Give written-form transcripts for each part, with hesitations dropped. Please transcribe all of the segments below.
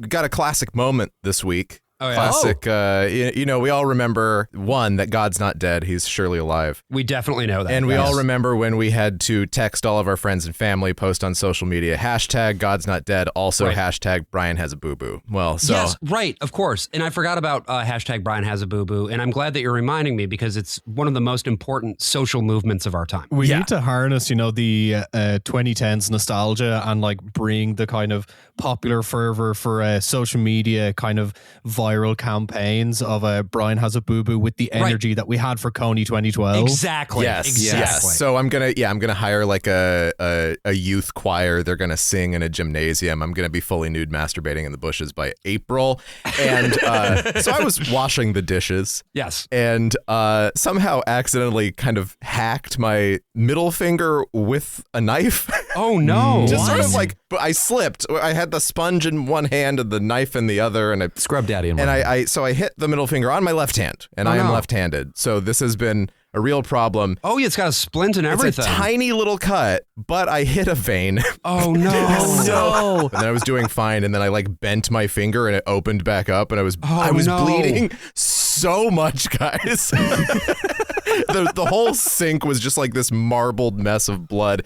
got a classic moment this week. Oh, yeah. Classic, we all remember, one, that God's not dead. He's surely alive. We definitely know that. And we all remember when we had to text all of our friends and family, post on social media, hashtag God's not dead, also hashtag Brian has a boo-boo. Well, so... Yes, right, of course. And I forgot about hashtag Brian has a boo-boo, and I'm glad that you're reminding me because it's one of the most important social movements of our time. We need to harness, the 2010s nostalgia and like bring the kind of popular fervor for social media kind of viral campaigns of Brian has a boo-boo with the energy that we had for Coney 2012. Exactly. Yes. So I'm gonna hire like a youth choir. They're gonna sing in a gymnasium. I'm gonna be fully nude masturbating in the bushes by April. And so I was washing the dishes. Yes. And somehow accidentally kind of hacked my middle finger with a knife. Oh no. Just sort of like, but I slipped. I had the sponge in one hand and the knife in the other, and I scrub daddy in one hand. So I hit the middle finger on my left hand, and I am left-handed. So this has been a real problem. Oh, yeah, it's got a splint and everything. It's a tiny little cut, but I hit a vein. Oh no. No. And then I was doing fine, and then I like bent my finger and it opened back up, and I was bleeding so much, guys. The whole sink was just like this marbled mess of blood.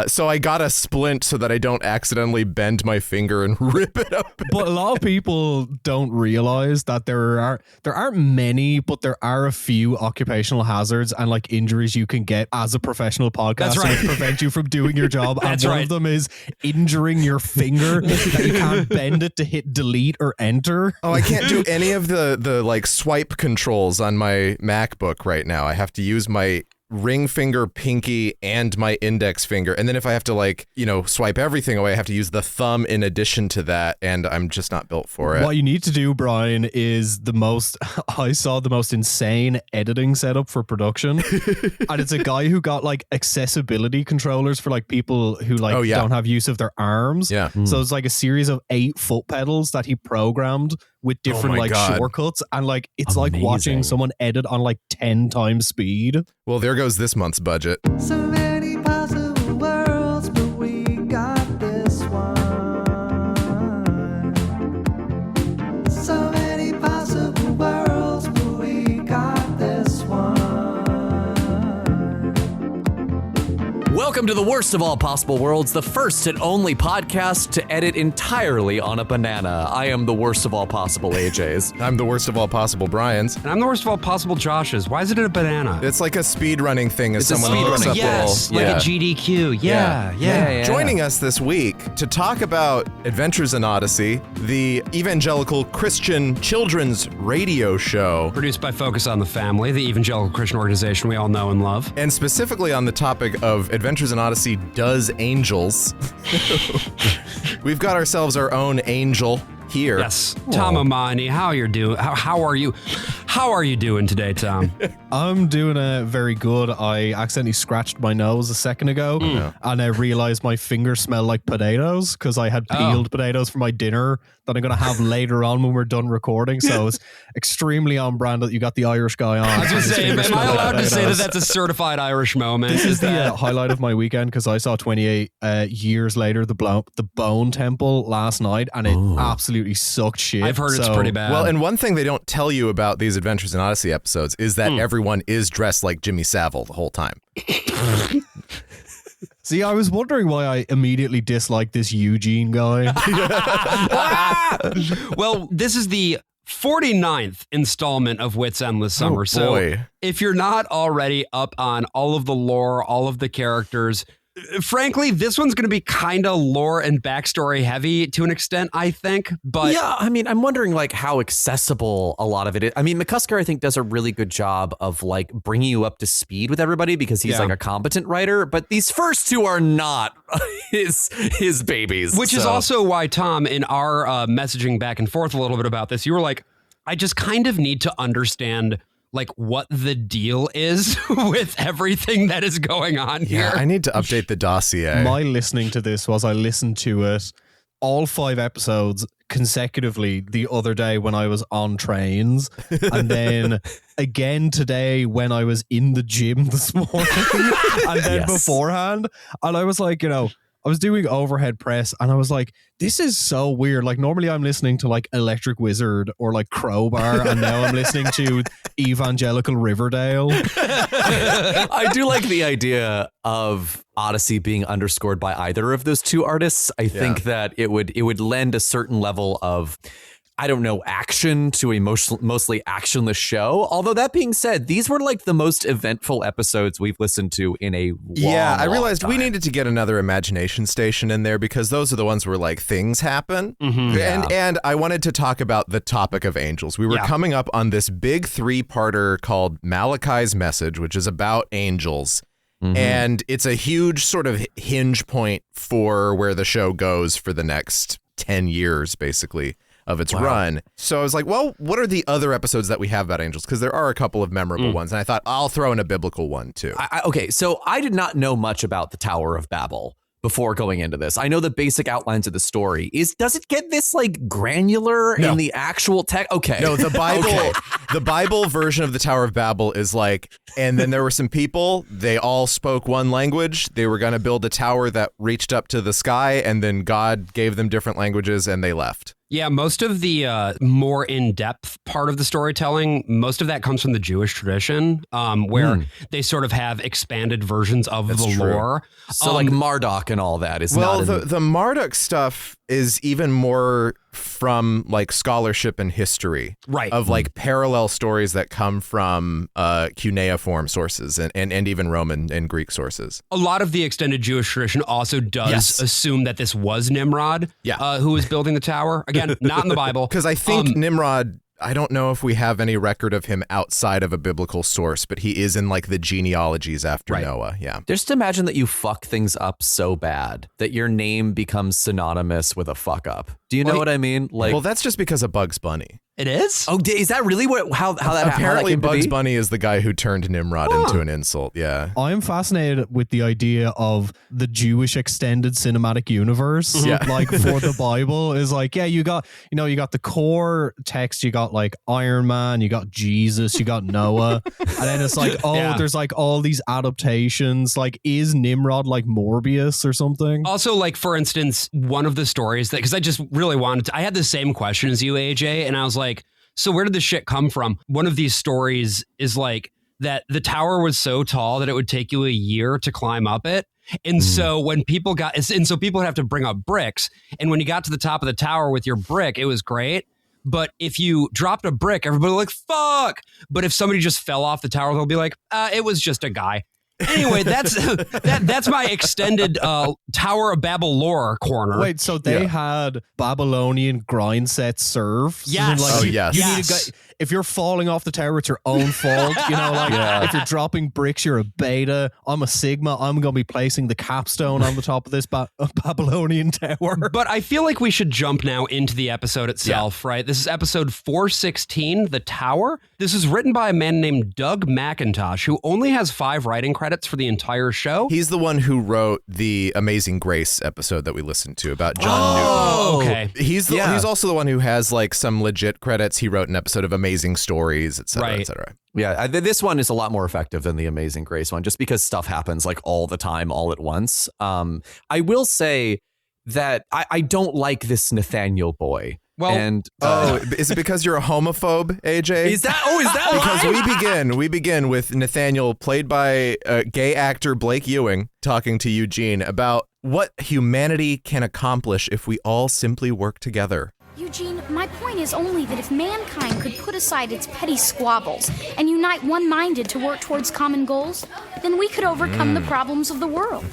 So I got a splint so that I don't accidentally bend my finger and rip it up. But a lot of people don't realize that there aren't many, but there are a few occupational hazards and like injuries you can get as a professional podcaster that prevent you from doing your job. And one of them is injuring your finger that you can't bend it to hit delete or enter. Oh, I can't do any of the like swipe controls on my MacBook right now. I have to use my ring finger, pinky, and my index finger. And then if I have to swipe everything away, I have to use the thumb in addition to that. And I'm just not built for it. What you need to do, Brian, is I saw the most insane editing setup for production. And it's a guy who got like accessibility controllers for like people who don't have use of their arms. Yeah. So it's like a series of 8 foot pedals that he programmed with different shortcuts, and like it's like watching someone edit on like 10 times speed. Well, there goes this month's budget. So many possible worlds, but we got this one. So many possible worlds, but we got this one. Welcome to the worst of all possible worlds, the first and only podcast to edit entirely on a banana. I am the worst of all possible AJs. I'm the worst of all possible Brians. And I'm the worst of all possible Joshes. Why is it a banana? It's like a speed running thing. It's someone looks up yes, like a GDQ. Yeah. Joining us this week to talk about Adventures in Odyssey, the evangelical Christian children's radio show. Produced by Focus on the Family, the evangelical Christian organization we all know and love. And specifically on the topic of Adventures in Odyssey does angels. We've got ourselves our own angel here. Yes. Tom Amani, how are you? How are you doing today, Tom? I'm doing very good. I accidentally scratched my nose a second ago and I realized my fingers smell like potatoes because I had peeled potatoes for my dinner that I'm going to have later on when we're done recording. So it's extremely on brand that you got the Irish guy on. I was going to say, am I allowed to say that that's a certified Irish moment? This is the highlight of my weekend because I saw 28 years later the Bone Temple last night, and it absolutely sucked shit. I've heard it's pretty bad. Well, and one thing they don't tell you about these Adventures in Odyssey episodes is that everyone is dressed like Jimmy Savile the whole time. See, I was wondering why I immediately disliked this Eugene guy. Well, this is the 49th installment of Whit's Endless Summer. So if you're not already up on all of the lore, all of the characters, frankly, this one's going to be kind of lore and backstory heavy to an extent, I think. But yeah, I mean, I'm wondering like how accessible a lot of it is. I mean, McCusker, I think, does a really good job of like bringing you up to speed with everybody because he's like a competent writer. But these first two are not his babies. Which is also why, Tom, in our messaging back and forth a little bit about this, you were like, I just kind of need to understand like what the deal is with everything that is going on here. Yeah, I need to update the dossier. My listening to this was I listened to it all 5 episodes consecutively the other day when I was on trains, and then again today when I was in the gym this morning, and then beforehand. And I was like, I was doing overhead press and I was like, this is so weird. Like normally I'm listening to like Electric Wizard or like Crowbar and now I'm listening to Evangelical Riverdale. I do like the idea of Odyssey being underscored by either of those two artists. I think that it would lend a certain level of, I don't know, action to a mostly actionless show. Although that being said, these were like the most eventful episodes we've listened to in a I realized we needed to get another imagination station in there because those are the ones where like things happen. And I wanted to talk about the topic of angels. We were coming up on this big 3-parter called Malachi's Message, which is about angels. And it's a huge sort of hinge point for where the show goes for the next 10 years, basically, of its run. So I was like, well, what are the other episodes that we have about angels? Because there are a couple of memorable ones. And I thought I'll throw in a biblical one, too. Okay, so I did not know much about the Tower of Babel before going into this. I know the basic outlines of the story. Does it get this like granular in the actual text? Okay. No, the Bible, the Bible version of the Tower of Babel is like, and then there were some people, they all spoke one language. They were going to build a tower that reached up to the sky, and then God gave them different languages and they left. Yeah, most of the more in-depth part of the storytelling, most of that comes from the Jewish tradition, where they sort of have expanded versions of the lore. So like Marduk and all that is not the Marduk stuff is even more from like scholarship and history, right? Of like parallel stories that come from cuneiform sources and even Roman and Greek sources. A lot of the extended Jewish tradition also does assume that this was Nimrod, who was building the tower. Again, not in the Bible. Because I think Nimrod, I don't know if we have any record of him outside of a biblical source, but he is in like the genealogies after Noah. Yeah. Just imagine that you fuck things up so bad that your name becomes synonymous with a fuck up. Do you know what I mean? Like, well, that's just because of Bugs Bunny. It is? Oh, is that really how that apparently how that Bugs Bunny is the guy who turned Nimrod into an insult. Yeah. I'm fascinated with the idea of the Jewish extended cinematic universe. Like for the Bible is like, you got the core text, you got like Iron Man, you got Jesus, you got Noah. And then it's like, there's like all these adaptations. Like, is Nimrod like Morbius or something? Also, like, for instance, one of the stories that, because I just really wanted to, I had the same question as you, AJ, and I was like, so where did this shit come from? One of these stories is like that the tower was so tall that it would take you a year to climb up it. And so when people people would have to bring up bricks. And when you got to the top of the tower with your brick, it was great. But if you dropped a brick, everybody would like, fuck. But if somebody just fell off the tower, they'll be like, it was just a guy. Anyway, that's my extended Tower of Babel lore corner. Wait, so they had Babylonian grind set serve? Yes. Like, yes. You need a guy, if you're falling off the tower, it's your own fault. You know, like if you're dropping bricks, you're a beta. I'm a Sigma. I'm going to be placing the capstone on the top of this Babylonian tower. But I feel like we should jump now into the episode itself, right? This is episode 416, The Tower. This is written by a man named Doug McIntosh, who only has 5 writing credits for the entire show. He's the one who wrote the Amazing Grace episode that we listened to about John Newton. Oh, okay. He's also the one who has like some legit credits. He wrote an episode of Amazing Stories, etc., etc. Yeah, this one is a lot more effective than the Amazing Grace one, just because stuff happens like all the time, all at once. I will say that I don't like this Nathaniel boy. Well, is it because you're a homophobe, AJ? Is that because we begin with Nathaniel, played by gay actor Blake Ewing, talking to Eugene about what humanity can accomplish if we all simply work together. Eugene, my point is only that if mankind could put aside its petty squabbles and unite one-minded to work towards common goals, then we could overcome the problems of the world.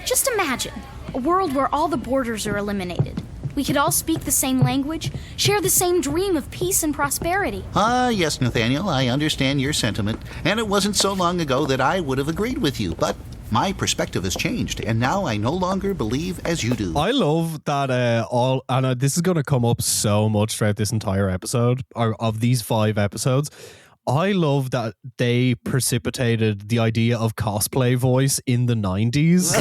Just imagine a world where all the borders are eliminated. We could all speak the same language, share the same dream of peace and prosperity. Yes, Nathaniel, I understand your sentiment, and it wasn't so long ago that I would have agreed with you, but my perspective has changed, and now I no longer believe as you do. I love that this is going to come up so much throughout this entire episode, or of these 5 episodes. I love that they precipitated the idea of cosplay voice in the 90s.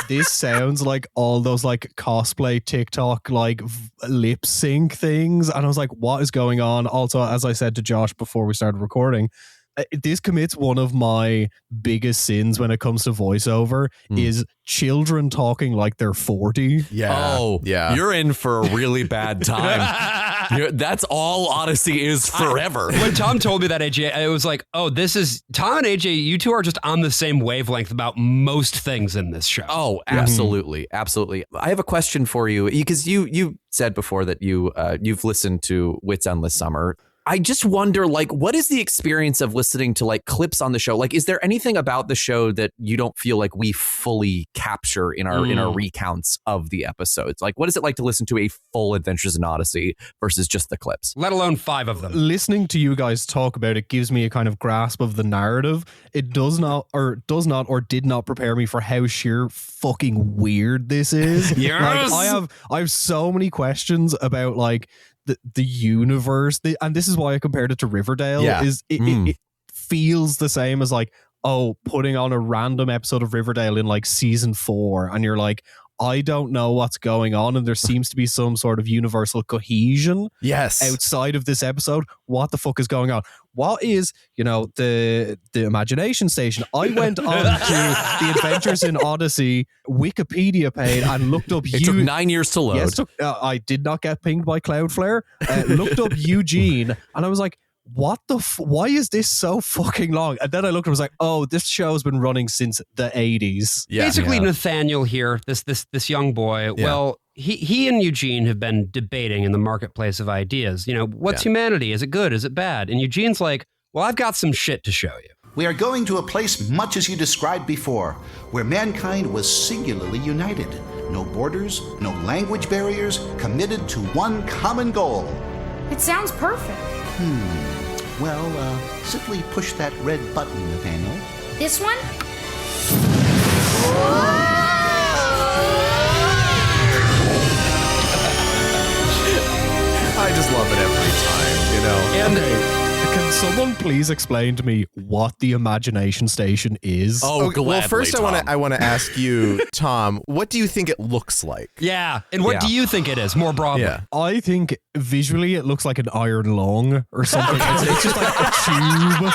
This sounds like all those like cosplay TikTok like lip sync things. And I was like, what is going on? Also, as I said to Josh before we started recording, this commits one of my biggest sins when it comes to voiceover is children talking like they're 40. Yeah. Oh, yeah. You're in for a really bad time. That's all Odyssey is forever. When Tom told me that, AJ, it was like, oh, this is Tom and AJ, you two are just on the same wavelength about most things in this show. Oh, absolutely. Absolutely. I have a question for you, because you said before that you've listened to Whit's Endless Summer. I just wonder, like, what is the experience of listening to like clips on the show? Like, is there anything about the show that you don't feel like we fully capture in our recounts of the episodes? Like, what is it like to listen to a full Adventures in Odyssey versus just the clips? Let alone 5 of them. Listening to you guys talk about it gives me a kind of grasp of the narrative. It does not or did not prepare me for how sheer fucking weird this is. Yes! Like, I have so many questions about like the universe, and this is why I compared it to Riverdale. It feels the same as like, putting on a random episode of Riverdale in like season 4, and you're like, I don't know what's going on, and there seems to be some sort of universal cohesion outside of this episode. What the fuck is going on? What is, the Imagination Station? I went on to the Adventures in Odyssey Wikipedia page and looked up... It took 9 years to load. Yes, I did not get pinged by Cloudflare. Looked up Eugene, and I was like, what the why is this so fucking long? And then I looked and was like, this show's been running since the 80s. Basically, Nathaniel here, this young boy, well, he and Eugene have been debating in the marketplace of ideas. What's humanity? Is it good? Is it bad? And Eugene's like, well, I've got some shit to show you. We are going to a place much as you described before, where mankind was singularly united. No borders, no language barriers, committed to one common goal. It sounds perfect. Well, simply push that red button, Nathaniel. This one? I just love it every time, And can someone please explain to me what the Imagination Station is? Gladly, well, first I want to ask you, Tom, what do you think it looks like? Yeah, and what do you think it is, more broadly? Yeah. I think visually it looks like an iron lung or something. It's just like a tube.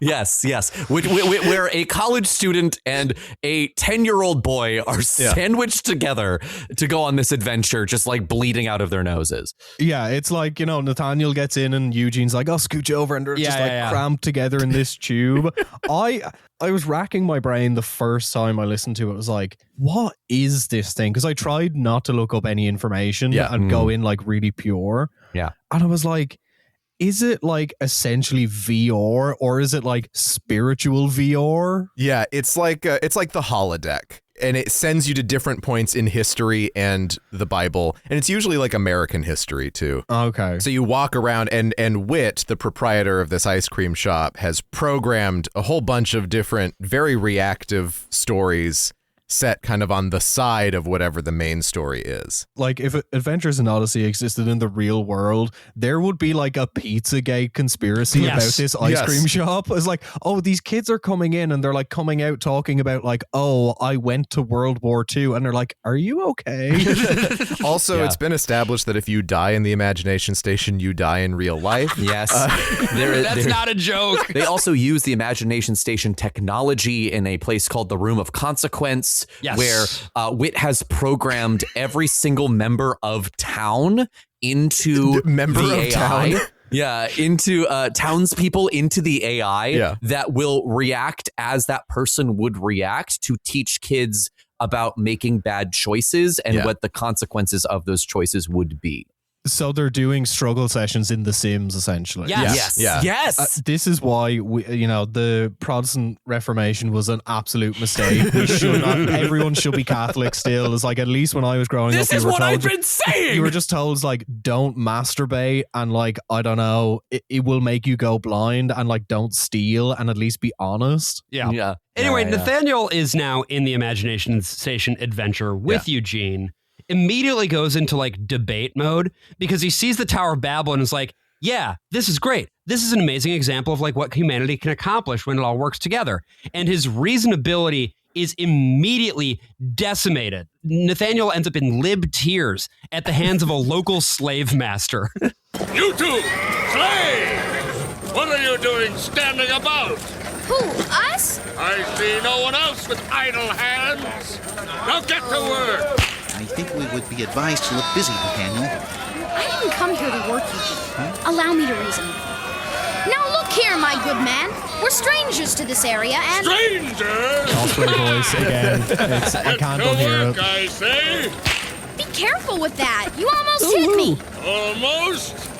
Yes. Where a college student and a 10-year-old boy are sandwiched together to go on this adventure, just like bleeding out of their noses. Yeah, it's like, Nathaniel gets in and Eugene's like, scooch over, and they're just cramped together in this tube. I was racking my brain the first time I listened to it. I was like, what is this thing? Because I tried not to look up any information and go in like really pure. Yeah. And I was like, is it like essentially VR, or is it like spiritual VR? Yeah, it's like the holodeck, and it sends you to different points in history and the Bible, and it's usually like American history too. Okay. So you walk around, and Whit, the proprietor of this ice cream shop, has programmed a whole bunch of different, very reactive stories set kind of on the side of whatever the main story is. Like, if Adventures in Odyssey existed in the real world, there would be like a Pizzagate conspiracy about this ice cream shop. It's like, these kids are coming in and they're like coming out talking about like, I went to World War II, and they're like, are you okay? Also, it's been established that if you die in the Imagination Station, you die in real life. Yes. That's not a joke. They also use the Imagination Station technology in a place called the Room of Consequence, where Whit has programmed every single member of town into the AI. Town? Yeah, into townspeople into the AI that will react as that person would react to teach kids about making bad choices and what the consequences of those choices would be. So they're doing struggle sessions in The Sims, essentially. Yes. This is why the Protestant Reformation was an absolute mistake. Everyone should be Catholic still. It's like, at least when I was growing up, this is what I've been saying. You were just told like, don't masturbate, and like, I don't know, it will make you go blind, and like, don't steal, and at least be honest. Yeah. Anyway, Nathaniel is now in the Imagination Station adventure with Eugene. Immediately goes into like debate mode because he sees the Tower of Babel and is like, yeah, this is great. This is an amazing example of like what humanity can accomplish when it all works together. And his reasonability is immediately decimated. Nathaniel ends up in lib tears at the hands of a local slave master. You two, slave! What are you doing standing about? Who, us? I see no one else with idle hands. Now get to work. I think we would be advised to look busy, Nathaniel. I didn't come here to work, Eugene. Allow me to reason. Now look here, my good man. We're strangers to this area and... Strangers? Osprey voice again. I can't unhear it. I say. Be careful with that. You almost hit me. Almost?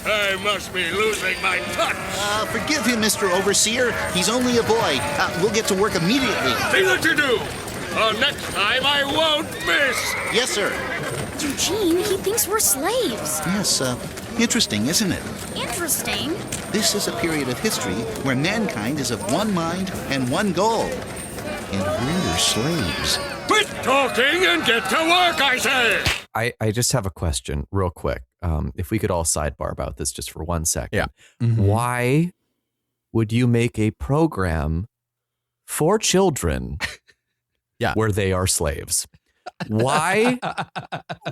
I must be losing my touch. Forgive him, Mr. Overseer. He's only a boy. We'll get to work immediately. See what you do. Next time I won't miss. Yes, sir. Eugene, he thinks we're slaves. Yes, interesting, isn't it? Interesting. This is a period of history where mankind is of one mind and one goal. And we're slaves. Quit talking and get to work, I say! I just have a question real quick. If we could all sidebar about this just for 1 second. Yeah. Mm-hmm. Why would you make a program for children where they are slaves? Why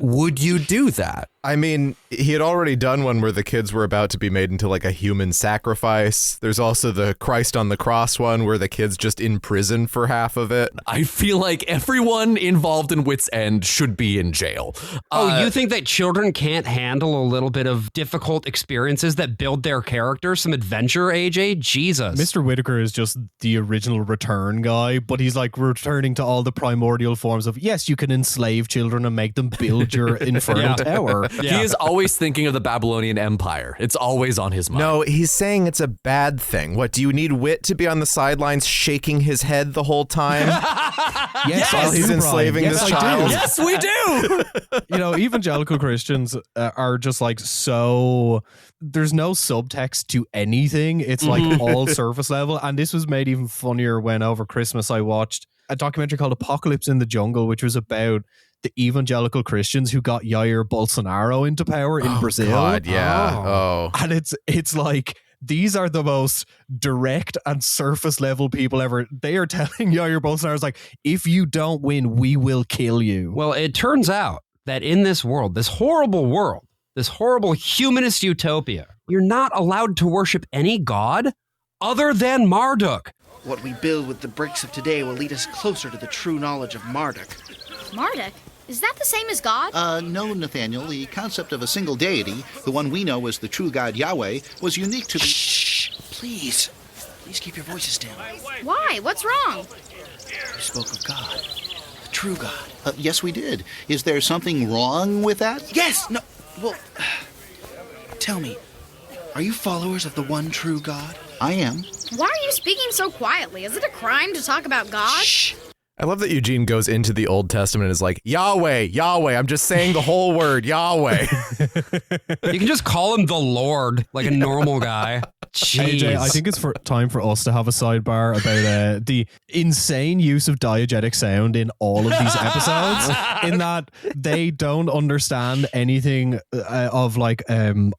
would you do that? I mean, he had already done one where the kids were about to be made into like a human sacrifice. There's also the Christ on the cross one where the kid's just in prison for half of it. I feel like everyone involved in Whit's End should be in jail. You think that children can't handle a little bit of difficult experiences that build their character, some adventure, AJ? Jesus. Mr. Whitaker is just the original return guy, but he's like returning to all the primordial forms of, yes, you can enslave children and make them build your infernal tower. Yeah. He is always thinking of the Babylonian Empire. It's always on his mind. No, he's saying it's a bad thing. What, do you need Whit to be on the sidelines shaking his head the whole time? Yes, while he's enslaving this child? Yes, we do. You know, evangelical Christians are just like so... There's no subtext to anything. It's like all surface level. And this was made even funnier when over Christmas I watched a documentary called Apocalypse in the Jungle, which was about the evangelical Christians who got Jair Bolsonaro into power in Brazil. God, yeah. Oh. And it's like, these are the most direct and surface level people ever. They are telling Jair Bolsonaro's like, if you don't win, we will kill you. Well, it turns out that in this world, this horrible humanist utopia, you're not allowed to worship any god other than Marduk. What we build with the bricks of today will lead us closer to the true knowledge of Marduk. Marduk? Is that the same as God? No, Nathaniel. The concept of a single deity, the one we know as the true God Yahweh, was unique to the... Shh! Please. Please keep your voices down. Why? What's wrong? You spoke of God. The true God. Yes, we did. Is there something wrong with that? Yes! No. Well, tell me, are you followers of the one true God? I am. Why are you speaking so quietly? Is it a crime to talk about God? Shh! I love that Eugene goes into the Old Testament and is like, Yahweh, Yahweh. I'm just saying the whole word, Yahweh. You can just call him the Lord, like a normal guy. Jeez. AJ, I think it's time for us to have a sidebar about the insane use of diegetic sound in all of these episodes, in that they don't understand anything of like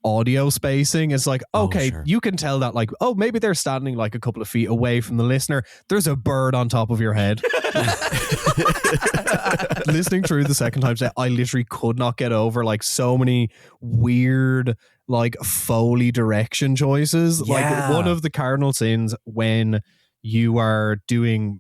audio spacing. It's like, okay, sure. You can tell that like, oh, maybe they're standing like a couple of feet away from the listener. There's a bird on top of your head. Listening through the second time, I literally could not get over like so many weird like Foley direction choices. Yeah. Like one of the cardinal sins when you are doing,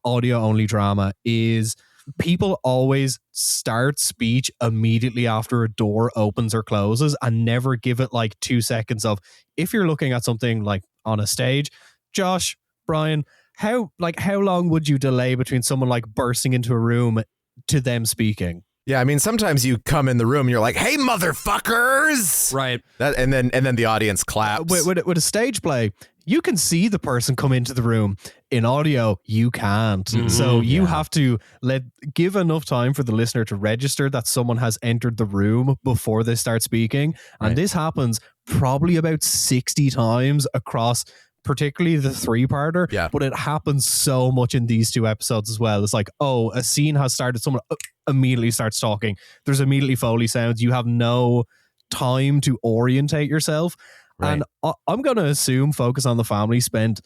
audio only drama is people always start speech immediately after a door opens or closes and never give it like 2 seconds of, if you're looking at something like on a stage, Josh, Brian, how long would you delay between someone like bursting into a room to them speaking? Yeah, I mean, sometimes you come in the room and you're like, hey, motherfuckers! Right. And then the audience claps. With a stage play, you can see the person come into the room. In audio, you can't. Mm-hmm, So you have to give enough time for the listener to register that someone has entered the room before they start speaking. And this happens probably about 60 times across particularly the 3-parter, but it happens so much in these 2 episodes as well. It's like, oh, a scene has started, someone immediately starts talking. There's immediately Foley sounds. You have no time to orientate yourself. Right. And I'm going to assume Focus on the Family spent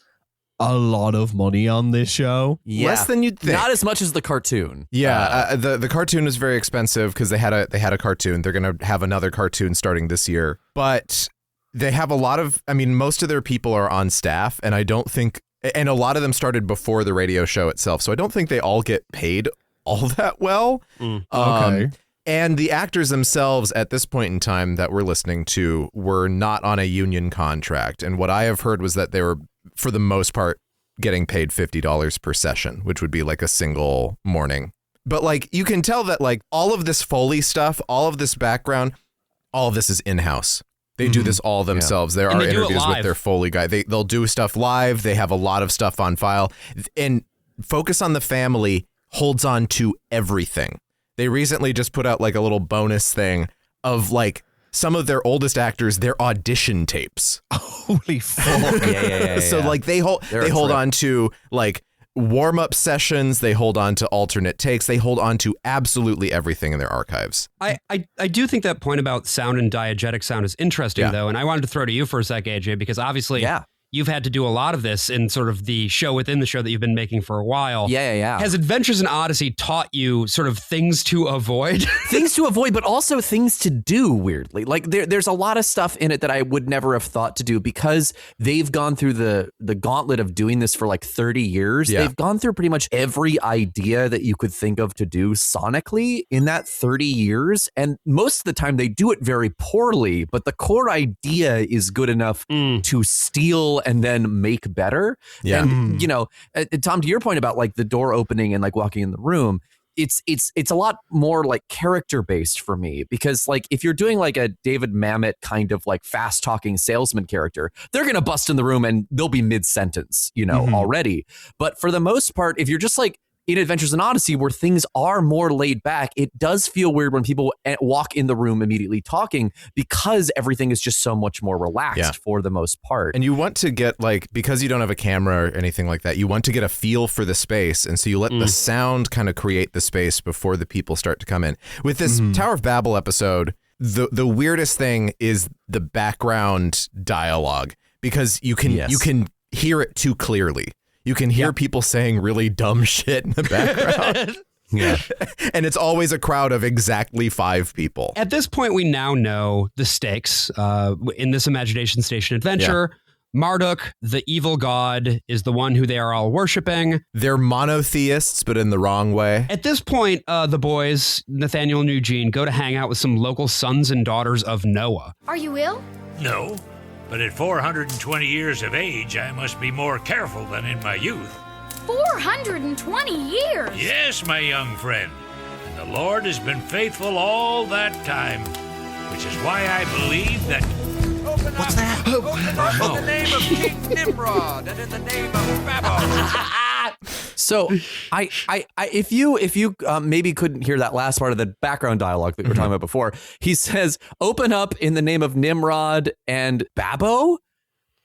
a lot of money on this show. Yeah. Less than you'd think. Not as much as the cartoon. Yeah, the cartoon was very expensive because they had a cartoon. They're going to have another cartoon starting this year. But they have a lot of, I mean, most of their people are on staff, and I don't think, and a lot of them started before the radio show itself, so I don't think they all get paid all that well. Okay. And the actors themselves at this point in time that we're listening to were not on a union contract. And what I have heard was that they were, for the most part, getting paid $50 per session, which would be like a single morning. But like, you can tell that like all of this Foley stuff, all of this background, all of this is in-house. They do this all themselves. There are interviews with their Foley guy. They'll do stuff live. They have a lot of stuff on file. And Focus on the Family holds on to everything. They recently just put out like a little bonus thing of like some of their oldest actors, their audition tapes. Holy fuck. Yeah. So like they hold on to like warm-up sessions, they hold on to alternate takes, they hold on to absolutely everything in their archives. I do think that point about sound and diegetic sound is interesting though, and I wanted to throw to you for a sec, AJ, because obviously you've had to do a lot of this in sort of the show within the show that you've been making for a while. Yeah. Has Adventures in Odyssey taught you sort of things to avoid? Things to avoid, but also things to do, weirdly. Like there's a lot of stuff in it that I would never have thought to do because they've gone through the gauntlet of doing this for like 30 years. Yeah. They've gone through pretty much every idea that you could think of to do sonically in that 30 years. And most of the time they do it very poorly, but the core idea is good enough to steal and then make better. Yeah. And, you know, Tom, to your point about like the door opening and like walking in the room, it's a lot more like character based for me, because like if you're doing like a David Mamet kind of like fast talking salesman character, they're going to bust in the room and they'll be mid sentence, you know, already. But for the most part, if you're just like in Adventures in Odyssey where things are more laid back, it does feel weird when people walk in the room immediately talking because everything is just so much more relaxed for the most part. And you want to get like, because you don't have a camera or anything like that, you want to get a feel for the space. And so you let the sound kind of create the space before the people start to come in. With this Tower of Babel episode, the weirdest thing is the background dialogue, because you can hear it too clearly. You can hear people saying really dumb shit in the background. And it's always a crowd of exactly 5 people. At this point, we now know the stakes in this Imagination Station adventure. Marduk, the evil god, is the one who they are all worshiping. They're monotheists, but in the wrong way. At this point, the boys, Nathaniel and Eugene, go to hang out with some local sons and daughters of Noah. Are you ill? No. But at 420 years of age, I must be more careful than in my youth. 420 years? Yes, my young friend. And the Lord has been faithful all that time, which is why I believe that... What's that? In the name of King Nimrod and in the name of Babel. So if you maybe couldn't hear that last part of the background dialogue that we were talking about before, he says, open up in the name of Nimrod and Babel.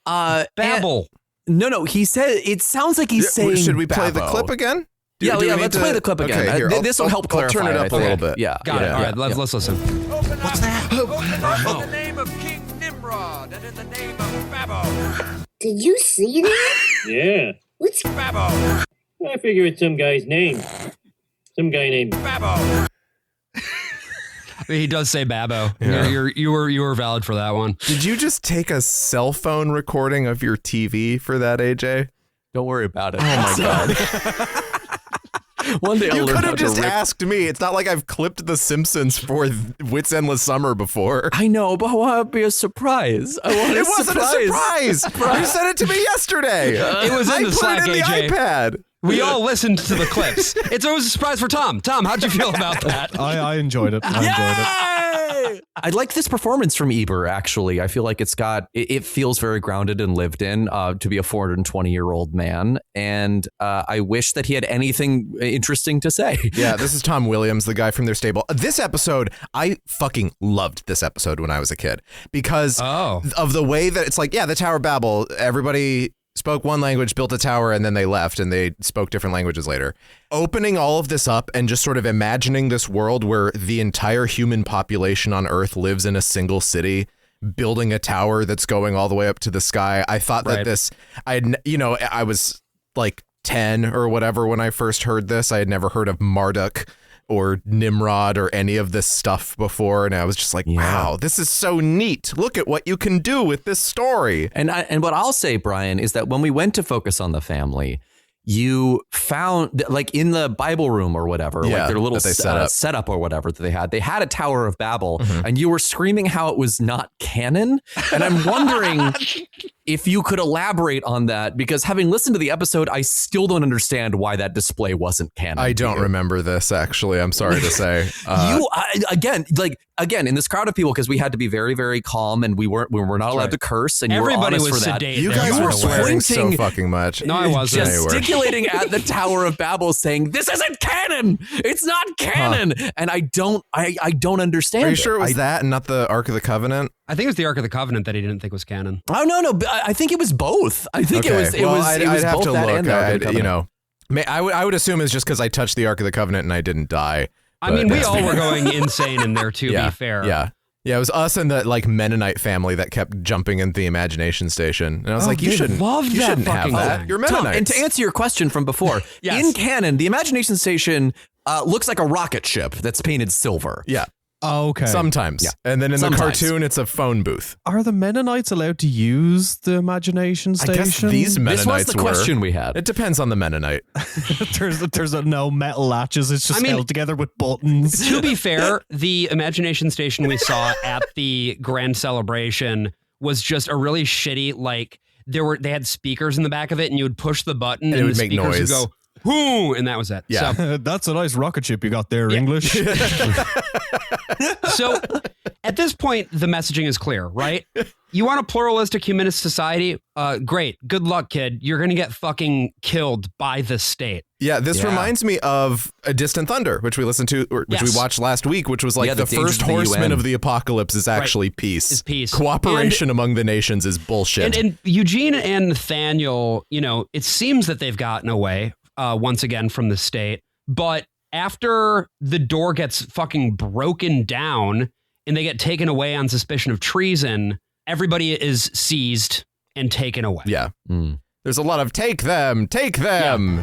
Babel. No, he said, it sounds like he's saying Should we play Babel. the clip again? Let's play the clip again. Okay, here, This will help clarify. I'll turn it up a little bit. Yeah. Got it. All right, let's listen. What's that? In the name of King Nimrod and in the name of Babel. Did you see that? Yeah. What's Babel? I figure it's some guy's name. Some guy named Babel. He does say Babbo. Yeah. You were valid for that one. Did you just take a cell phone recording of your TV for that, AJ? Don't worry about it. Oh my God. One day you could have just asked me. It's not like I've clipped The Simpsons for Whit's Endless Summer before. I know, but I want it to be a surprise. It wasn't a surprise. You said it to me yesterday. It was in the Slack, put it in AJ. the iPad. We all listened to the clips. It's always a surprise for Tom. Tom, how'd you feel about that? I enjoyed it. I like this performance from Eber, actually. I feel like it feels very grounded and lived in to be a 420-year-old man. And I wish that he had anything interesting to say. Yeah, this is Tom Williams, the guy from their stable. This episode, I fucking loved this episode when I was a kid because of the way that it's like, the Tower of Babel, everybody spoke one language, built a tower, and then they left and they spoke different languages later. Opening all of this up and just sort of imagining this world where the entire human population on Earth lives in a single city, building a tower that's going all the way up to the sky. I thought that I was like 10 or whatever when I first heard this. I had never heard of Marduk or Nimrod or any of this stuff before, and I was just like, wow, this is so neat. Look at what you can do with this story. And what I'll say, Brian, is that when we went to focus on the family, you found like in the Bible room or whatever, like their little setup or whatever that they had a Tower of Babel, and you were screaming how it was not canon. And I'm wondering if you could elaborate on that, because having listened to the episode, I still don't understand why that display wasn't canon. I don't remember this, actually. I'm sorry to say. Again, in this crowd of people, because we had to be very, very calm, and we were not allowed to curse, and everybody you were honest was for that. sedate. You guys were swearing so fucking much. No, I wasn't. Gesticulating at the Tower of Babel, saying, "This isn't canon. It's not canon." And I don't understand. Are you sure it was that and not the Ark of the Covenant? I think it was the Ark of the Covenant that he didn't think was canon. Oh no, but I think it was both. I think it was. I'd have both to that look. and the Ark of the Covenant. I would assume it's just because I touched the Ark of the Covenant and I didn't die. I mean, we all were going insane in there, to be fair. Yeah. Yeah, it was us and the Mennonite family that kept jumping in the imagination station. And I was like, you shouldn't have that. You're Mennonites. Tom, and to answer your question from before, in canon, the imagination station looks like a rocket ship that's painted silver. Yeah. Oh, okay. Sometimes. Yeah. And then in the cartoon, it's a phone booth. Are the Mennonites allowed to use the imagination station? I guess these Mennonites This was the question we had. It depends on the Mennonite. there's no metal latches. It's just held together with buttons. To be fair, the imagination station we saw at the grand celebration was just a really shitty, like, they had speakers in the back of it, and you would push the button and it would the make speakers noise. would go, whoo, and that was it. Yeah. So, that's a nice rocket ship you got there, English. So at this point, the messaging is clear, right? You want a pluralistic humanist society? Great. Good luck, kid. You're going to get fucking killed by the state. Yeah, this reminds me of A Distant Thunder, which we listened to, which we watched last week, which was like the first horseman of the apocalypse is actually peace. Is peace. Cooperation among the nations is bullshit. And Eugene and Nathaniel, it seems that they've gotten away once again from the state. But after the door gets fucking broken down and they get taken away on suspicion of treason, everybody is seized and taken away. Yeah. There's a lot of take them. Yeah, take them.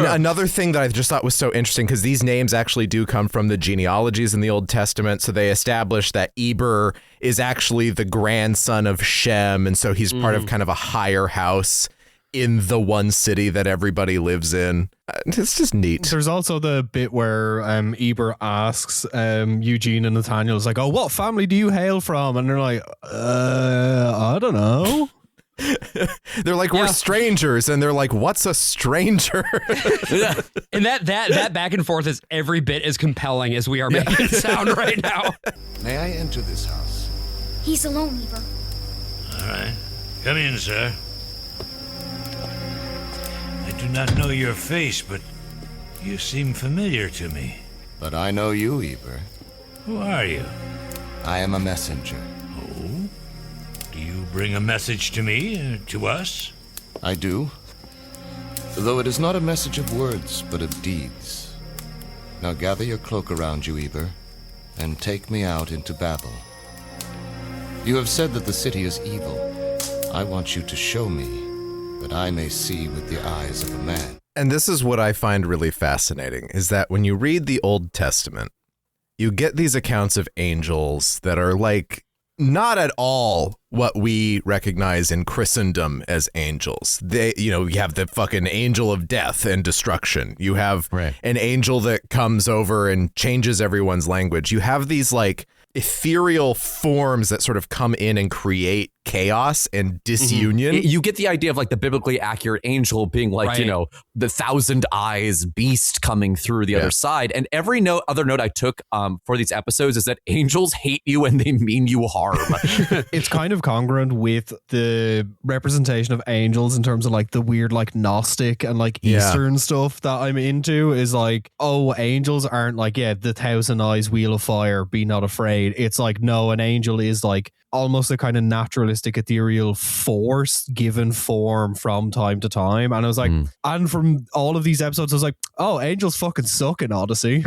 Another thing that I just thought was so interesting, because these names actually do come from the genealogies in the Old Testament. So they establish that Eber is actually the grandson of Shem. And so he's part of kind of a higher house in the one city that everybody lives in. It's just neat. There's also the bit where Eber asks Eugene and Nathaniel, is like, oh, what family do you hail from? And they're like, I don't know. They're like, we're strangers. And they're like, what's a stranger? And that back and forth is every bit as compelling as we are making it sound right now. May I enter this house? He's alone, Eber. All right. Come in, sir. I do not know your face, but you seem familiar to me. But I know you, Eber. Who are you? I am a messenger. Oh? Do you bring a message to me, to us? I do. Though it is not a message of words, but of deeds. Now gather your cloak around you, Eber, and take me out into Babel. You have said that the city is evil. I want you to show me, that I may see with the eyes of a man. And this is what I find really fascinating, is that when you read the Old Testament, you get these accounts of angels that are like not at all what we recognize in Christendom as angels. They, you have the fucking angel of death and destruction. You have an angel that comes over and changes everyone's language. You have these like ethereal forms that sort of come in and create chaos and disunion. You get the idea of like the biblically accurate angel being like, the 1,000 eyes beast coming through the other side. And every other note I took for these episodes is that angels hate you and they mean you harm. It's kind of congruent with the representation of angels in terms of like the weird like Gnostic and like Eastern stuff that I'm into, is like, oh, angels aren't like, the 1,000 eyes wheel of fire, be not afraid. It's like, no, an angel is like almost a kind of naturalistic ethereal force given form from time to time. And I was like, and from all of these episodes I was like, oh, angels fucking suck in Odyssey.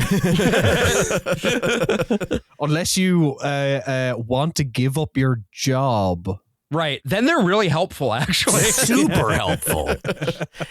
Unless you want to give up your job, Right. Then they're really helpful, actually. Super helpful.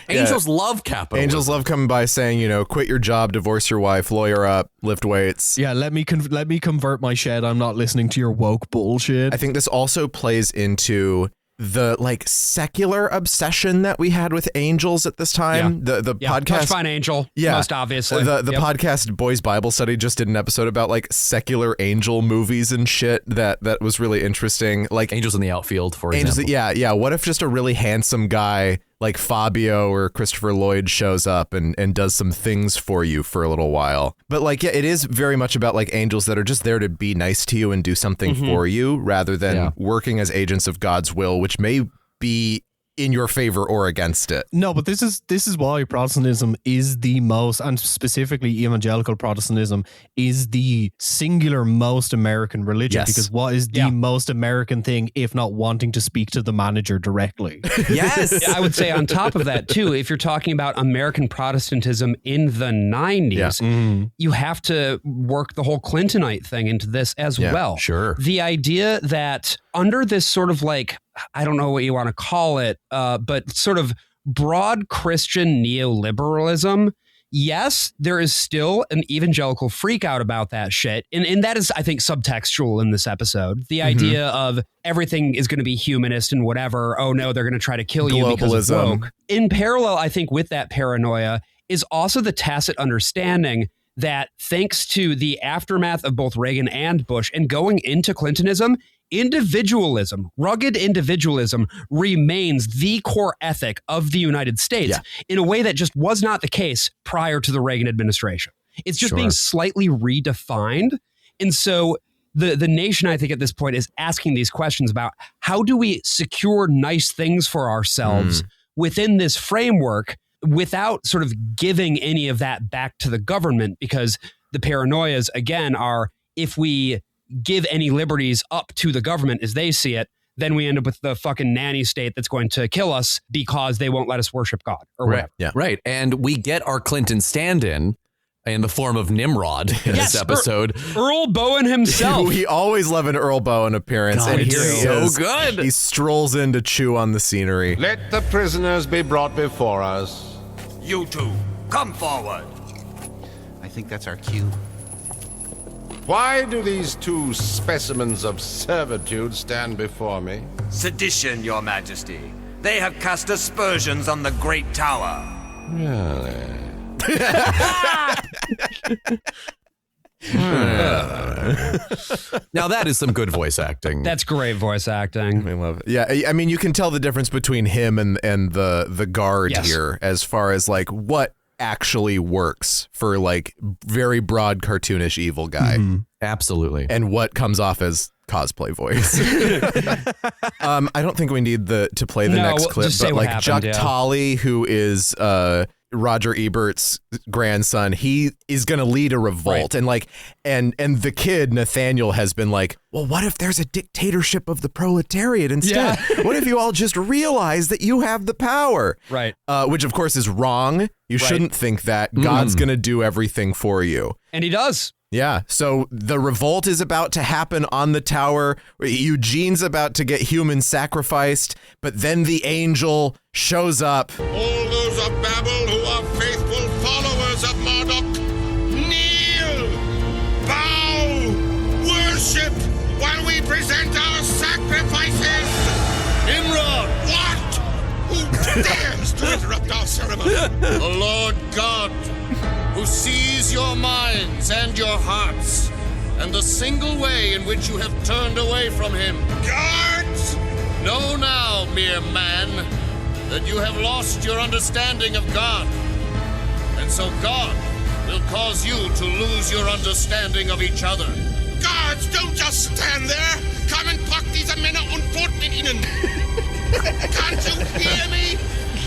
Angels love capitalism. Angels love coming by saying, quit your job, divorce your wife, lawyer up, lift weights. Yeah, let me convert my shed. I'm not listening to your woke bullshit. I think this also plays into the secular obsession that we had with angels at this time. The podcast Touch Fine Angel, most obviously. The podcast Boys Bible Study just did an episode about secular angel movies and shit that was really interesting. Like Angels in the Outfield, for example. Yeah. What if just a really handsome guy like Fabio or Christopher Lloyd shows up and does some things for you for a little while? But it is very much about angels that are just there to be nice to you and do something for you rather than working as agents of God's will, which may be in your favor or against it. No, but this is why Protestantism is the most, and specifically evangelical Protestantism is the singular most American religion. Yes. Because what is the most American thing if not wanting to speak to the manager directly? Yes. I would say on top of that too, if you're talking about American Protestantism in the 90s, you have to work the whole Clintonite thing into this as well. Sure. The idea that under this sort of I don't know what you want to call it, but sort of broad Christian neoliberalism, yes, there is still an evangelical freak out about that shit. And that is, I think, subtextual in this episode. The idea of everything is going to be humanist and whatever. Oh, no, they're going to try to kill you because of woke. In parallel, I think, with that paranoia is also the tacit understanding that thanks to the aftermath of both Reagan and Bush and going into Clintonism, individualism, rugged individualism remains the core ethic of the United States in a way that just was not the case prior to the Reagan administration. It's just being slightly redefined. And so the nation, I think at this point, is asking these questions about how do we secure nice things for ourselves within this framework without sort of giving any of that back to the government, because the paranoias, again, are if we give any liberties up to the government as they see it, then we end up with the fucking nanny state that's going to kill us because they won't let us worship God or whatever. Yeah. Right. And we get our Clinton stand-in the form of Nimrod in this episode. Earl Bowen himself. We always love an Earl Bowen appearance. God, and here he's he so is. good. He strolls in to chew on the scenery. Let the prisoners be brought before us. You two, come forward. I think that's our cue. Why do these two specimens of servitude stand before me? Sedition, Your Majesty. They have cast aspersions on the Great Tower. Really? Now that is some good voice acting. That's great voice acting. I love it. Yeah, I mean, you can tell the difference between him and the guard here as far as what actually works for very broad cartoonish evil guy. Absolutely. And what comes off as cosplay voice. I don't think we need to play the next clip, but Chuck Tolley, who is Roger Ebert's grandson, he is going to lead a revolt. Right. And the kid, Nathaniel, has been well, what if there's a dictatorship of the proletariat instead? Yeah. What if you all just realize that you have the power? Right. Which, of course, is wrong. You shouldn't think that. God's going to do everything for you. And he does. Yeah, so the revolt is about to happen on the tower. Eugene's about to get human sacrificed, but then the angel shows up. All those of Babel who are faithful followers of Marduk, kneel, bow, worship while we present our sacrifices. Nimrod, what? Who dares to interrupt our ceremony? The Lord God, who sees your minds and your hearts, and the single way in which you have turned away from him. Guards! Know now, mere man, that you have lost your understanding of God. And so God will cause you to lose your understanding of each other. Guards, don't just stand there! Come and pack diese Männer und fort mit ihnen! Can't you hear me?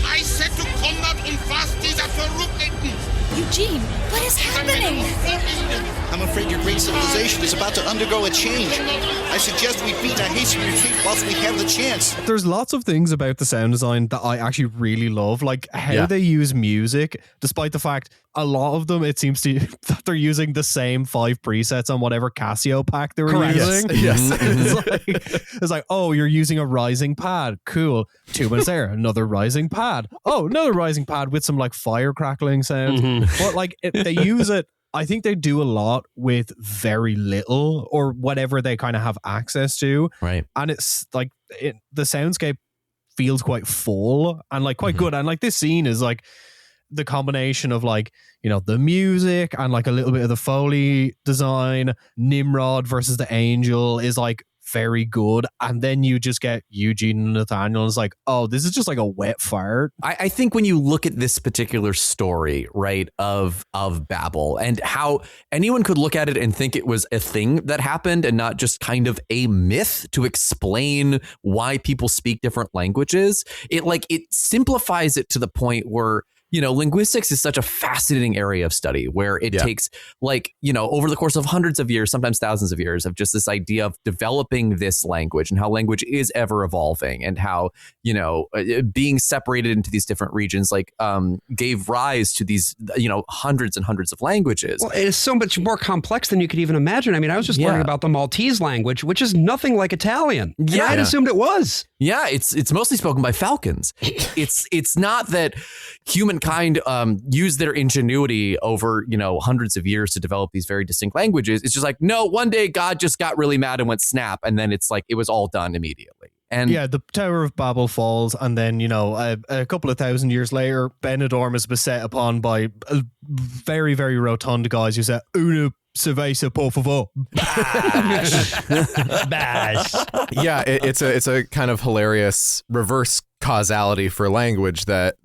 I said to combat und fast dieser Verrückten! Eugene, what is happening? I'm afraid your great civilization is about to undergo a change. I suggest we beat a hasty retreat whilst we have the chance. There's lots of things about the sound design that I actually really love, like how they use music, despite the fact a lot of them, it seems to that they're using the same 5 presets on whatever Casio pack they were using. Yes. It's like, oh, you're using a rising pad. Cool. 2 minutes there, another rising pad. Oh, another rising pad with some like fire crackling sounds. But like they use it. I think they do a lot with very little or whatever they kind of have access to. Right. And it's like the soundscape feels quite full and like quite good. And like this scene is like the combination of like, you know, the music and like a little bit of the Foley design. Nimrod versus the angel is like very good. And then you just get Eugene and Nathaniel and it's like, oh, this is just like a wet fart. I think when you look at this particular story, right, of Babel and how anyone could look at it and think it was a thing that happened and not just kind of a myth to explain why people speak different languages, it simplifies it to the point where, you know, linguistics is such a fascinating area of study where it takes like, you know, over the course of hundreds of years, sometimes thousands of years of just this idea of developing this language and how language is ever evolving and how, you know, being separated into these different regions, like gave rise to these, you know, hundreds and hundreds of languages. Well, it is so much more complex than you could even imagine. I mean, I was just learning about the Maltese language, which is nothing like Italian. And I had assumed it was. Yeah, it's mostly spoken by falcons. It's not that humankind used their ingenuity over, you know, hundreds of years to develop these very distinct languages. It's just like, no, one day God just got really mad and went snap, and then it's like it was all done immediately. And yeah, the Tower of Babel falls, and then, you know, a couple of thousand years later, Benidorm is beset upon by very, very rotund guys who say, "Una cerveza, por favor." Bash. Yeah, it's a kind of hilarious reverse causality for language that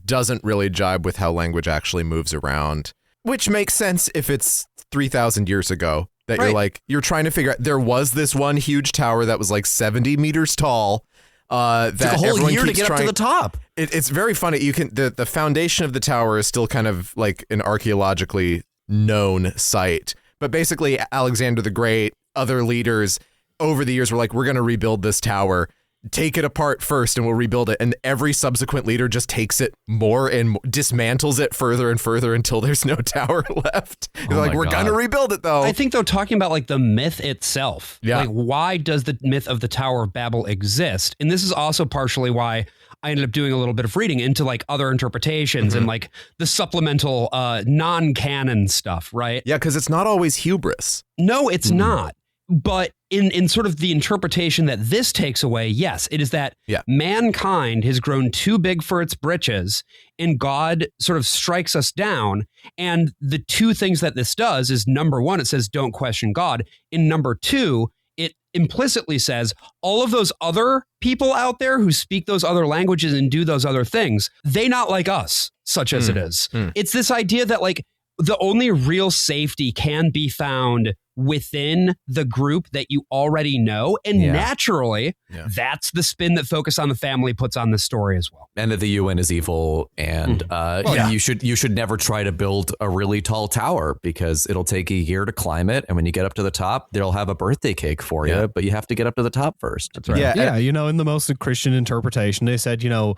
doesn't really jibe with how language actually moves around, which makes sense if it's 3,000 years ago. That you're trying to figure out, there was this one huge tower that was like 70 meters tall. That took a whole year to get up to the top. It's very funny. You can the foundation of the tower is still kind of like an archaeologically known site, but basically Alexander the Great, other leaders over the years were like, we're going to rebuild this tower. Take it apart first and we'll rebuild it. And every subsequent leader just takes it more and dismantles it further and further until there's no tower left. They're like, we're going to rebuild it though. I think though, talking about like the myth itself, like why does the myth of the Tower of Babel exist? And this is also partially why I ended up doing a little bit of reading into like other interpretations and like the supplemental non-canon stuff, right? Yeah, because it's not always hubris. No, it's not. But in sort of the interpretation that this takes away, yes, it is that mankind has grown too big for its britches and God sort of strikes us down. And the two things that this does is, number one, it says, don't question God. And number two, it implicitly says all of those other people out there who speak those other languages and do those other things, they not like us, such as it is. It's this idea that like the only real safety can be found within the group that you already know. And naturally, that's the spin that Focus on the Family puts on this story as well. And that the UN is evil. And you should never try to build a really tall tower because it'll take a year to climb it. And when you get up to the top, they'll have a birthday cake for you, but you have to get up to the top first. That's right. Yeah, you know, in the most Christian interpretation, they said, you know,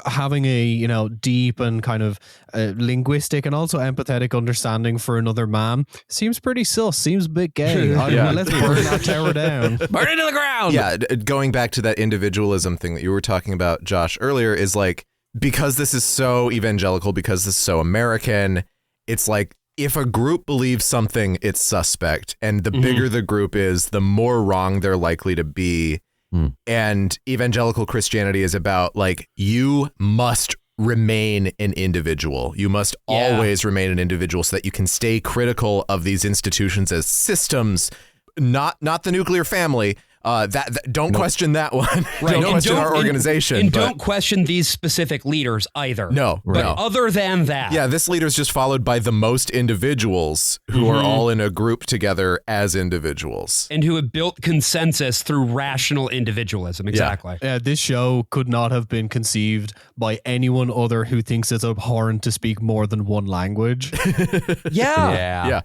having a, you know, deep and kind of linguistic and also empathetic understanding for another man seems pretty sus, seems a bit gay. Let's burn that tower down. Burn it to the ground. Yeah, going back to that individualism thing that you were talking about, Josh, earlier, is like, because this is so evangelical, because this is so American, it's like, if a group believes something, it's suspect. And the bigger the group is, the more wrong they're likely to be. And evangelical Christianity is about like, you must remain an individual. You must always remain an individual so that you can stay critical of these institutions as systems, not the nuclear family. Don't question that one. Right. Don't question our organization. Don't question these specific leaders either. No. Other than that. Yeah, this leader is just followed by the most individuals who are all in a group together as individuals. And who have built consensus through rational individualism. Exactly. Yeah, this show could not have been conceived by anyone other who thinks it's abhorrent to speak more than one language. Yeah.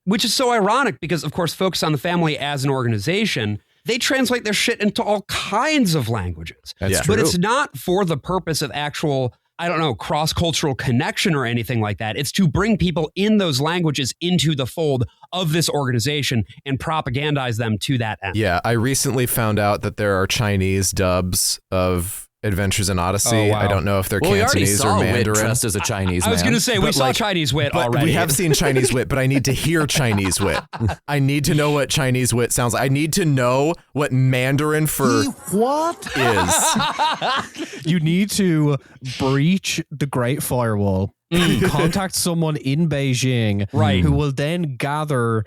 which is so ironic because, of course, Focus on the Family as an organization, they translate their shit into all kinds of languages. That's true. But it's not for the purpose of actual, I don't know, cross-cultural connection or anything like that. It's to bring people in those languages into the fold of this organization and propagandize them to that end. Yeah, I recently found out that there are Chinese dubs of Adventures in Odyssey. Oh, wow. I don't know if they're Cantonese or Mandarin. Whit dressed as a Chinese I was man. going to say, we saw Chinese Whit already. We have seen Chinese Whit, but I need to hear Chinese Whit. I need to know what Chinese Whit sounds like. I need to know what Mandarin for what is. You need to breach the Great Firewall, contact someone in Beijing, who will then gather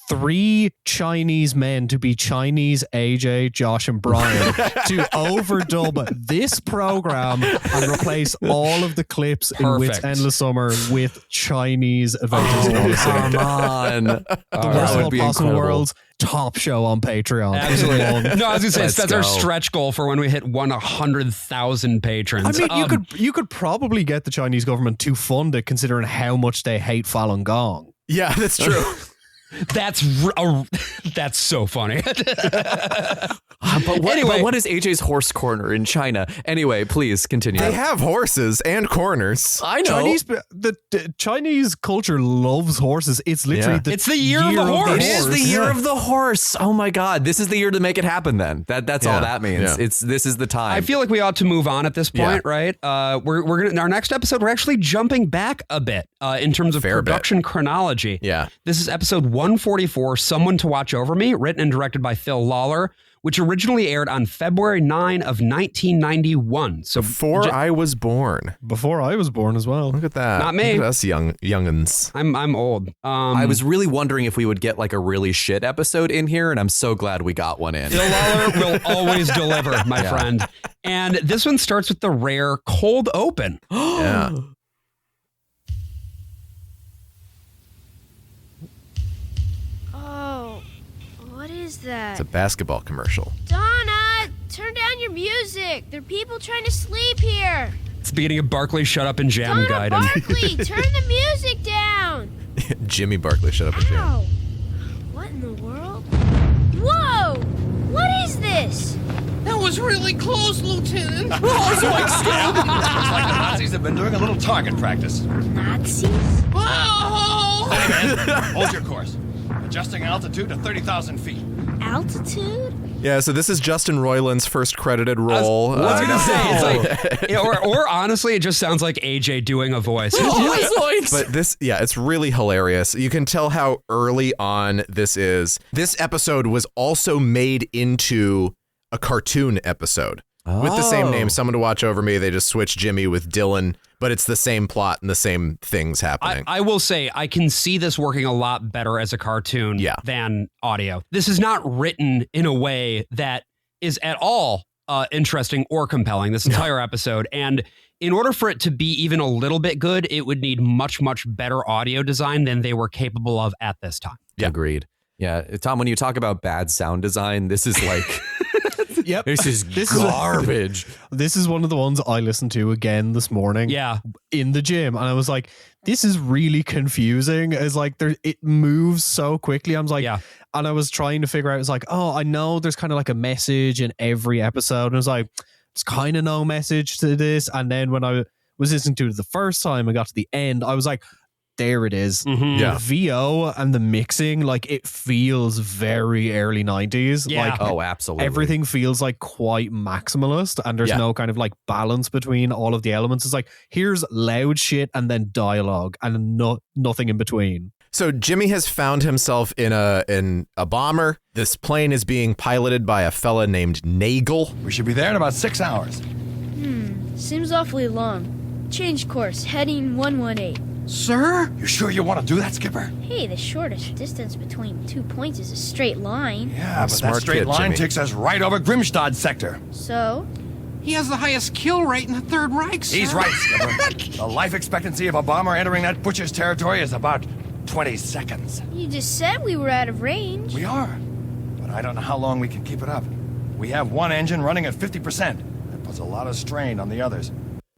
3 Chinese men to be Chinese AJ, Josh, and Brian to overdub this program and replace all of the clips in Whit's Endless Summer with Chinese Adventures in Odyssey. Come on. The Worst of All Possible Worlds, top show on Patreon. Absolutely. No, I was going to say, that's our stretch goal for when we hit 100,000 patrons. I mean, you could probably get the Chinese government to fund it considering how much they hate Falun Gong. Yeah, that's true. That's so funny. But what is AJ's horse corner in China? Anyway, please continue. They have horses and corners. I know. The Chinese culture loves horses. It's literally it's the year of the horse. It is the year of the horse. Oh my God. This is the year to make it happen then. That's all that means. Yeah. This is the time. I feel like we ought to move on at this point, right? We're gonna, in our next episode, we're actually jumping back a bit in terms of production chronology. Yeah. This is episode 144, Someone to Watch Over Me, written and directed by Phil Lollar, which originally aired on February 9 of 1991. So before I was born. Before I was born as well. Look at that. Not me. Look at us youngins. I'm old. I was really wondering if we would get like a really shit episode in here, and I'm so glad we got one in. Phil Lollar will always deliver, my friend. And this one starts with the rare cold open. Yeah. What is that? It's a basketball commercial. Donna, turn down your music. There are people trying to sleep here. It's the beginning of Barkley Shut Up and Jam Donna Guide. Barkley, turn the music down. Jimmy Barkley, shut up and jam. Ow. What in the world? Whoa! What is this? That was really close, Lieutenant. Looks like the Nazis have been doing a little target practice. Nazis? Whoa! Steady, man. Hold your course. Adjusting altitude to 30,000 feet. Altitude? Yeah, so this is Justin Roiland's first credited role. I was gonna say, it's like, or honestly, it just sounds like AJ doing a voice. But this, it's really hilarious. You can tell how early on this is. This episode was also made into a cartoon episode with the same name, Someone to Watch Over Me. They just switched Jimmy with Dylan, but it's the same plot and the same things happening. I will say, I can see this working a lot better as a cartoon than audio. This is not written in a way that is at all interesting or compelling, this entire episode. And in order for it to be even a little bit good, it would need much, much better audio design than they were capable of at this time. Yeah. Agreed. Yeah. Tom, when you talk about bad sound design, this is like... Yep. This is garbage. This is one of the ones I listened to again this morning. Yeah. In the gym. And I was like, this is really confusing. It's like it moves so quickly. I was like, and I was trying to figure out, it's like, I know there's kind of like a message in every episode. And I was like, there's kind of no message to this. And then when I was listening to it the first time and got to the end, I was like, there it is. Mm-hmm. Yeah. The VO and the mixing, like it feels very early 90s. Yeah. Like, absolutely. Everything feels like quite maximalist and there's no kind of like balance between all of the elements. It's like, here's loud shit and then dialogue and nothing in between. So Jimmy has found himself in a bomber. This plane is being piloted by a fella named Nagel. We should be there in about 6 hours. Seems awfully long. Change course, heading 118. Sir? You sure you want to do that, Skipper? Hey, the shortest distance between 2 points is a straight line. Yeah, but that straight line takes us right over Grimstad sector. So? He has the highest kill rate in the Third Reich, sir. He's right, Skipper. The life expectancy of a bomber entering that butcher's territory is about 20 seconds. You just said we were out of range. We are, but I don't know how long we can keep it up. We have one engine running at 50%. That puts a lot of strain on the others.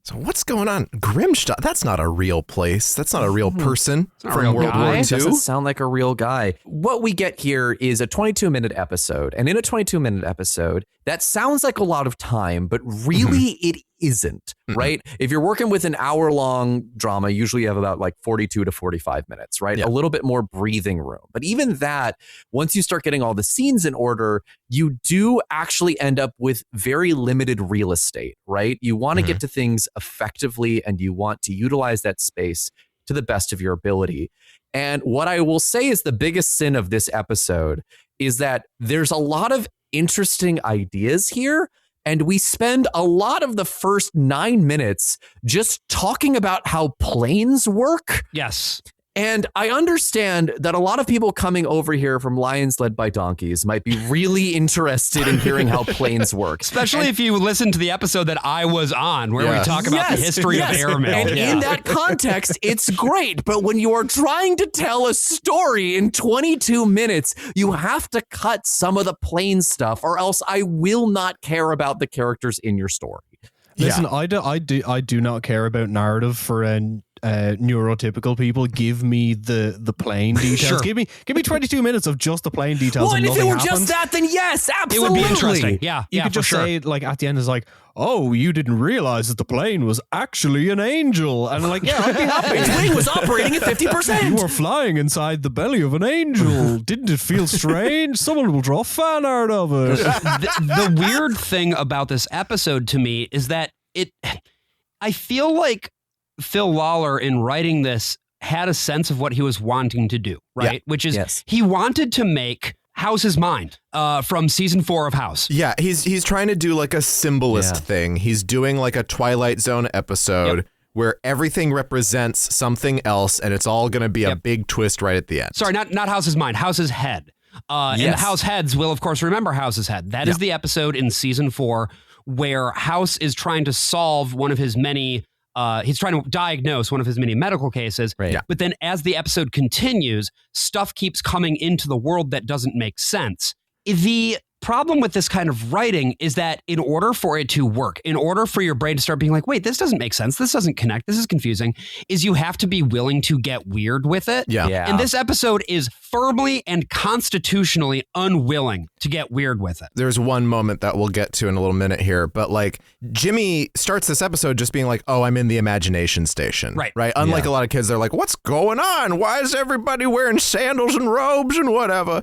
So what's going on? Grimstad, that's not a real place. That's not a real person from real World guy. War II. Doesn't sound like a real guy. What we get here is a 22-minute episode. And in a 22-minute episode, that sounds like a lot of time, but really it isn't, right? If you're working with an hour-long drama, usually you have about like 42 to 45 minutes, right? A little bit more breathing room. But even that, once you start getting all the scenes in order, you do actually end up with very limited real estate, right? You want to get to things effectively and you want to utilize that space to the best of your ability. And what I will say is the biggest sin of this episode is that there's a lot of interesting ideas here. And we spend a lot of the first 9 minutes just talking about how planes work. Yes. And I understand that a lot of people coming over here from Lions Led by Donkeys might be really interested in hearing how planes work. Especially if you listen to the episode that I was on, where we talk about the history of airmail. And in that context, it's great. But when you are trying to tell a story in 22 minutes, you have to cut some of the plane stuff, or else I will not care about the characters in your story. Listen, I do not care about narrative for neurotypical people. Give me the plane details. Sure. Give me 22 minutes of just the plane details. Well, and if it were happens. just that, then yes, absolutely. It would be interesting. Yeah, you could just say, like, at the end is like, oh, you didn't realize that the plane was actually an angel. And I'm like, yeah, I'd be happy. Its wing was operating at 50%. You were flying inside the belly of an angel. Didn't it feel strange? Someone will draw fan art of it. The weird thing about this episode to me is that I feel like Phil Lollar, in writing this, had a sense of what he was wanting to do, right? Yeah. Which is he wanted to make House's Mind from season 4 of House. Yeah, he's trying to do like a symbolist thing. He's doing like a Twilight Zone episode where everything represents something else, and it's all going to be a big twist right at the end. Sorry, not House's Mind, House's Head. And House Heads will, of course, remember House's Head. That is the episode in season 4 where House is trying to solve one of his many he's trying to diagnose one of his many medical cases. Right. Yeah. But then as the episode continues, stuff keeps coming into the world that doesn't make sense. The problem with this kind of writing is that in order for it to work, in order for your brain to start being like, wait, this doesn't make sense, this doesn't connect, this is confusing, is you have to be willing to get weird with it. Yeah. And this episode is firmly and constitutionally unwilling to get weird with it. There's one moment that we'll get to in a little minute here, but like Jimmy starts this episode just being like, oh, I'm in the imagination station. Right. Unlike a lot of kids, they're like, what's going on? Why is everybody wearing sandals and robes and whatever?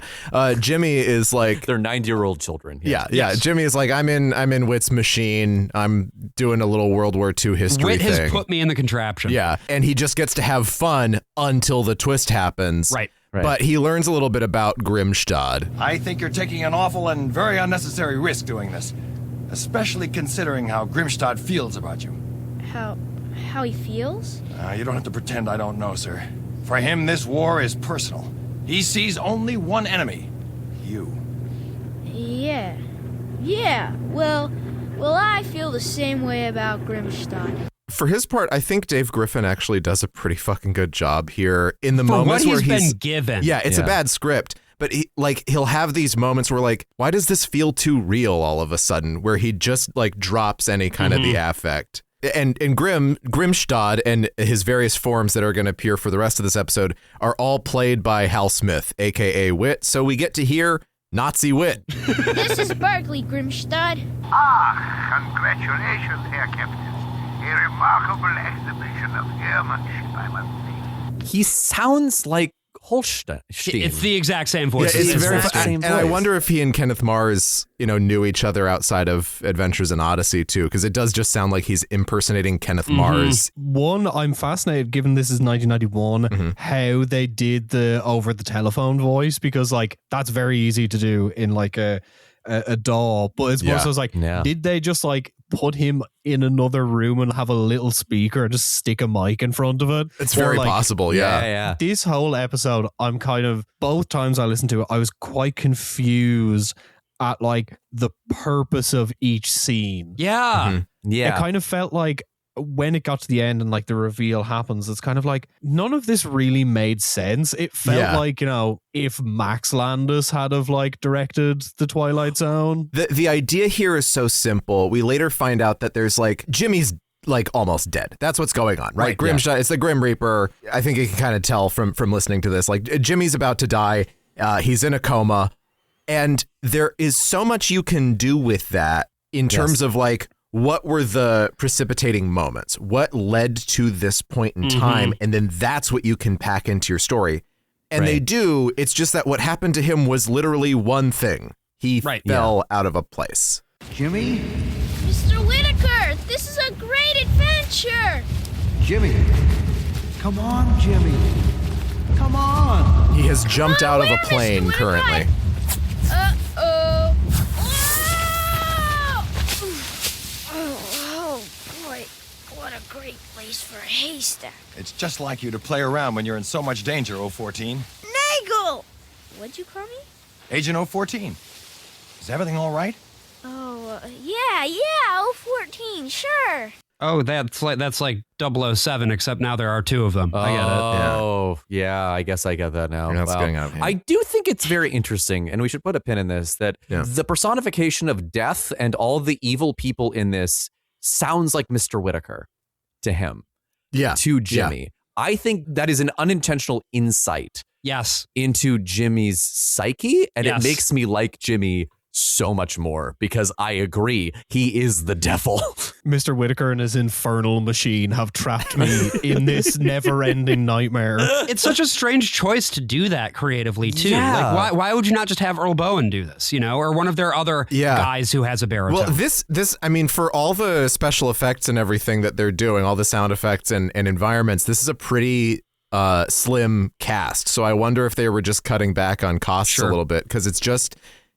Jimmy is like, they're 90-year-old children. Yeah. Jimmy is like, I'm in Whit's machine. I'm doing a little World War II history Whit thing. has put me in the contraption. Yeah, and he just gets to have fun until the twist happens. Right. But he learns a little bit about Grimstad. I think you're taking an awful and very unnecessary risk doing this, especially considering how Grimstad feels about you. How he feels? You don't have to pretend I don't know, sir. For him, this war is personal. He sees only one enemy, you. Yeah. Well, I feel the same way about Grimstad. For his part, I think Dave Griffin actually does a pretty fucking good job here in the For moments what where he's been given. Yeah, it's a bad script, but he'll have these moments where like, why does this feel too real all of a sudden? Where he just like drops any kind of the affect. And Grimstad and his various forms that are going to appear for the rest of this episode are all played by Hal Smith, aka Whit. So we get to hear Nazi Whit. This is Berkeley, Grimstad. Congratulations, Herr Captain. A remarkable exhibition of airmanship, I must say. He sounds like Holstein. It's the exact same voice. Yeah, it's very same and I voice. wonder if he and Kenneth Mars, knew each other outside of Adventures in Odyssey too, because it does just sound like he's impersonating Kenneth Mars. One, I'm fascinated, given this is 1991, how they did the over the telephone voice, because like that's very easy to do in like a DAW, but it's more so like, did they just like put him in another room and have a little speaker and just stick a mic in front of it? It's very possible, yeah. This whole episode, I'm kind of, both times I listened to it, I was quite confused at like the purpose of each scene. Yeah. It kind of felt like when it got to the end and like the reveal happens, it's kind of like none of this really made sense. It felt like, if Max Landis had have like directed the Twilight Zone. The idea here is so simple. We later find out that there's like Jimmy's like almost dead. That's what's going on, right? It's the Grim Reaper. I think you can kind of tell from listening to this. Like Jimmy's about to die. He's in a coma, and there is so much you can do with that in terms of like what were the precipitating moments, what led to this point in time, and then that's what you can pack into your story. And they do. It's just that what happened to him was literally one thing. He fell out of a place. Jimmy? Mr. Whitaker, this is a great adventure. Jimmy. Come on, Jimmy. Come on. He has jumped out of a plane currently. Uh-oh. Oh, boy. What a great place for a haystack. It's just like you to play around when you're in so much danger, 014. Nagel! What'd you call me? Agent 014. Is everything all right? Oh, yeah, 014, sure. Oh, that's like 007, except now there are two of them. I get it. Oh, yeah, I guess I get that now. That's getting out of hand. I do think it's very interesting, and we should put a pin in this, that the personification of death and all the evil people in this sounds like Mr. Whitaker to him. Yeah. To Jimmy. Yeah. I think that is an unintentional insight. Yes. Into Jimmy's psyche, and it makes me like Jimmy so much more because I agree, he is the devil. Mr. Whitaker and his infernal machine have trapped me in this never-ending nightmare. It's such a strange choice to do that creatively too. Yeah. Like why would you not just have Earl Bowen do this, or one of their other guys who has a baritone? Well, this I mean, for all the special effects and everything that they're doing, all the sound effects and environments, this is a pretty slim cast. So I wonder if they were just cutting back on costs a little bit, because it's just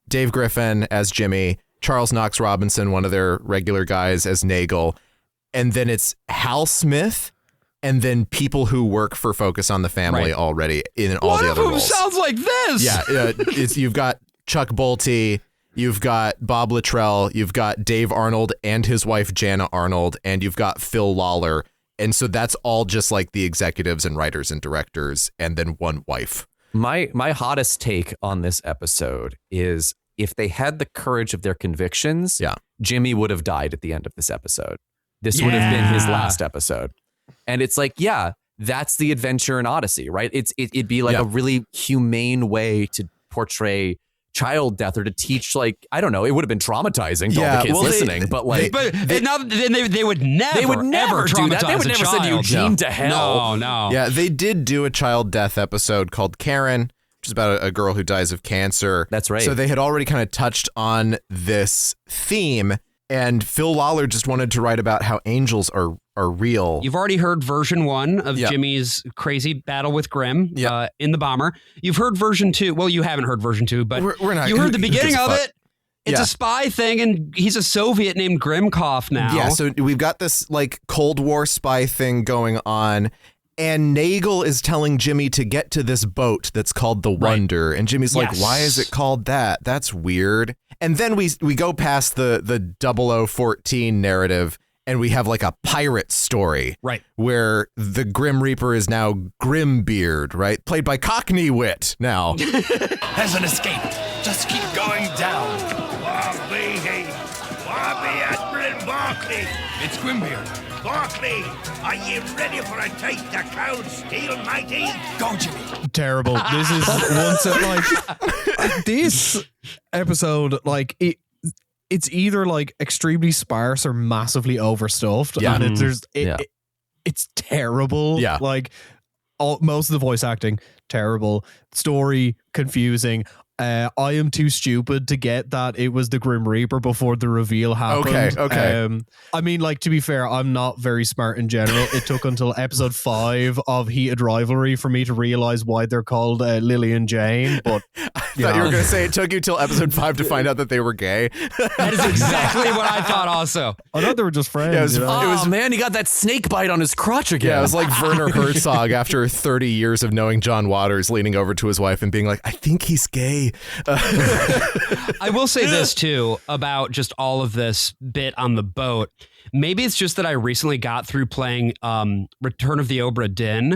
Dave Griffin as Jimmy, Charles Knox Robinson, one of their regular guys, as Nagel, and then it's Hal Smith, and then people who work for Focus on the Family already in all the other roles. One of them sounds like this. Yeah, you've got Chuck Bolte, you've got Bob Luttrell, you've got Dave Arnold and his wife Jana Arnold, and you've got Phil Lollar, and so that's all just like the executives and writers and directors, and then one wife. My hottest take on this episode is if they had the courage of their convictions, Jimmy would have died at the end of this episode. This would have been his last episode. And it's like, that's the adventure in Odyssey, right? It'd be like a really humane way to portray child death, or to teach, like, I don't know, it would have been traumatizing to all the kids listening, but like, they would never do that. They would never send Eugene to hell. No. Yeah, they did do a child death episode called Karen, which is about a girl who dies of cancer. That's right. So they had already kind of touched on this theme, and Phil Lollar just wanted to write about how angels are real. You've already heard version 1 of Jimmy's crazy battle with Grimm in the bomber. You've heard version 2. Well, you haven't heard version 2, but we're not, you heard the beginning of it. It's a spy thing, and he's a Soviet named Grimkov now. Yeah, so we've got this like Cold War spy thing going on, and Nagel is telling Jimmy to get to this boat that's called the Wonder, and Jimmy's like, why is it called that? That's weird. And then we go past the 0014 narrative, and we have like a pirate story, where the Grim Reaper is now Grimbeard, right? Played by Cockney Whit now. Hasn't escaped. Just keep going down. Admiral Barclay. It's Grimbeard. Barclay, are you ready for a taste of Cloud Steel, mighty? Go, Jimmy. Terrible. This is once like this episode, like it's either like extremely sparse or massively overstuffed. Yeah. And it's terrible. Yeah. Like most of the voice acting, terrible. Story, confusing. I am too stupid to get that it was the Grim Reaper before the reveal happened. Okay. I mean, like, to be fair, I'm not very smart in general. It took until episode 5 of Heated Rivalry for me to realize why they're called Lily and Jane. But I thought you were going to say it took you till episode 5 to find out that they were gay. That is exactly what I thought also. I thought they were just friends. It was man, he got that snake bite on his crotch again. Yeah, it was like Werner Herzog after 30 years of knowing John Waters leaning over to his wife and being like, I think he's gay. I will say this too about just all of this bit on the boat. Maybe it's just that I recently got through playing Return of the Obra Dinn,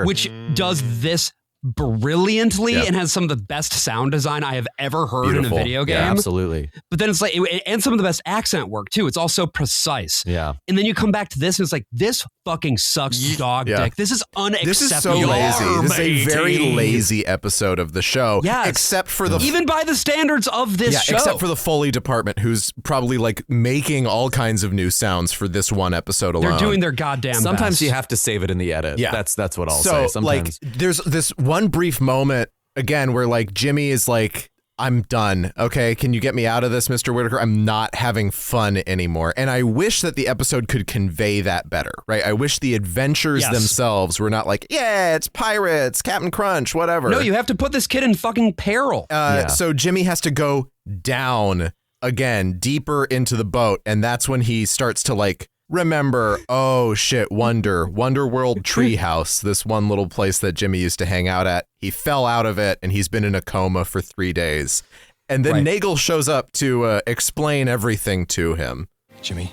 which does this brilliantly and has some of the best sound design I have ever heard in a video game. Yeah, absolutely. But then it's like, and some of the best accent work too. It's all so precise. Yeah. And then you come back to this and it's like, this fucking sucks dog dick. This is unacceptable. This is so lazy. This is a very lazy episode of the show. Yes. Except for the... Even by the standards of this show. Except for the Foley department, who's probably like making all kinds of new sounds for this one episode alone. They're doing their goddamn Sometimes best. you have to save it in the edit. Yeah. That's what I'll so, say. Sometimes. Like, there's this one brief moment, again, where like Jimmy is like, I'm done. Okay, can you get me out of this, Mr. Whitaker? I'm not having fun anymore. And I wish that the episode could convey that better, right? I wish the adventures themselves were not like, yeah, it's pirates, Captain Crunch, whatever. No, you have to put this kid in fucking peril. So Jimmy has to go down again, deeper into the boat. And that's when he starts to like, remember, oh shit, Wonder World Treehouse, this one little place that Jimmy used to hang out at. He fell out of it and he's been in a coma for 3 days. And then Nagel shows up to explain everything to him. Jimmy,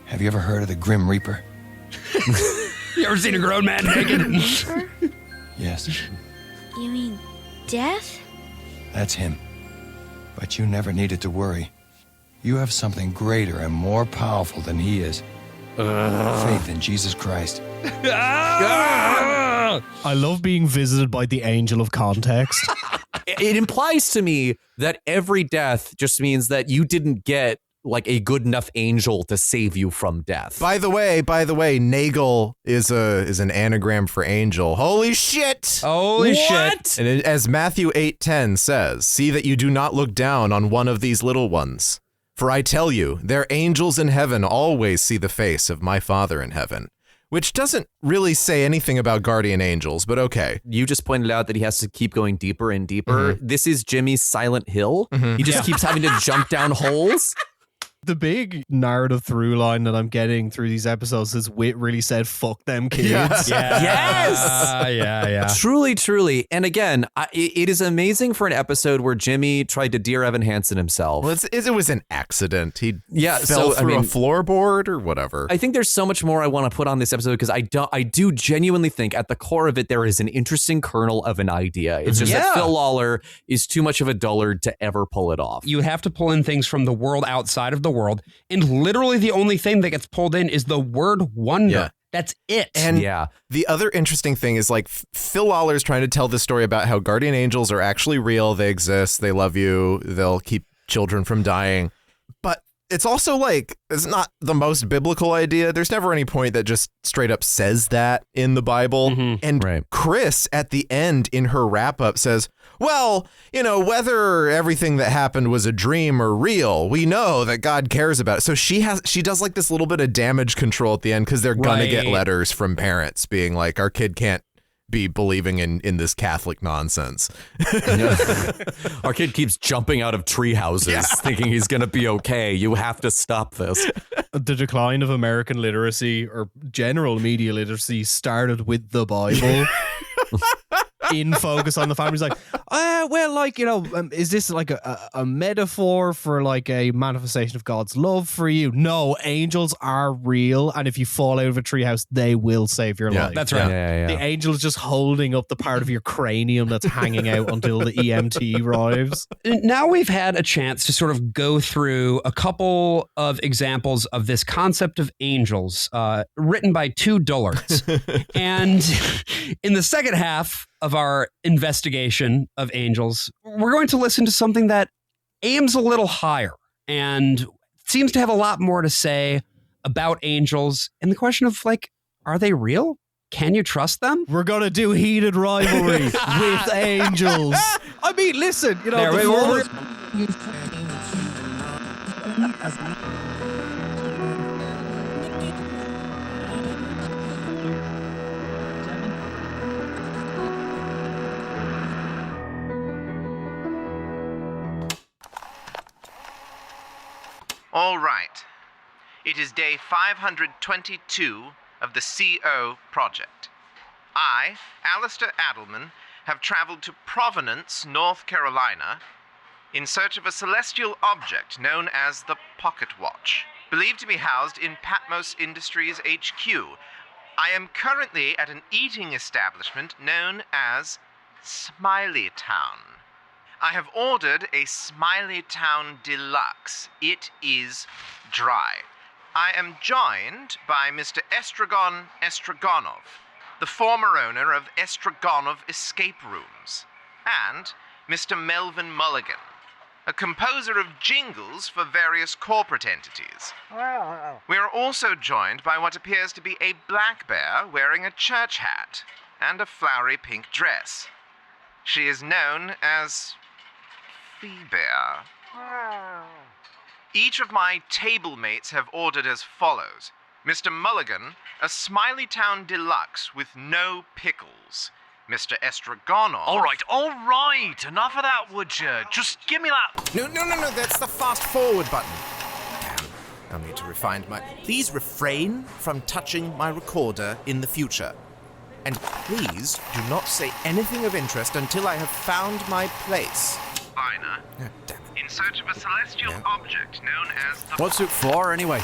have you ever heard of the Grim Reaper? You ever seen a grown man naked? Yes, You mean death? that's him. But you never needed to worry. You have something greater and more powerful than he is. Faith in Jesus Christ. I love being visited by the angel of context. It implies to me that every death just means that you didn't get like a good enough angel to save you from death. By the way, Nagel is an anagram for angel. Holy shit! Holy shit! And as Matthew 8:10 says, see that you do not look down on one of these little ones. For I tell you, their angels in heaven always see the face of my Father in heaven. Which doesn't really say anything about guardian angels, but okay. You just pointed out that he has to keep going deeper and deeper. This is Jimmy's Silent Hill. He just keeps having to jump down holes. The big narrative through line that I'm getting through these episodes is Whit really said, fuck them kids. Yes. Yeah. Truly, truly. And again, it is amazing for an episode where Jimmy tried to Dear Evan Hansen himself. Well, it was an accident. He fell so, through a floorboard or whatever. I think there's so much more I want to put on this episode because I do genuinely think at the core of it, there is an interesting kernel of an idea. It's just that Phil Lollar is too much of a dullard to ever pull it off. You have to pull in things from the world outside of the world, and literally the only thing that gets pulled in is the word wonder. Yeah. That's it. And the other interesting thing is like Phil Lollar's trying to tell this story about how guardian angels are actually real. They exist. They love you. They'll keep children from dying. But it's also like, it's not the most biblical idea. There's never any point that just straight up says that in the Bible. And Chris at the end in her wrap up says, well, you know, whether everything that happened was a dream or real, we know that God cares about it. So she does like this little bit of damage control at the end because they're going to get letters from parents being like, our kid can't be believing in this Catholic nonsense. Our kid keeps jumping out of tree houses thinking he's going to be okay. You have to stop this. The decline of American literacy or general media literacy started with the Bible. In focus on the family's like, well, like, you know, is this like a metaphor for like a manifestation of God's love for you? No, angels are real, and if you fall out of a treehouse, they will save your life. That's right. The angel is just holding up the part of your cranium that's hanging out until the EMT arrives. Now we've had a chance to sort of go through a couple of examples of this concept of angels written by two dullards. And in the second half of our investigation of angels, we're going to listen to something that aims a little higher and seems to have a lot more to say about angels and the question of, like, are they real? Can you trust them? We're going to do heated rivalry with angels. I mean, listen, you know, All right. It is day 522 of the CO project. I, Alistair Adelman, have traveled to Providence, North Carolina, in search of a celestial object known as the Pocket Watch, believed to be housed in Patmos Industries HQ. I am currently at an eating establishment known as Smiley Town. I have ordered a Smiley Town Deluxe. It is dry. I am joined by Mr. Estragon Estragonov, the former owner of Estragonov Escape Rooms, and Mr. Melvin Mulligan, a composer of jingles for various corporate entities. We are also joined by what appears to be a black bear wearing a church hat and a flowery pink dress. She is known as Bear. Each of my table mates have ordered as follows. Mr. Mulligan, a Smiley Town Deluxe with no pickles. Mr. Estragonov... All right. Enough of that, would you? Just give me that. No, that's the fast forward button. Damn, I'll need to refine my... Please refrain from touching my recorder in the future. And please do not say anything of interest until I have found my place. Ina, in search of a celestial object known as the... What's it for, anyway?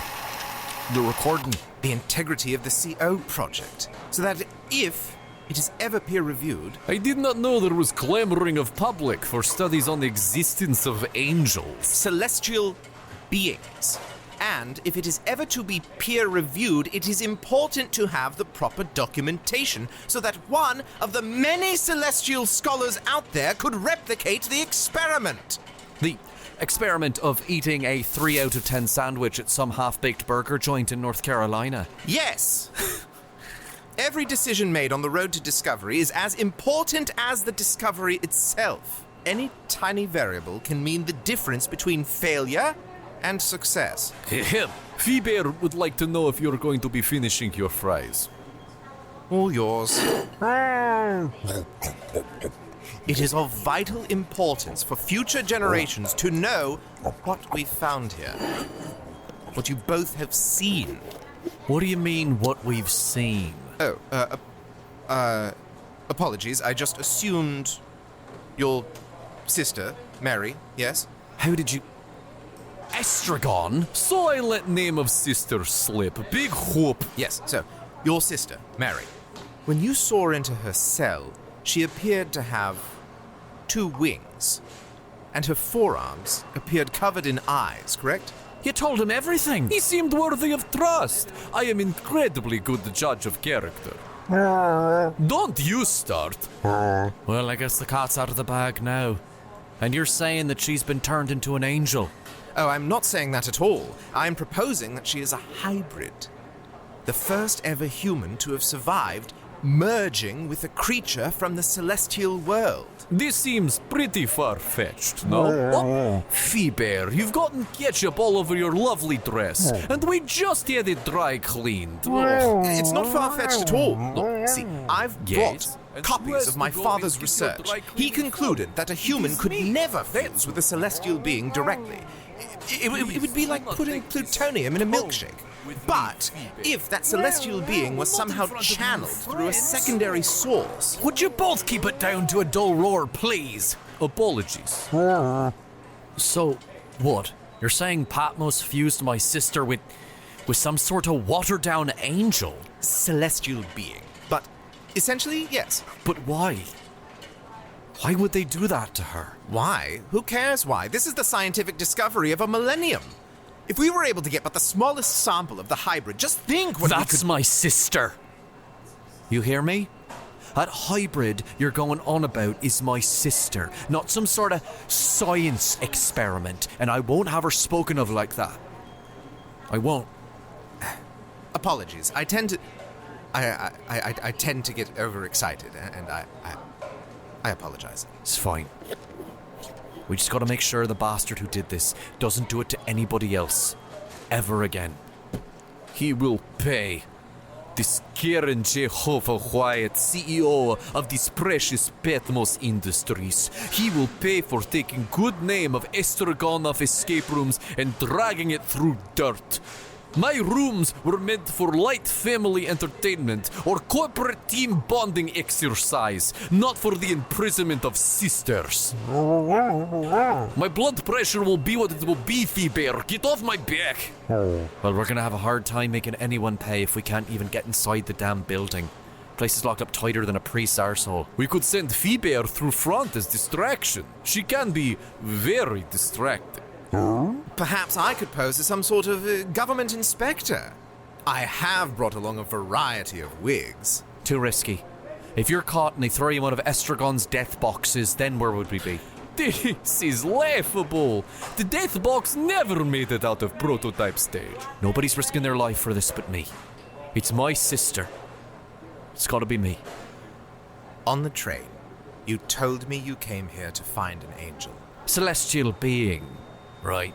The recording. The integrity of the CO project. So that if it is ever peer-reviewed... I did not know there was clamoring of public for studies on the existence of angels. Celestial beings. And if it is ever to be peer-reviewed, it is important to have the proper documentation so that one of the many celestial scholars out there could replicate the experiment. The experiment of eating a 3 out of 10 sandwich at some half-baked burger joint in North Carolina. Yes! Every decision made on the road to discovery is as important as the discovery itself. Any tiny variable can mean the difference between failure and success. Phoebe would like to know if you're going to be finishing your fries. All yours. It is of vital importance for future generations to know what we found here. What you both have seen. What do you mean, what we've seen? Apologies, I just assumed your sister, Mary, yes? How did you... Estragon? Silent name of sister slip. Big whoop. Yes, so, your sister, Mary. When you saw into her cell, she appeared to have 2 wings. And her forearms appeared covered in eyes, correct? You told him everything. He seemed worthy of trust. I am incredibly good judge of character. Don't you start. Well, I guess the cat's out of the bag now. And you're saying that she's been turned into an angel? Oh, I'm not saying that at all. I'm proposing that she is a hybrid. The first ever human to have survived merging with a creature from the celestial world. This seems pretty far-fetched, no? Phoebe, you've gotten ketchup all over your lovely dress, and we just had it dry cleaned. It's not far-fetched at all. Look, see, I've brought copies of my father's research. He concluded that a human could never fuse with a celestial being directly. It would be like putting plutonium in a milkshake. But if that celestial being was somehow channeled through a secondary source... Would you both keep it down to a dull roar, please? Apologies. So, what? You're saying Patmos fused my sister with some sort of watered-down angel? Celestial being. But essentially, yes. But why? Why would they do that to her? Why? Who cares why? This is the scientific discovery of a millennium. If we were able to get but the smallest sample of the hybrid, just think what That's my sister. You hear me? That hybrid you're going on about is my sister, not some sort of science experiment, and I won't have her spoken of like that. I won't. Apologies. I tend to get overexcited, and I apologize. It's fine. We just gotta make sure the bastard who did this doesn't do it to anybody else. Ever again. He will pay. This Karen Jehovah Wyatt, CEO of these precious Patmos Industries. He will pay for taking good name of Estragon of Escape Rooms and dragging it through dirt. My rooms were meant for light family entertainment or corporate team bonding exercise, not for the imprisonment of sisters. My blood pressure will be what it will be, Phoebe. Get off my back. Well, we're gonna have a hard time making anyone pay if we can't even get inside the damn building. Place is locked up tighter than a priest's arsehole. We could send Phoebe through front as distraction. She can be very distracting. Perhaps I could pose as some sort of government inspector. I have brought along a variety of wigs. Too risky. If you're caught and they throw you one of Estragon's death boxes, then where would we be? This is laughable. The death box never made it out of prototype stage. Nobody's risking their life for this but me. It's my sister. It's gotta be me. On the train, you told me you came here to find an angel. Celestial being, right?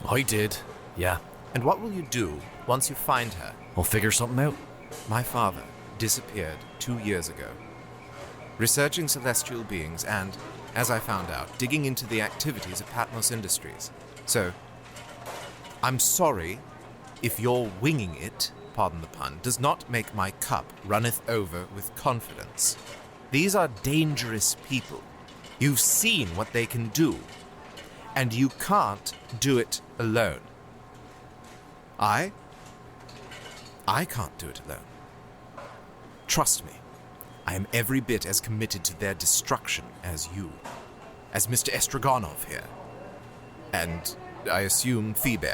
I did, yeah. And what will you do once you find her? I'll figure something out. My father disappeared 2 years ago, researching celestial beings and, as I found out, digging into the activities of Patmos Industries. So, I'm sorry if your winging it, pardon the pun, does not make my cup runneth over with confidence. These are dangerous people. You've seen what they can do, and you can't do it alone. I can't do it alone. Trust me, I am every bit as committed to their destruction as you, as Mr. Estragonov here, and I assume Phoebe.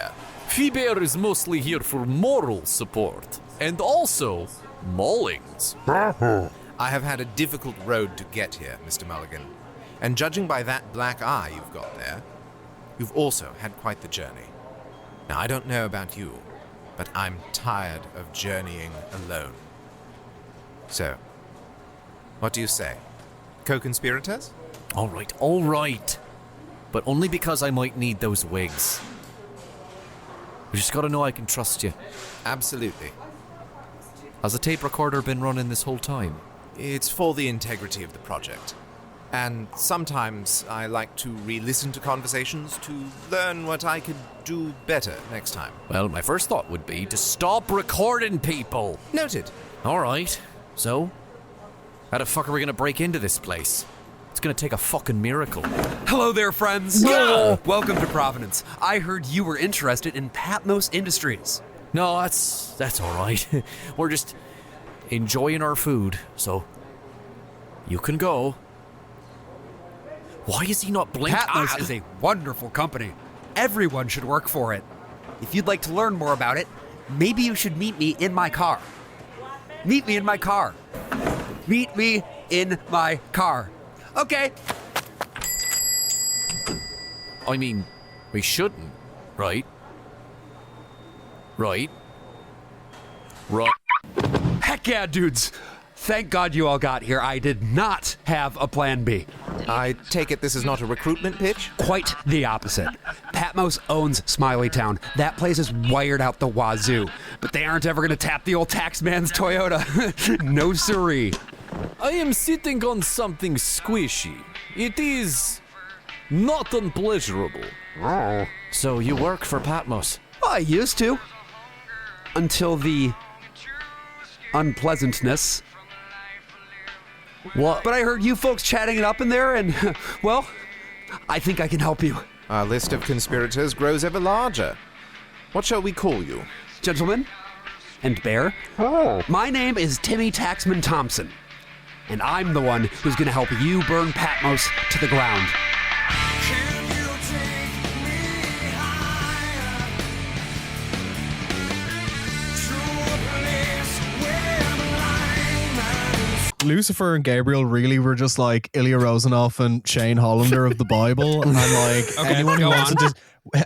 Phoebe is mostly here for moral support, and also maulings. I have had a difficult road to get here, Mr. Mulligan, and judging by that black eye you've got there, you've also had quite the journey. Now, I don't know about you, but I'm tired of journeying alone. So, what do you say? Co-conspirators? All right. But only because I might need those wigs. You just gotta know I can trust you. Absolutely. Has the tape recorder been running this whole time? It's for the integrity of the project. And sometimes I like to re-listen to conversations to learn what I could do better next time. Well, my first thought would be to stop recording people. Noted. All right. So, how the fuck are we gonna break into this place? It's gonna take a fucking miracle. Hello there, friends. Yeah. Welcome to Providence. I heard you were interested in Patmos Industries. No, that's all right. We're just enjoying our food, so you can go. Why is he not blinking? Patmos is a wonderful company. Everyone should work for it. If you'd like to learn more about it, maybe you should meet me in my car. Meet me in my car. Meet me in my car. Okay. I mean, we shouldn't, right? Right? Heck yeah, dudes. Thank God you all got here. I did not have a plan B. I take it this is not a recruitment pitch? Quite the opposite. Patmos owns Smiley Town. That place is wired out the wazoo. But they aren't ever going to tap the old taxman's Toyota. No siree. I am sitting on something squishy. It is not unpleasurable. Oh. So you work for Patmos? Well, I used to. Until the unpleasantness. What? But I heard you folks chatting it up in there, and, well, I think I can help you. Our list of conspirators grows ever larger. What shall we call you? Gentlemen and Bear, my name is Timmy Taxman Thompson, and I'm the one who's going to help you burn Patmos to the ground. Lucifer and Gabriel really were just like Ilya Rozanov and Shane Hollander of the Bible. And like Okay,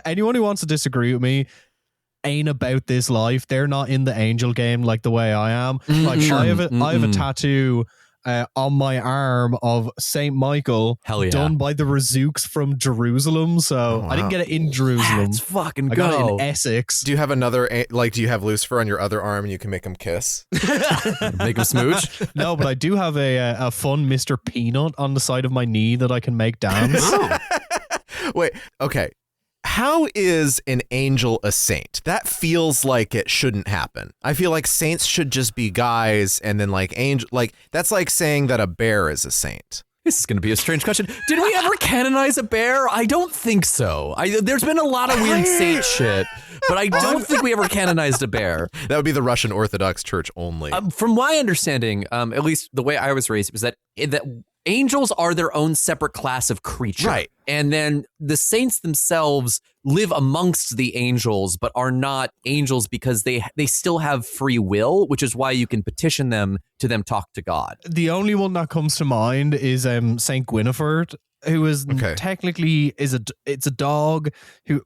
anyone who wants to disagree with me ain't about this life. They're not in the angel game like the way I am. Like I have a tattoo on my arm of Saint Michael, done by the Razooks from Jerusalem. So I didn't get it in Jerusalem. Let's fucking I got it in Essex. Do you have another, do you have Lucifer on your other arm and you can make him kiss? Make him smooch? No, but I do have a fun Mr. Peanut on the side of my knee that I can make dance. Wait, okay. How is an angel a saint? That feels like it shouldn't happen. I feel like saints should just be guys, and then like angel, like that's like saying that a bear is a saint. This is going to be a strange question. Did we ever canonize a bear? I don't think so. There's been a lot of weird saint shit, but I don't think we ever canonized a bear. That would be the Russian Orthodox Church only. From my understanding, at least the way I was raised, was that angels are their own separate class of creature. Right. And then the saints themselves live amongst the angels, but are not angels because they still have free will, which is why you can petition them to talk to God. The only one that comes to mind is Saint Gwynifred, who is technically it's a dog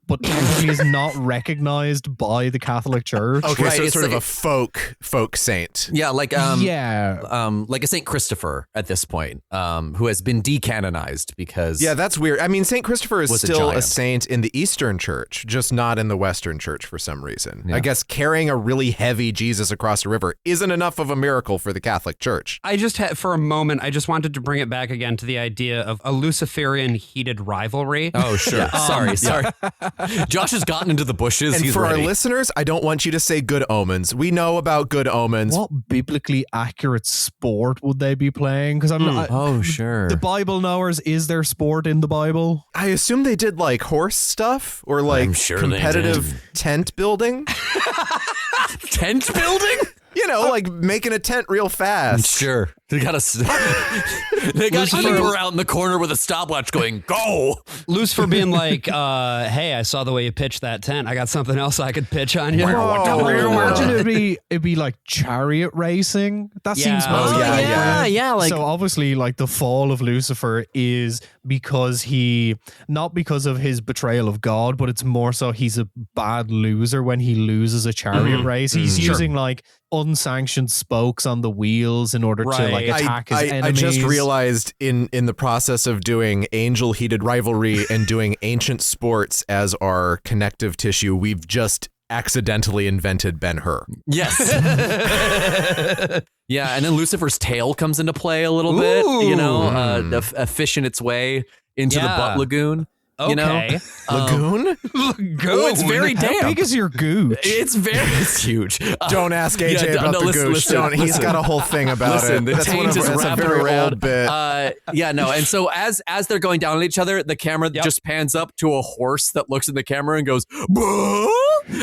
but technically is not recognized by the Catholic Church. Okay, right, so it's sort of a folk saint. Yeah, like like a Saint Christopher at this point, who has been decanonized because that's weird. I mean, Saint Christopher is still a a saint in the Eastern Church, just not in the Western Church for some reason. Yeah. I guess carrying a really heavy Jesus across a river isn't enough of a miracle for the Catholic Church. I just had, for a moment, I just wanted to bring it back again to the idea of a Luciferian heated rivalry. Oh, sure. Sorry. Josh has gotten into the bushes. And He's for ready. our listeners, I don't want you to say good omens. We know about good omens. What biblically accurate sport would they be playing? Because sure. The Bible knowers, is there sport in the Bible? I assume they did like horse stuff or like competitive tent building. Tent building? You know, like making a tent real fast. Sure. They got Lucifer out in the corner with a stopwatch going, go. Lucifer being like, hey, I saw the way you pitched that tent. I got something else I could pitch on you. Imagine it'd be like chariot racing. That seems most like, so obviously like the fall of Lucifer is because not because of his betrayal of God, but it's more so he's a bad loser when he loses a chariot race. He's using like unsanctioned spokes on the wheels in order to like attack his enemies. I just realized in the process of doing angel heated rivalry and doing ancient sports as our connective tissue, we've just accidentally invented Ben-Hur. Yes. Yeah, and then Lucifer's tail comes into play a little bit, a fish in its way into the butt lagoon. Okay. You know? Lagoon? Lagoon. Oh, it's very damp. How big is your gooch? It's huge. Don't ask AJ about the gooch. He's got a whole thing about it. The taint is wrapped a very around. Old bit. And so as they're going down on each other, the camera just pans up to a horse that looks in the camera and goes, "Boo!"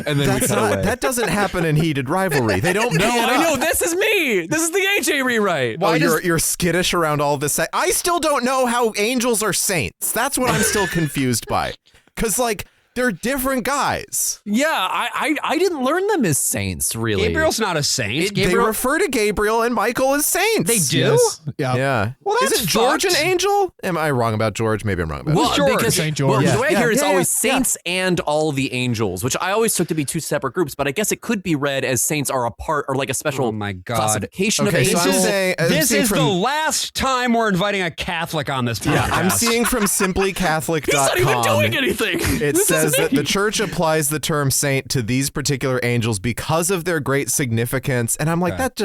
And then we cut away. That doesn't happen in heated rivalry. They don't. No, I know. This is me. This is the AJ rewrite. Why you're skittish around all this? I still don't know how angels are saints. That's what I'm still confused by, because like they're different guys. Yeah, I didn't learn them as saints, really. Gabriel's not a saint. They refer to Gabriel and Michael as saints. They do? Yes. Yeah. Well, that's Isn't George fucked. an angel? Am I wrong about George? Maybe I'm wrong about George. Because Saint George. the way I hear it is always saints and all the angels, which I always took to be two separate groups, but I guess it could be read as saints are a part or like a special classification of angels. So this is the last time we're inviting a Catholic on this podcast. Yeah, I'm seeing from simplycatholic.com. He's not even doing anything. It says that the church applies the term saint to these particular angels because of their great significance. And I'm like, that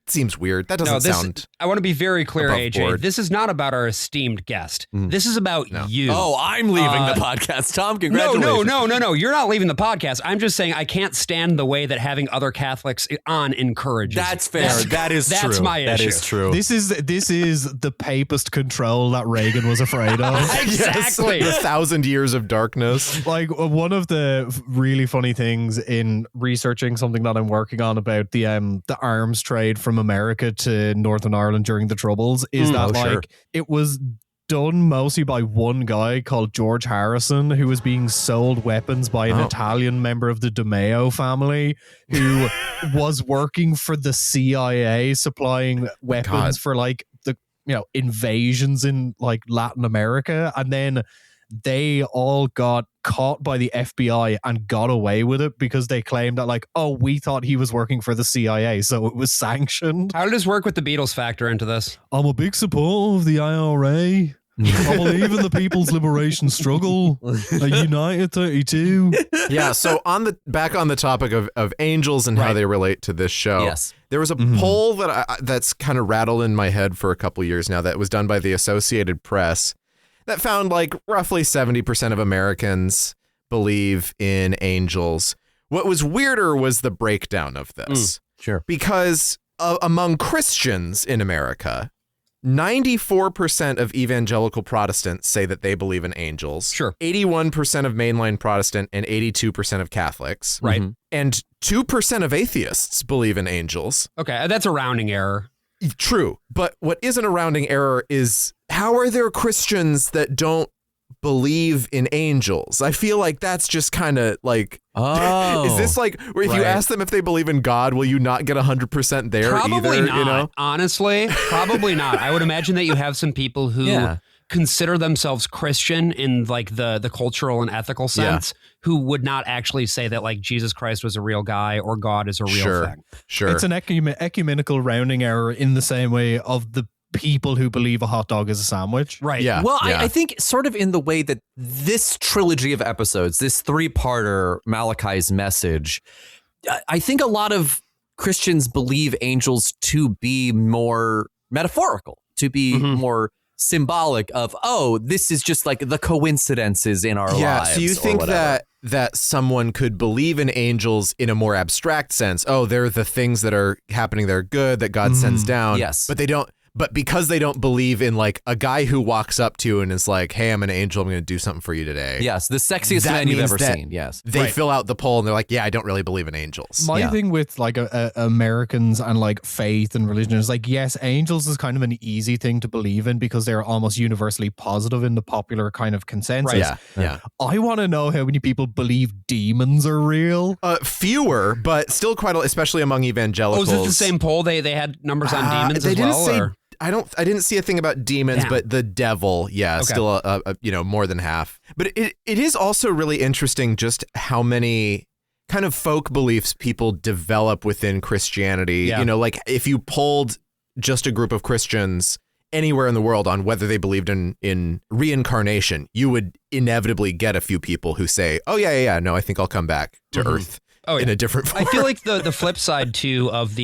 seems weird. That doesn't sound. I want to be very clear, AJ. board. This is not about our esteemed guest. This is about you. Oh, I'm leaving the podcast. Tom, congratulations. No. You're not leaving the podcast. I'm just saying I can't stand the way that having other Catholics on encourages. That's fair. That's true. That's my issue. That is true. This is the papist control that Reagan was afraid of. Exactly. The 1,000 years of darkness. Like one of the really funny things in researching something that I'm working on about the arms trade from America to Northern Ireland during the Troubles is that it was done mostly by one guy called George Harrison, who was being sold weapons by an Italian member of the DeMeo family who was working for the CIA supplying weapons for like the invasions in like Latin America, and then they all got caught by the FBI and got away with it because they claimed that like, oh, we thought he was working for the CIA, so it was sanctioned. How does work with the Beatles factor into this? I'm a big supporter of the IRA. I believe in the people's liberation struggle. A United 32. Yeah, so back on the topic of angels and how they relate to this show. Yes. There was a poll that's kind of rattled in my head for a couple years now that was done by the Associated Press that found like roughly 70% of Americans believe in angels. What was weirder was the breakdown of this. Sure. Because among Christians in America, 94% of evangelical Protestants say that they believe in angels. Sure. 81% of mainline Protestant and 82% of Catholics. Right. And 2% of atheists believe in angels. Okay, that's a rounding error. True. But what isn't a rounding error is how are there Christians that don't believe in angels? I feel like that's just kind of like, is this like where if you ask them if they believe in God, will you not get 100% there Probably either? not, You know? honestly. Probably not. I would imagine that you have some people who consider themselves Christian in like the cultural and ethical sense who would not actually say that like Jesus Christ was a real guy or God is a real thing. Sure. It's an ecumenical rounding error in the same way of the people who believe a hot dog is a sandwich. Right. Yeah. Well, I think sort of in the way that this trilogy of episodes, this 3-parter Malachi's message, I think a lot of Christians believe angels to be more metaphorical, to be more symbolic of, oh, this is just like the coincidences in our lives. So you think that someone could believe in angels in a more abstract sense? Oh, they're the things that are happening that are good that God sends down. Yes. But they don't. But because they don't believe in like a guy who walks up to you and is like, hey, I'm an angel, I'm going to do something for you today. Yes, the sexiest man you've ever seen. Yes. They fill out the poll and they're like, yeah, I don't really believe in angels. My thing with like Americans and like faith and religion is like, yes, angels is kind of an easy thing to believe in because they're almost universally positive in the popular kind of consensus. Right. Yeah. I want to know how many people believe demons are real. Fewer, but still quite, especially among evangelicals. Oh, is it the same poll? They had numbers on demons as well? I didn't see a thing about demons, but the devil, still more than half. But it is also really interesting just how many kind of folk beliefs people develop within Christianity. Yeah. You know, like if you polled just a group of Christians anywhere in the world on whether they believed in reincarnation, you would inevitably get a few people who say, oh yeah, no, I think I'll come back to Earth in a different form. I feel like the flip side too of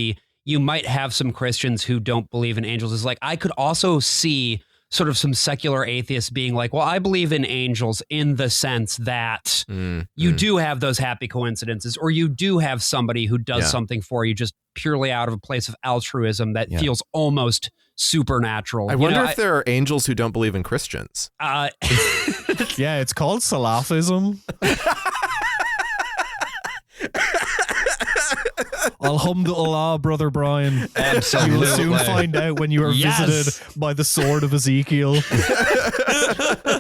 you might have some Christians who don't believe in angels is like, I could also see sort of some secular atheists being like, well, I believe in angels in the sense that you do have those happy coincidences, or you do have somebody who does something for you just purely out of a place of altruism that feels almost supernatural. I wonder if there are angels who don't believe in Christians. Yeah, it's called Salafism. Alhamdulillah, Brother Brian. Absolutely. You will soon find out when you are visited by the sword of Ezekiel.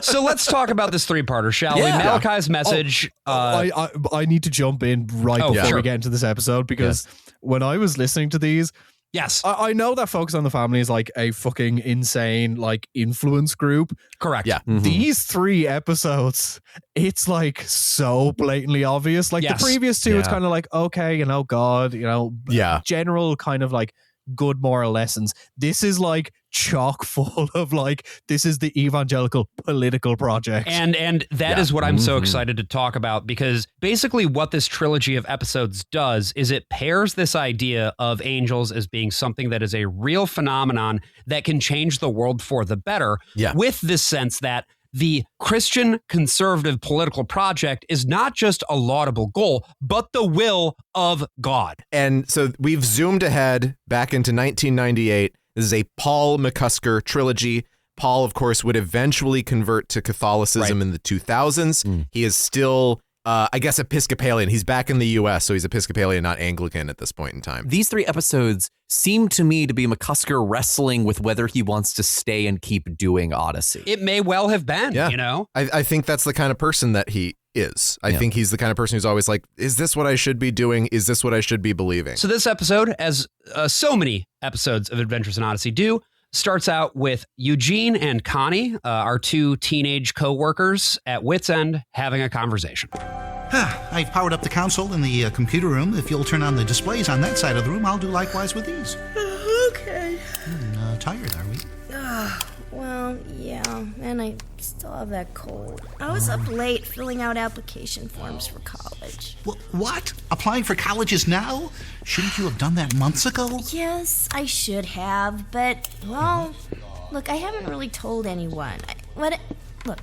So let's talk about this 3-parter, shall we? Malachi's message. I need to jump in before we get into this episode because when I was listening to these, I know that Focus on the Family is like a fucking insane like influence group. Correct. Yeah. These 3 episodes, it's like so blatantly obvious. Like the previous 2, it's kind of like, okay, you know, God, you know, general kind of like good moral lessons. This is like chock full of like, this is the evangelical political project. And that is what I'm so excited to talk about, because basically what this trilogy of episodes does is it pairs this idea of angels as being something that is a real phenomenon that can change the world for the better with this sense that the Christian conservative political project is not just a laudable goal, but the will of God. And so we've zoomed ahead back into 1998. This is a Paul McCusker trilogy. Paul, of course, would eventually convert to Catholicism in the 2000s. He is still, I guess, Episcopalian. He's back in the U.S., so he's Episcopalian, not Anglican at this point in time. These 3 episodes seem to me to be McCusker wrestling with whether he wants to stay and keep doing Odyssey. It may well have been, you know? I think that's the kind of person that he is. I think he's the kind of person who's always like, is this what I should be doing? Is this what I should be believing? So this episode, as so many episodes of Adventures in Odyssey do, starts out with Eugene and Connie, our 2 teenage co-workers at Whit's End, having a conversation. I've powered up the console in the computer room. If you'll turn on the displays on that side of the room, I'll do likewise with these. Okay. Tired, are we? Well, yeah, and I still have that cold. I was up late filling out application forms for college. What? Applying for colleges now? Shouldn't you have done that months ago? Yes, I should have, but, well, look, I haven't really told anyone. What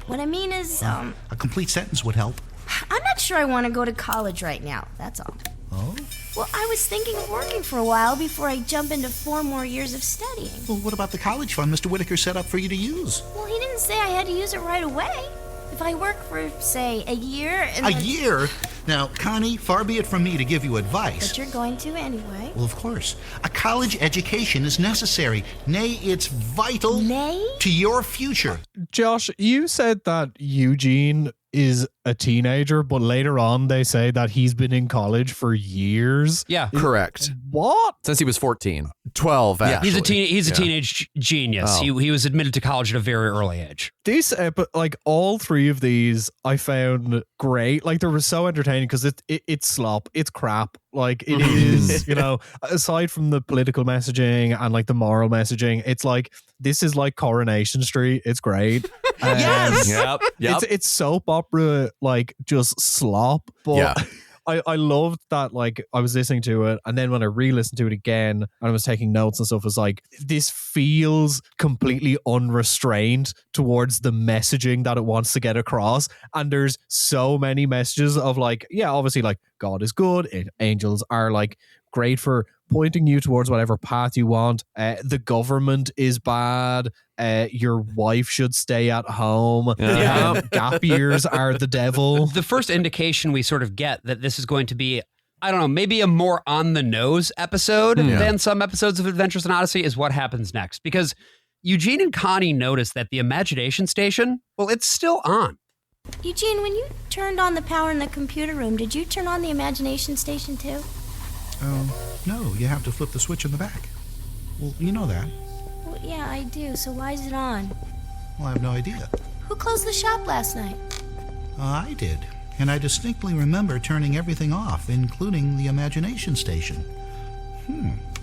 I mean is, A complete sentence would help. I'm not sure I want to go to college right now, that's all. Oh? Well, I was thinking of working for a while before I jump into 4 more years of studying. Well, what about the college fund Mr. Whitaker set up for you to use? Well, he didn't say I had to use it right away. If I work for, say, a year and A year? Now, Connie, far be it from me to give you advice. But you're going to anyway. Well, of course. A college education is necessary. Nay, it's vital to your future. Josh, you said that Eugene is a teenager, but later on they say that he's been in college for years. Yeah. Correct. What? Since he was 14. 12, actually. He's a teenage genius. Oh. He was admitted to college at a very early age. These, but like all 3 of these, I found great. Like they were so entertaining because it's slop, it's crap. Like it is, aside from the political messaging and like the moral messaging, it's like this is like Coronation Street. It's great. Yes. Yep. It's soap opera, like just slop. But Yeah. I loved that, like, I was listening to it, and then when I re-listened to it again, and I was taking notes and stuff, it was like, this feels completely unrestrained towards the messaging that it wants to get across, and there's so many messages of, like, yeah, obviously, like, God is good, angels are, like, great for pointing you towards whatever path you want. The government is bad. Your wife should stay at home. Gap years are the devil. The first indication we sort of get that this is going to be, I don't know, maybe a more on the nose episode than some episodes of Adventures in Odyssey is what happens next. Because Eugene and Connie notice that the imagination station, well, it's still on. Eugene, when you turned on the power in the computer room, did you turn on the imagination station too? No, you have to flip the switch in the back. Well, you know that. Well, yeah, I do. So why is it on? Well, I have no idea. Who closed the shop last night? I did. And I distinctly remember turning everything off, including the imagination station.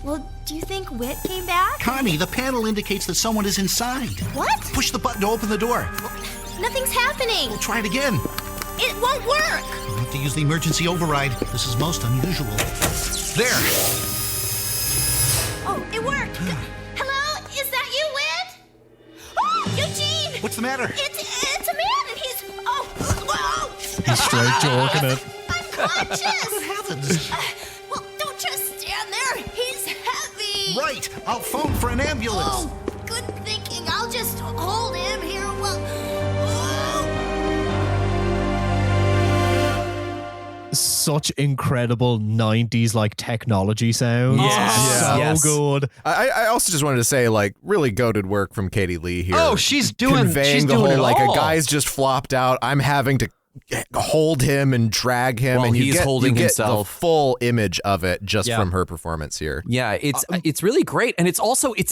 Well, do you think Whit came back? Connie, the panel indicates that someone is inside. What? Push the button to open the door. Nothing's happening. We'll try it again. It won't work. I'll have to use the emergency override. This is most unusual. There. Oh, it worked. Hello? Is that you, Whit? Oh, Eugene! What's the matter? It's a man, and he's... Oh, whoa! He's straight jorking it. I'm conscious. What happens? Well, don't just stand there. He's heavy. Right. I'll phone for an ambulance. Oh, good thinking. I'll just hold him here Such incredible 90s like technology sounds. Yes. So good. I also just wanted to say, like, really goated work from Katie Lee here. Oh, she's doing the whole, it like, all. a guy's just flopped out. I'm having to hold him and drag him, While and he's holding you get himself. the full image of it just from her performance here. Yeah, it's really great, and it's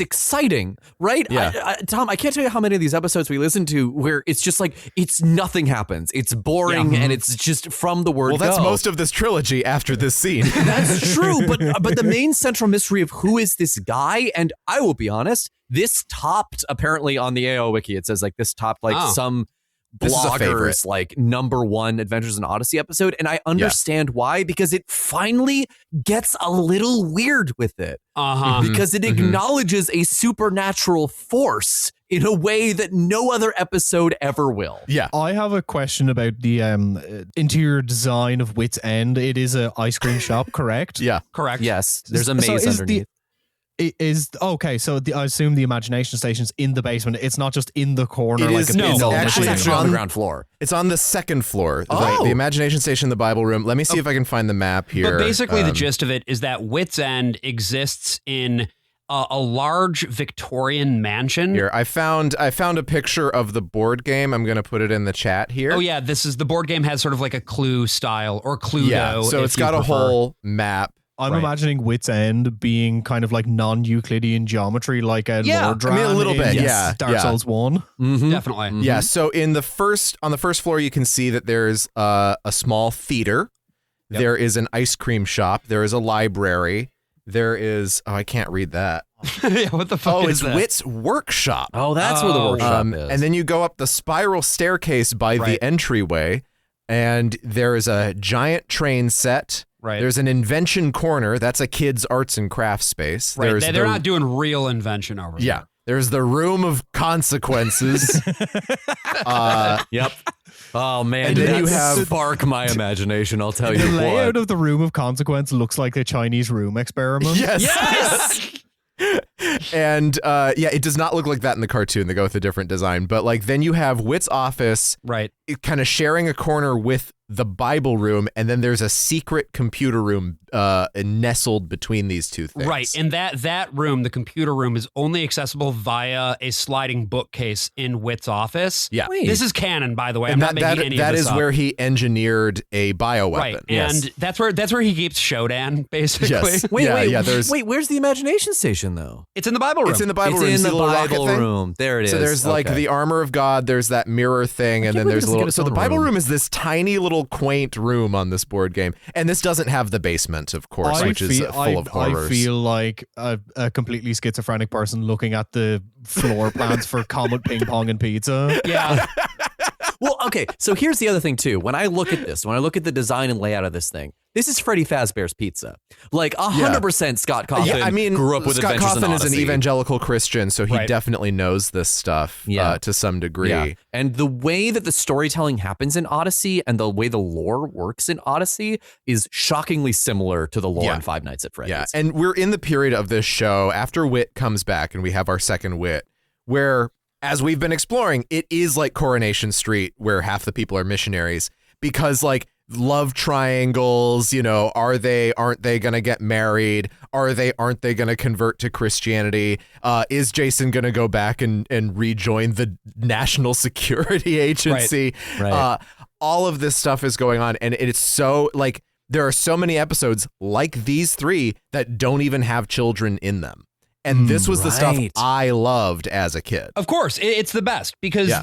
exciting, right? Yeah. Tom, I can't tell you how many of these episodes we listen to where it's just like nothing happens. It's boring, and it's just from the word. Well, that's go. most of this trilogy after this scene. That's true, but the main central mystery of who is this guy, and I will be honest, this topped apparently on the AO Wiki. It says like this topped like some bloggers like #1 Adventures in Odyssey episode, and I understand why, because it finally gets a little weird with it, because it acknowledges a supernatural force in a way that no other episode ever will. Yeah, I have a question about the interior design of Whit's End. It is an ice cream shop, correct? Yeah, correct. Yes, there's a maze underneath. Okay, so I assume the imagination station's in the basement. It's not just in the corner. It's actually on the ground floor. It's on the second floor. The imagination station in the Bible room. Let me see if I can find the map here. But basically, the gist of it is that Whit's End exists in a large Victorian mansion. Here, I found a picture of the board game. I'm going to put it in the chat here. Oh yeah, the board game has sort of like a Clue style or Cluedo. Yeah, so it's got a whole map. I'm imagining Whit's End being kind of like non-Euclidean geometry, like a Lord I mean, a little bit, Dark Souls 1. Definitely. Yeah, so on the first floor, you can see that there's a small theater. Yep. There is an ice cream shop. There is a library. There is, I can't read that. Yeah, what the fuck is it's that? Whit's workshop. Oh, that's where the workshop is. And then you go up the spiral staircase by the entryway, and there is a giant train set. Right. There's an invention corner. That's a kid's arts and crafts space. Right. They're not doing real invention over there. Yeah. There's the room of consequences. Yep. Oh man, And did then that you have- spark my imagination? I'll tell you The what. layout of the room of consequence looks like the Chinese room experiment. Yes. And it does not look like that in the cartoon. They go with a different design. But like then you have Whit's office, right, kind of sharing a corner with the Bible room, and then there's a secret computer room nestled between these two things. Right, and that room, the computer room, is only accessible via a sliding bookcase in Whit's office. Yeah, this is canon, by the way. And I'm not making any of that this is up. where he engineered a bioweapon. Right, and that's where he keeps Shodan, basically. Yes. Wait, where's the imagination station though? It's in the Bible room. It's in the Bible It's room. in See the little rocket Bible thing? room. There it is. So there's like Okay. the armor of God, there's that mirror thing, and then there's a little. So the Bible room is this tiny little quaint room on this board game, and this doesn't have the basement, of course, which is full of horrors. I feel like a completely schizophrenic person looking at the floor plans for Comet Ping Pong and Pizza. Yeah. Well, okay, so here's the other thing too. When I look at this, when I look at the design and layout of this thing, this is Freddy Fazbear's Pizza. Like 100% Scott Cawthon I mean, grew up with Scott Adventures in Cawthon is an Odyssey. evangelical Christian, so he definitely knows this stuff to some degree. Yeah. And the way that the storytelling happens in Odyssey and the way the lore works in Odyssey is shockingly similar to the lore in Five Nights at Freddy's. Yeah, and we're in the period of this show after Whit comes back and we have our second Whit, where, as we've been exploring, it is like Coronation Street, where half the people are missionaries, because like love triangles, aren't they gonna get married? Aren't they gonna convert to Christianity? Is Jason gonna go back and rejoin the National Security Agency? Right. All of this stuff is going on, and it's so like there are so many episodes like these three that don't even have children in them. And this was the stuff I loved as a kid. Of course, it's the best because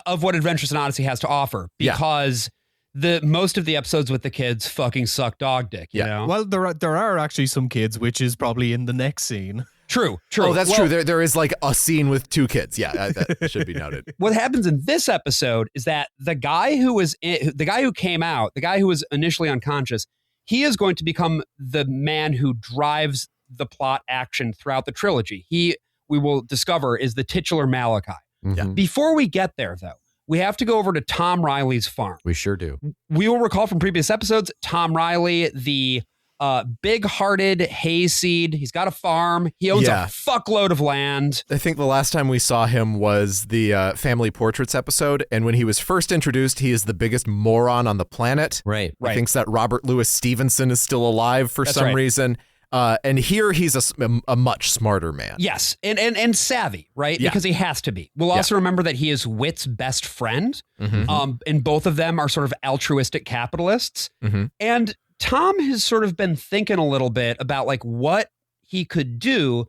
of what Adventures in Odyssey has to offer. Because the most of the episodes with the kids fucking suck dog dick. You know? Well, there are actually some kids, which is probably in the next scene. True. Oh, that's true. There is like a scene with two kids. Yeah, that should be noted. What happens in this episode is that the guy who came out, the guy who was initially unconscious, he is going to become the man who drives the plot action throughout the trilogy. We will discover, is the titular Malachi. Mhm. Before we get there, though, we have to go over to Tom Riley's farm. We sure do. We will recall from previous episodes, Tom Riley, the big-hearted hayseed. He's got a farm. He owns a fuckload of land. I think the last time we saw him was the Family Portraits episode, and when he was first introduced, he is the biggest moron on the planet. Right. He thinks that Robert Louis Stevenson is still alive for some reason. And here he's a much smarter man. Yes, and savvy, right? Yeah. Because he has to be. We'll also remember that he is Whit's best friend, and both of them are sort of altruistic capitalists. And Tom has sort of been thinking a little bit about like what he could do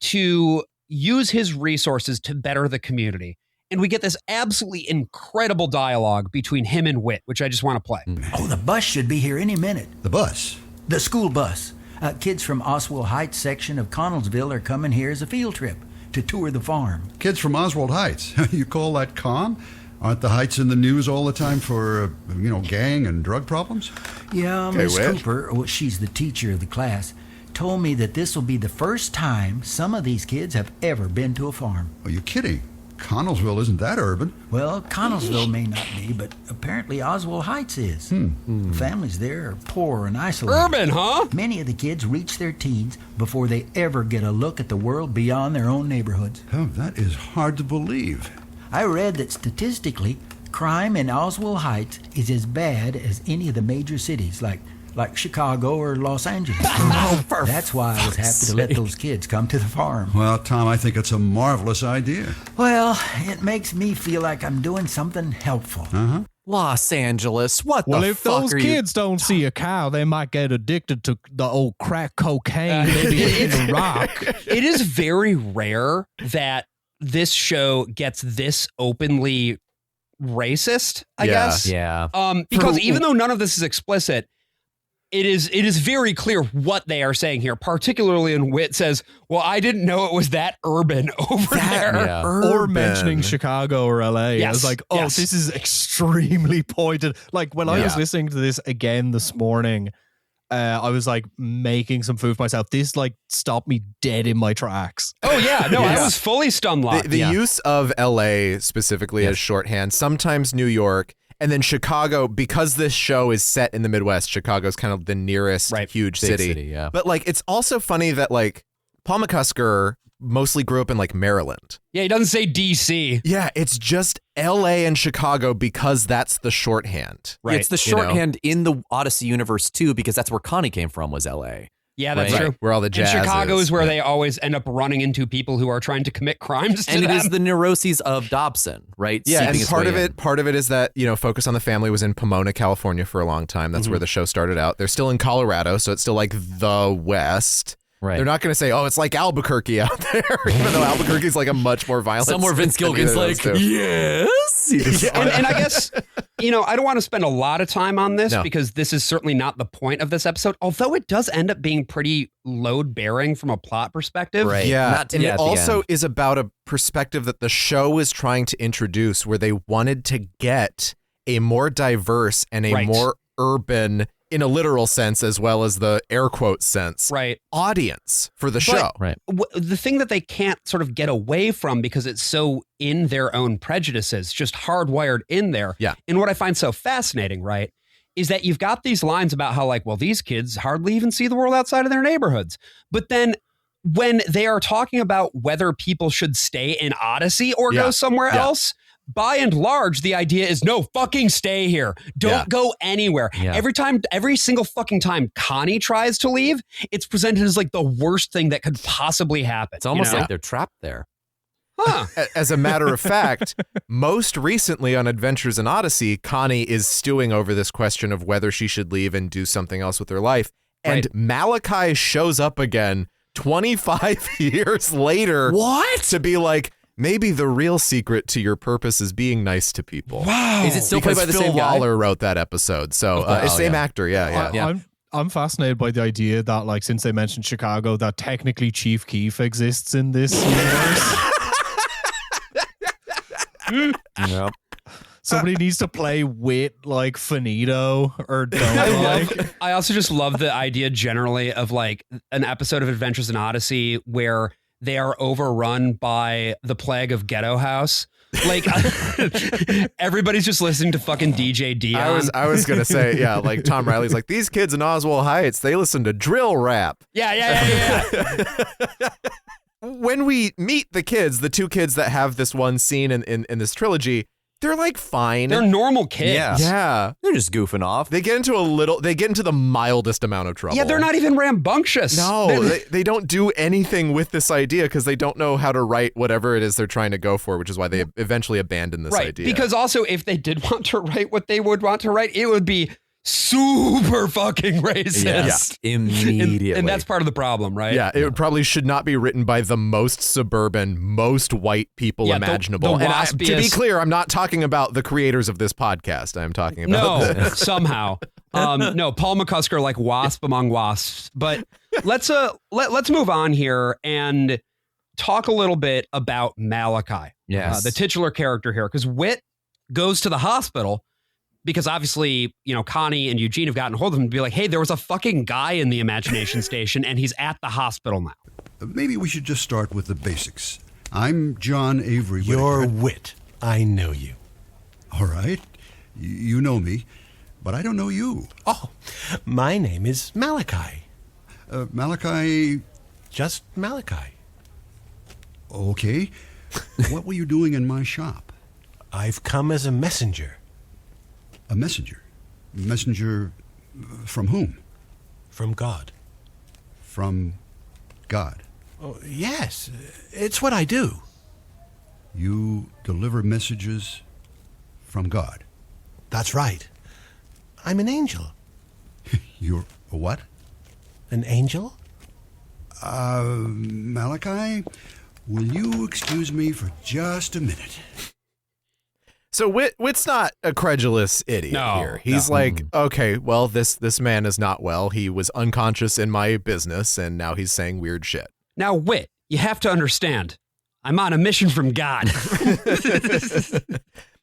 to use his resources to better the community. And we get this absolutely incredible dialogue between him and Whit, which I just want to play. Oh, the bus should be here any minute. The bus? The school bus. Kids from Oswald Heights section of Connellsville are coming here as a field trip to tour the farm. Kids from Oswald Heights. You call that calm? Aren't the Heights in the news all the time for, gang and drug problems? Yeah, Miss Cooper, she's the teacher of the class, told me that this will be the first time some of these kids have ever been to a farm. Are you kidding? Connellsville isn't that urban. Well, Connellsville may not be, but apparently Oswald Heights is. The families there are poor and isolated. Urban, huh? Many of the kids reach their teens before they ever get a look at the world beyond their own neighborhoods. Oh, that is hard to believe. I read that statistically, crime in Oswald Heights is as bad as any of the major cities, like Chicago or Los Angeles. That's why I was happy to let those kids come to the farm. Well, Tom, I think it's a marvelous idea. Well, it makes me feel like I'm doing something helpful. Los Angeles, what Well, the if fuck those are kids don't see a cow, they might get addicted to the old crack cocaine in the rock. It is very rare that this show gets this openly racist, I guess. Yeah. Because even though none of this is explicit, it is very clear what they are saying here, particularly when Whit says, well, I didn't know it was that urban over there. Or mentioning Chicago or LA. I Yes, was like, oh, yes. this is extremely pointed. Like when I was listening to this again this morning, I was like making some food for myself. This like stopped me dead in my tracks. Oh yeah, no, I was fully stun locked. The use of LA specifically as shorthand, sometimes New York, And then Chicago, because this show is set in the Midwest, Chicago's kind of the nearest huge city. Yeah. But like, it's also funny that like Paul McCusker mostly grew up in like Maryland. Yeah, he doesn't say DC. Yeah, it's just LA and Chicago because that's the shorthand. Right. It's the shorthand in the Odyssey universe too, because that's where Connie came from, was LA. Yeah, that's true. Where all the jazz and Chicago is where yeah. they always end up running into people who are trying to commit crimes to and them. it is the neuroses of Dobson, right? Yeah, Seeping and part of it is that, you know, Focus on the Family was in Pomona, California for a long time. That's where the show started out. They're still in Colorado, so it's still like the West. Right. They're not going to say, oh, it's like Albuquerque out there, even though Albuquerque's like a much more violent somewhere Vince Gilligan's like, yes. And I guess, you know, I don't want to spend a lot of time on this because this is certainly not the point of this episode, although it does end up being pretty load-bearing from a plot perspective. Right. Yeah, and it also is about a perspective that the show is trying to introduce where they wanted to get a more diverse and a more urban, in a literal sense as well as the air quote sense, audience for the show. Right. The thing that they can't sort of get away from because it's so in their own prejudices, just hardwired in there. Yeah. And what I find so fascinating, right, is that you've got these lines about how like, well, these kids hardly even see the world outside of their neighborhoods. But then when they are talking about whether people should stay in Odyssey or go somewhere else, by and large, the idea is no, fucking stay here. Don't go anywhere. Yeah. Every single fucking time Connie tries to leave, it's presented as like the worst thing that could possibly happen. It's almost like they're trapped there. Huh. As a matter of fact, most recently on Adventures in Odyssey, Connie is stewing over this question of whether she should leave and do something else with her life. And Malachi shows up again 25 years later. What? To be like, maybe the real secret to your purpose is being nice to people. Wow. Is it still played by the Phil same guy? Lollar wrote that episode. So same actor. Yeah. I'm fascinated by the idea that, like, since they mentioned Chicago, that technically Chief Keef exists in this universe. Yep. Somebody needs to play Whit like Finito or don't. I also just love the idea generally of like an episode of Adventures in Odyssey where they are overrun by the plague of Ghetto House. Like everybo's just listening to fucking DJ Dion. I was gonna say, yeah, like Tom Riley's like, these kids in Oswald Heights, they listen to drill rap. Yeah. When we meet the kids, the two kids that have this one scene in this trilogy, they're like fine. They're normal kids. Yeah. They're just goofing off. They get into the mildest amount of trouble. Yeah, they're not even rambunctious. No, they don't do anything with this idea because they don't know how to write whatever it is they're trying to go for, which is why they eventually abandon this idea. Because also if they did want to write what they would want to write, it would be super fucking racist. Yeah, immediately. And that's part of the problem, right? Yeah, it probably should not be written by the most suburban, most white people imaginable. The and to be clear, I'm not talking about the creators of this podcast. I'm talking about somehow. No, Paul McCusker like wasp among wasps. But let's move on here and talk a little bit about Malachi. Yes. The titular character here, because Whit goes to the hospital because obviously, you know, Connie and Eugene have gotten hold of him to be like, hey, there was a fucking guy in the imagination station and he's at the hospital now. Maybe we should just start with the basics. I'm John Avery. You're Whit. I know you. All right. You know me, but I don't know you. Oh, my name is Malachi. Malachi? Just Malachi. Okay. What were you doing in my shop? I've come as a messenger. A messenger? Messenger from whom? From God. From God? Oh, yes, it's what I do. You deliver messages from God? That's right. I'm an angel. You're a what? An angel? Malachi, will you excuse me for just a minute? So Whit's not a credulous idiot here. He's like, okay, well, this man is not well. He was unconscious in my business, and now he's saying weird shit. Now, Whit, you have to understand, I'm on a mission from God.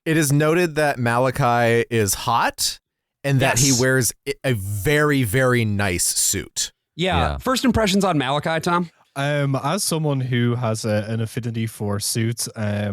It is noted that Malachi is hot and that he wears a very, very nice suit. Yeah. First impressions on Malachi, Tom? As someone who has an affinity for suits, I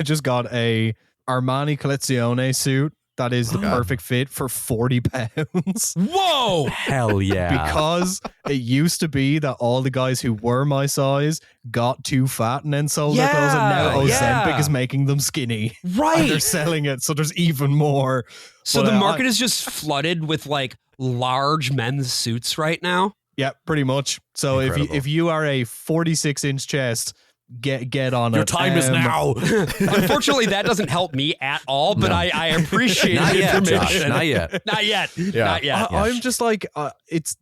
just got a Armani Collezione suit that is the perfect fit for £40. Whoa! Hell yeah. Because it used to be that all the guys who were my size got too fat and then sold their clothes, and now Ozempic is making them skinny. Right. And they're selling it, so there's even more. So the market is just flooded with like large men's suits right now? Yeah, pretty much. So if you are a 46-inch chest, get on it. Your time is now. Unfortunately, that doesn't help me at all, but I appreciate the information. Josh, not yet. Not yet. Yeah. Not yet. I'm just like, it's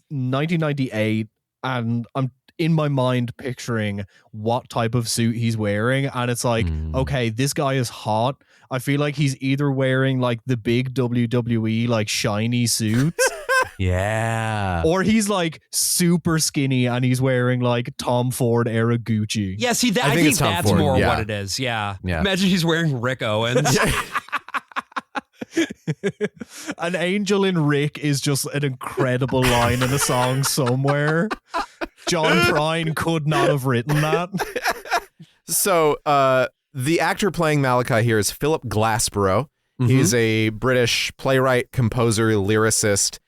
1998, and I'm in my mind picturing what type of suit he's wearing, and it's like, okay, this guy is hot. I feel like he's either wearing like the big WWE like shiny suits. Yeah. Or he's like super skinny and he's wearing like Tom Ford era Gucci. Yeah, see, I think that's Ford, more what it is. Yeah. Imagine he's wearing Rick Owens. An angel in Rick is just an incredible line in a song somewhere. John Prine could not have written that. So, the actor playing Malachi here is Philip Glassborough. He's a British playwright, composer, lyricist.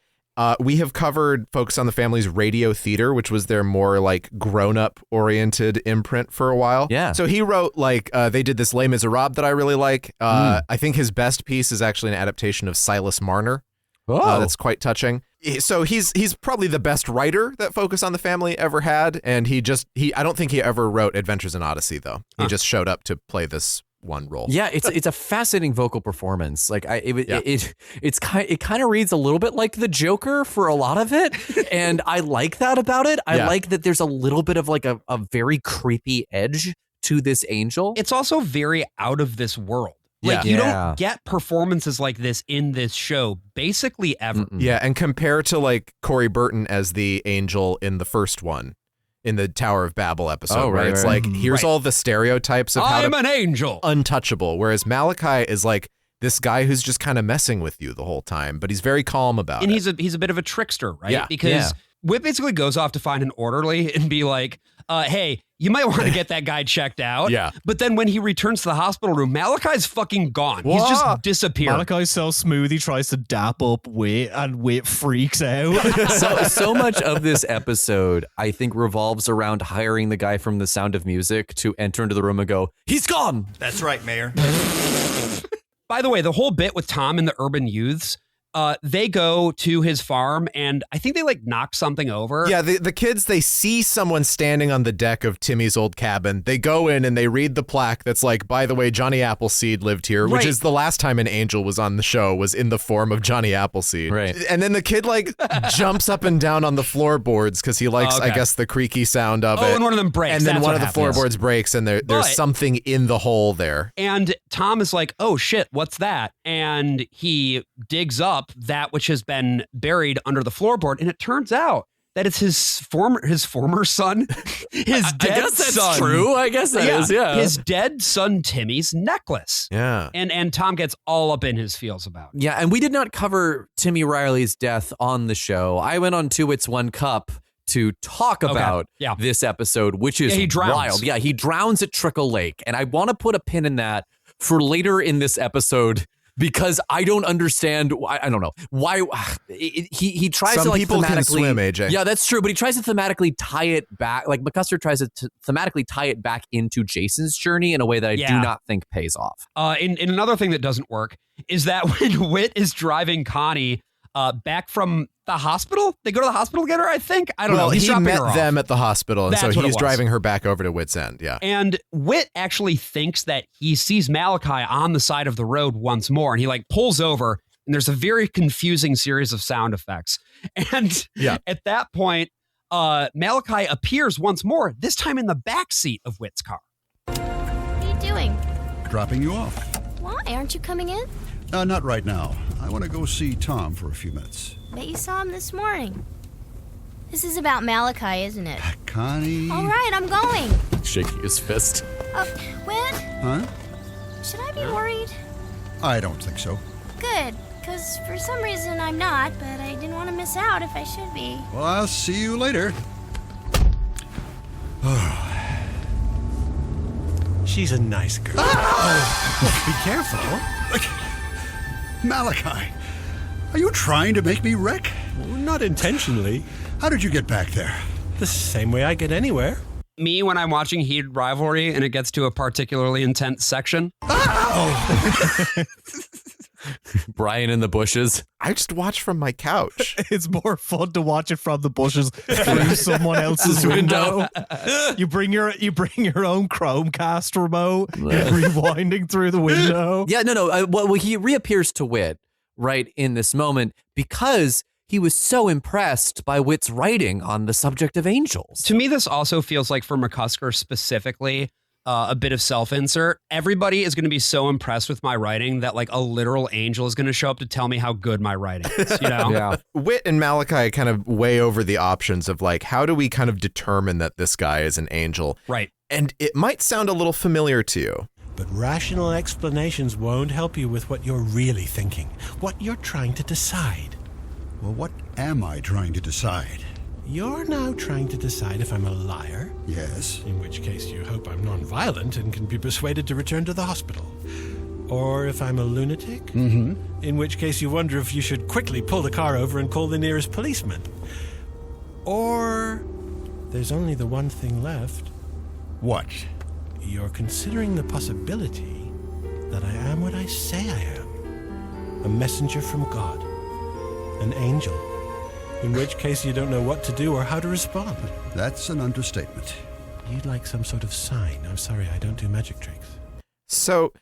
We have covered Focus on the Family's Radio Theater, which was their more like grown-up oriented imprint for a while. Yeah. So he wrote like they did this Les Miserables that I really like. I think his best piece is actually an adaptation of Silas Marner. That's quite touching. So he's probably the best writer that Focus on the Family ever had, and I don't think he ever wrote Adventures in Odyssey though. He just showed up to play this one role. Yeah, it's a fascinating vocal performance. Like it kind of reads a little bit like the Joker for a lot of it, and I like that about it. I like that there's a little bit of like a very creepy edge to this angel. It's also very out of this world. Like you don't get performances like this in this show basically ever. Yeah, and compared to like Corey Burton as the angel in the first one, in the Tower of Babel episode, where it's like, here's all the stereotypes of I'm an angel. Untouchable. Whereas Malachi is like this guy who's just kind of messing with you the whole time, but he's very calm about it. And he's a bit of a trickster, right? Yeah. Because Whit basically goes off to find an orderly and be like, hey, you might want to get that guy checked out. Yeah. But then when he returns to the hospital room, Malachi's fucking gone. He's just disappeared. Malachi's so smooth, he tries to dap up Whit, and Whit freaks out. so much of this episode, I think, revolves around hiring the guy from The Sound of Music to enter into the room and go, he's gone. That's right, Mayor. By the way, the whole bit with Tom and the urban youths, they go to his farm and I think they like knock something over. Yeah, the kids, they see someone standing on the deck of Timmy's old cabin. They go in and they read the plaque that's like, by the way, Johnny Appleseed lived here, which is the last time an angel was on the show, was in the form of Johnny Appleseed. Right. And then the kid like jumps up and down on the floorboards because he likes, I guess, the creaky sound of it. Oh, and one of them breaks. And then That's one what of the floorboards breaks and there's something in the hole there. And Tom is like, oh shit, what's that? And he digs up that which has been buried under the floorboard, and it turns out that it's his former son, his dead son. I guess that's true. I guess that is, his dead son Timmy's necklace. Yeah. And Tom gets all up in his feels about it. Yeah, and we did not cover Timmy Riley's death on the show. I went on Two Wits One Cup to talk about this episode, which is he drowns. wild. Yeah, he drowns at Trickle Lake, and I want to put a pin in that for later in this episode, because I don't understand. I don't know why he tries Some to like people thematically can swim, AJ. Yeah, that's true. But he tries to thematically tie it back. Like McCusker tries to thematically tie it back into Jason's journey in a way that I do not think pays off. In another thing that doesn't work is that when Whit is driving Connie back from the hospital, they go to the hospital together, I think. I don't know. He met them at the hospital, and That's so what he's it was. driving her back over to Whit's End. Yeah. And Whit actually thinks that he sees Malachi on the side of the road once more, and he like pulls over, and there's a very confusing series of sound effects. And at that point, Malachi appears once more, this time in the back seat of Whit's car. What are you doing? Dropping you off. Why? Aren't you coming in? Not right now. I want to go see Tom for a few minutes. Bet you saw him this morning. This is about Malachi, isn't it? Connie. All right, I'm going. Shaking his fist. Whit? Huh? Should I be worried? I don't think so. Good, because for some reason I'm not, but I didn't want to miss out if I should be. Well, I'll see you later. She's a nice girl. Oh, be careful. Malachi, are you trying to make me wreck? Not intentionally. How did you get back there? The same way I get anywhere. Me, when I'm watching Heated Rivalry and it gets to a particularly intense section. Brian in the bushes. I just watch from my couch. It's more fun to watch it from the bushes through someone else's window. You bring your own Chromecast remote, rewinding through the window. Yeah, no. Well, he reappears to Whit right in this moment because he was so impressed by Whit's writing on the subject of angels. To me, this also feels like for McCusker specifically, a bit of self-insert. Everybody is going to be so impressed with my writing that like a literal angel is going to show up to tell me how good my writing is, you know? Yeah. Whit and Malachi kind of weigh over the options of like, how do we kind of determine that this guy is an angel? Right. And it might sound a little familiar to you. But rational explanations won't help you with what you're really thinking, what you're trying to decide. Well, what am I trying to decide? You're now trying to decide if I'm a liar. Yes. In which case you hope I'm non-violent and can be persuaded to return to the hospital. Or if I'm a lunatic. Mm-hmm. In which case you wonder if you should quickly pull the car over and call the nearest policeman. Or there's only the one thing left. What? You're considering the possibility that I am what I say I am. A messenger from God. An angel. In which case you don't know what to do or how to respond. That's an understatement. You'd like some sort of sign. I'm sorry, I don't do magic tricks. So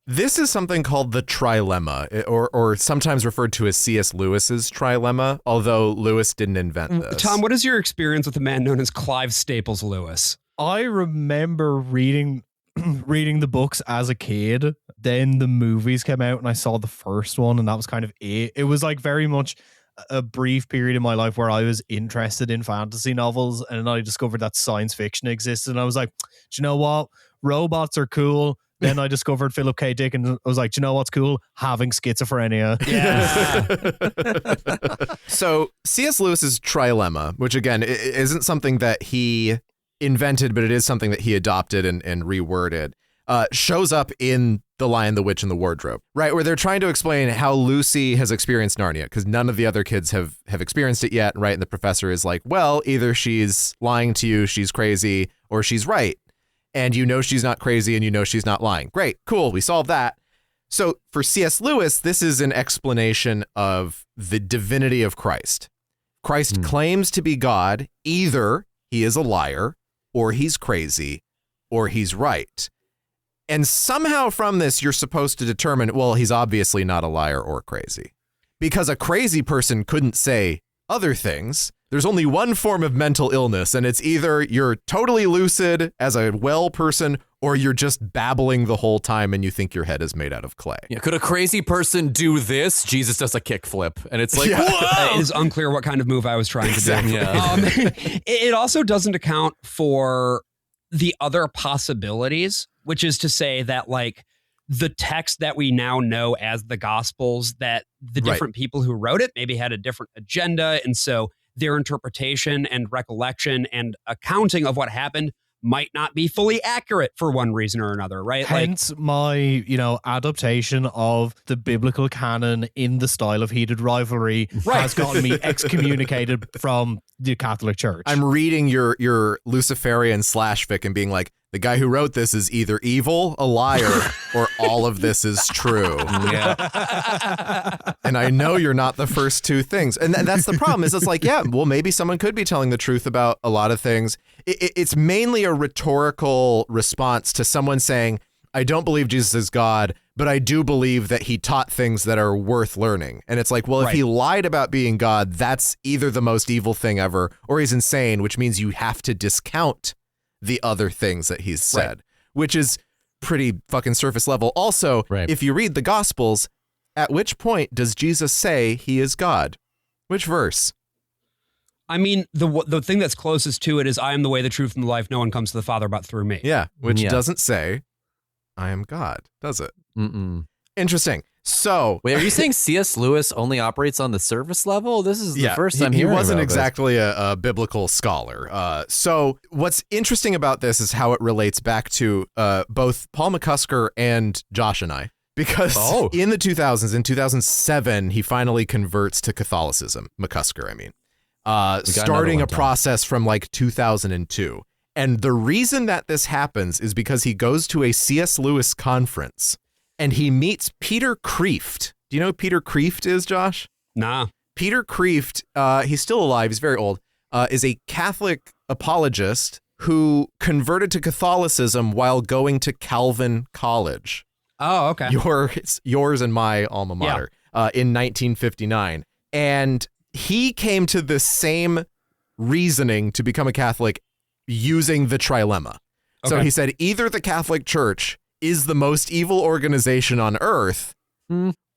this is something called the trilemma, or sometimes referred to as C.S. Lewis's trilemma, although Lewis didn't invent this. Tom, what is your experience with a man known as Clive Staples Lewis? I remember reading the books as a kid. Then the movies came out and I saw the first one, and that was kind of it. It was like very much a brief period in my life where I was interested in fantasy novels, and then I discovered that science fiction existed, and I was like, do you know what? Robots are cool. Then I discovered Philip K. Dick, and I was like, do you know what's cool? Having schizophrenia. Yeah. So C.S. Lewis's trilemma, which again isn't something that he invented, but it is something that he adopted and reworded, shows up in The Lion, the Witch, and the Wardrobe, right? Where they're trying to explain how Lucy has experienced Narnia, because none of the other kids have experienced it yet, right? And the professor is like, well, either she's lying to you, she's crazy, or she's right. And you know she's not crazy, and you know she's not lying. Great, cool, we solved that. So for C.S. Lewis, this is an explanation of the divinity of Christ. Christ claims to be God. Either he is a liar, or he's crazy, or he's right. And somehow from this, you're supposed to determine, well, he's obviously not a liar or crazy. Because a crazy person couldn't say other things. There's only one form of mental illness, and it's either you're totally lucid as a well person, or you're just babbling the whole time and you think your head is made out of clay. Yeah, could a crazy person do this? Jesus does a kickflip, and it's like, It is unclear what kind of move I was trying to do. Yeah. It also doesn't account for the other possibilities, which is to say that like the text that we now know as the Gospels, that the different people who wrote it maybe had a different agenda. And so their interpretation and recollection and accounting of what happened might not be fully accurate for one reason or another, right? Hence my, adaptation of the biblical canon in the style of Heated Rivalry has gotten me excommunicated from the Catholic Church. I'm reading your Luciferian slashfic and being like, the guy who wrote this is either evil, a liar, or all of this is true. Yeah. And I know you're not the first two things. And that's the problem is it's like, yeah, well, maybe someone could be telling the truth about a lot of things. It's mainly a rhetorical response to someone saying, I don't believe Jesus is God, but I do believe that he taught things that are worth learning. And it's like, well, if he lied about being God, that's either the most evil thing ever, or he's insane, which means you have to discount the other things that he's said, which is pretty fucking surface level. Also, if you read the Gospels, at which point does Jesus say he is God? Which verse? I mean, the thing that's closest to it is, I am the way, the truth, and the life. No one comes to the Father but through me. Yeah, which doesn't say, I am God, does it? Mm-mm. Interesting. So wait, are you saying C.S. Lewis only operates on the surface level? This is the first time he hearing wasn't about exactly a biblical scholar. So what's interesting about this is how it relates back to both Paul McCusker and Josh and I. Because in the 2000s, in 2007, he finally converts to Catholicism. McCusker, I mean, starting a process from like 2002. And the reason that this happens is because he goes to a C.S. Lewis conference and he meets Peter Kreeft. Do you know who Peter Kreeft is, Josh? Nah. Peter Kreeft, he's still alive, he's very old, is a Catholic apologist who converted to Catholicism while going to Calvin College. Oh, okay. Yours and my alma mater in 1959. And he came to the same reasoning to become a Catholic using the trilemma. So he said either the Catholic Church is the most evil organization on earth,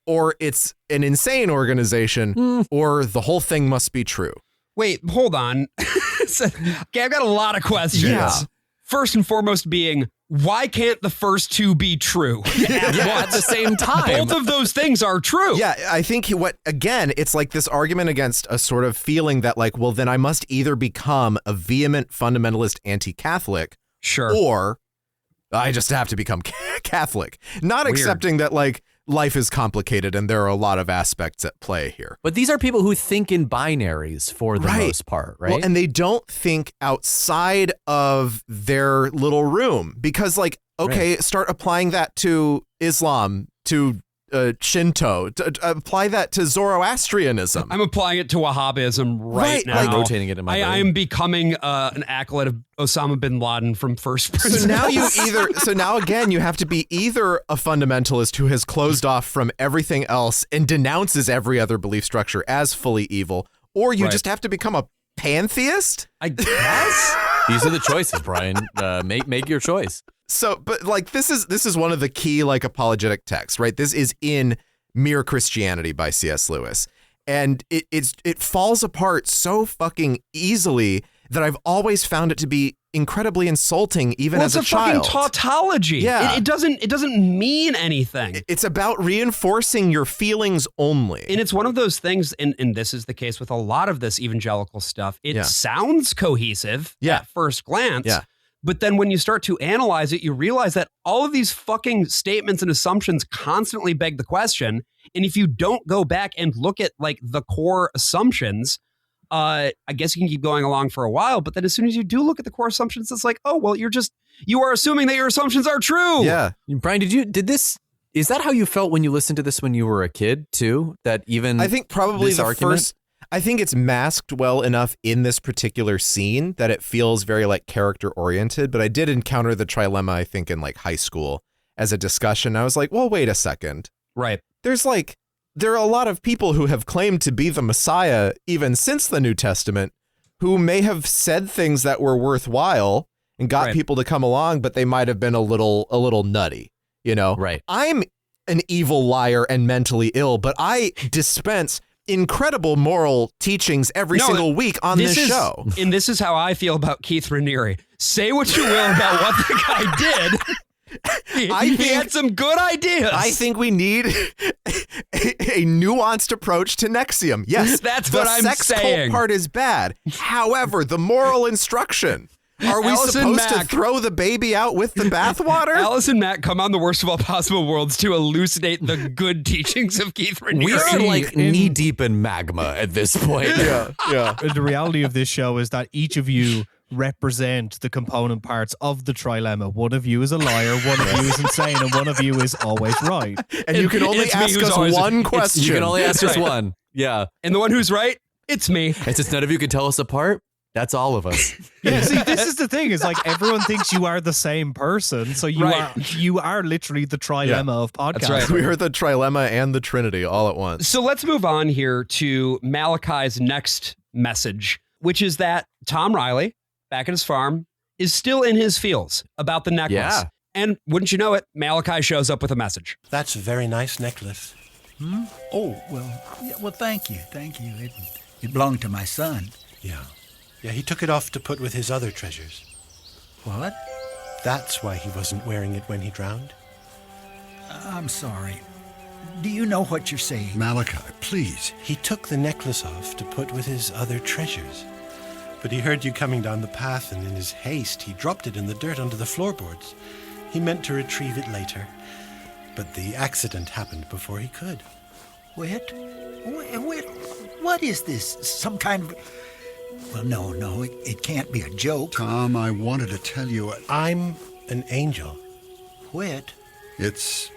or it's an insane organization, or the whole thing must be true. Wait, hold on. Okay, I've got a lot of questions. Yeah. First and foremost being, why can't the first two be true at the same time? Both of those things are true. Yeah, I think it's like this argument against a sort of feeling that like, well, then I must either become a vehement fundamentalist anti-Catholic, or I just have to become Catholic. Not accepting that like life is complicated and there are a lot of aspects at play here. But these are people who think in binaries for the most part, right? Well, and they don't think outside of their little room because like, okay, start applying that to Islam, to Shinto, apply that to Zoroastrianism. I'm applying it to Wahhabism right now. Like, rotating it in my brain. I am becoming an acolyte of Osama bin Laden from First Principles. So now again, you have to be either a fundamentalist who has closed off from everything else and denounces every other belief structure as fully evil, or you just have to become a pantheist. I guess these are the choices, Brian. Make your choice. So, but like this is one of the key like apologetic texts, right? This is in Mere Christianity by C.S. Lewis, and it falls apart so fucking easily that I've always found it to be incredibly insulting, even as a child. It's a fucking tautology. Yeah, it doesn't mean anything. It's about reinforcing your feelings only, and it's one of those things. And this is the case with a lot of this evangelical stuff. It sounds cohesive at first glance. Yeah. But then when you start to analyze it, you realize that all of these fucking statements and assumptions constantly beg the question. And if you don't go back and look at like the core assumptions, I guess you can keep going along for a while. But then as soon as you do look at the core assumptions, it's like, oh, well, you are assuming that your assumptions are true. Yeah. Brian, is that how you felt when you listened to this when you were a kid too? That even I think probably the argument? first. I think it's masked well enough in this particular scene that it feels very like character oriented, but I did encounter the trilemma, I think, in like high school as a discussion. I was like, well, wait a second. Right. There are a lot of people who have claimed to be the Messiah even since the New Testament who may have said things that were worthwhile and got people to come along, but they might have been a little nutty, you know? Right. I'm an evil liar and mentally ill, but I dispense incredible moral teachings every single week on this show. And this is how I feel about Keith Raniere. Say what you will about what the guy did. He had some good ideas. I think we need a nuanced approach to Nexium. Yes, that's what I'm saying. The sex cult part is bad. However, the moral instruction. Are we supposed to throw the baby out with the bathwater? Alice and Matt come on the Worst of All Possible Worlds to elucidate the good teachings of Keith Raniere. We are like knee deep in magma at this point. Yeah. The reality of this show is that each of you represent the component parts of the trilemma. One of you is a liar, one of you is insane, and one of you is always right. And you can only ask us one question. You can only ask us one. Yeah. And the one who's right, it's me. And since none of you can tell us apart, that's all of us. Yeah, see, this is the thing. Is like everyone thinks you are the same person, so you are literally the trilemma of podcasting. That's right. We are the trilemma and the Trinity all at once. So let's move on here to Malachi's next message, which is that Tom Riley, back at his farm, is still in his feels about the necklace. Yeah. And wouldn't you know it, Malachi shows up with a message. That's a very nice necklace. Oh, well, thank you. It belonged to my son. Yeah, he took it off to put with his other treasures. What? That's why he wasn't wearing it when he drowned. I'm sorry. Do you know what you're saying? Malachi, please. He took the necklace off to put with his other treasures. But he heard you coming down the path, and in his haste, he dropped it in the dirt under the floorboards. He meant to retrieve it later, but the accident happened before he could. Whit? What is this? Some kind of... Well, no, it can't be a joke. Tom, I wanted to tell you... I'm an angel. Whit? It's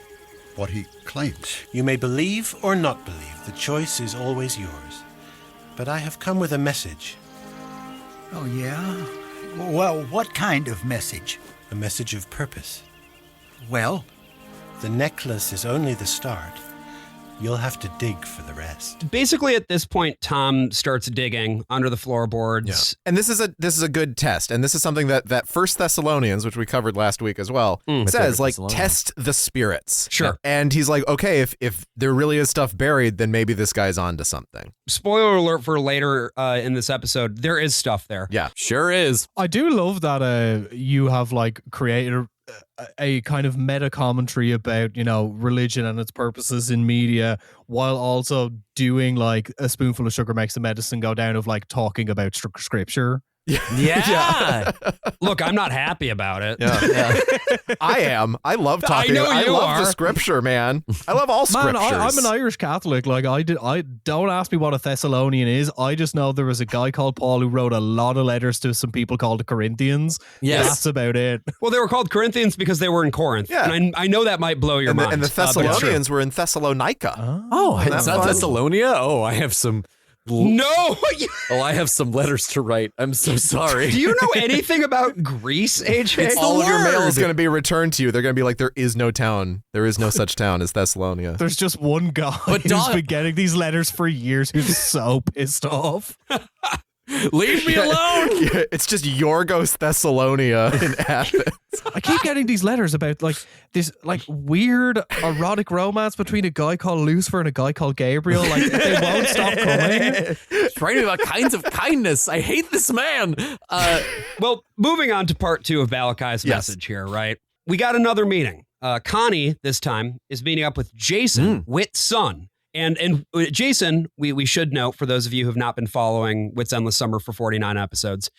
what he claims. You may believe or not believe. The choice is always yours. But I have come with a message. Oh, yeah? Well, what kind of message? A message of purpose. Well? The necklace is only the start. You'll have to dig for the rest. Basically, at this point, Tom starts digging under the floorboards. Yeah. And this is a good test. And this is something that First Thessalonians, which we covered last week as well, says, like, test the spirits. Sure. And he's like, okay, if there really is stuff buried, then maybe this guy's onto something. Spoiler alert for later in this episode, there is stuff there. Yeah. Sure is. I do love that you have, like, created a kind of meta commentary about, you know, religion and its purposes in media, while also doing like a spoonful of sugar makes the medicine go down of like talking about scripture. Yeah. Look, I'm not happy about it. Yeah. I am. I love talking. I love the scripture, man. I love all scriptures. Man, I'm an Irish Catholic. Like I don't ask me what a Thessalonian is. I just know there was a guy called Paul who wrote a lot of letters to some people called the Corinthians. Yes. That's about it. Well, they were called Corinthians because they were in Corinth. Yeah. And I know that might blow your mind. And the Thessalonians were in Thessalonica. Oh, is that Thessalonia? Oh, I have some... No! I have some letters to write. I'm so sorry. Do you know anything about Greece, AJ? All of your mail is going to be returned to you. They're going to be like, there is no town. There is no such town as Thessalonia. There's just one guy who's been getting these letters for years who's so pissed off. Leave me alone. Yeah, it's just Yorgos Thessalonia in Athens. I keep getting these letters about like this like weird erotic romance between a guy called Lucifer and a guy called Gabriel. Like they won't stop coming. Writing about kinds of kindness. I hate this man. Well, moving on to part 2 of Malachi's message here, right? We got another meeting. Connie, this time, is meeting up with Jason, Whit's son. And Jason, we should note, for those of you who have not been following Whit's Endless Summer for 49 episodes,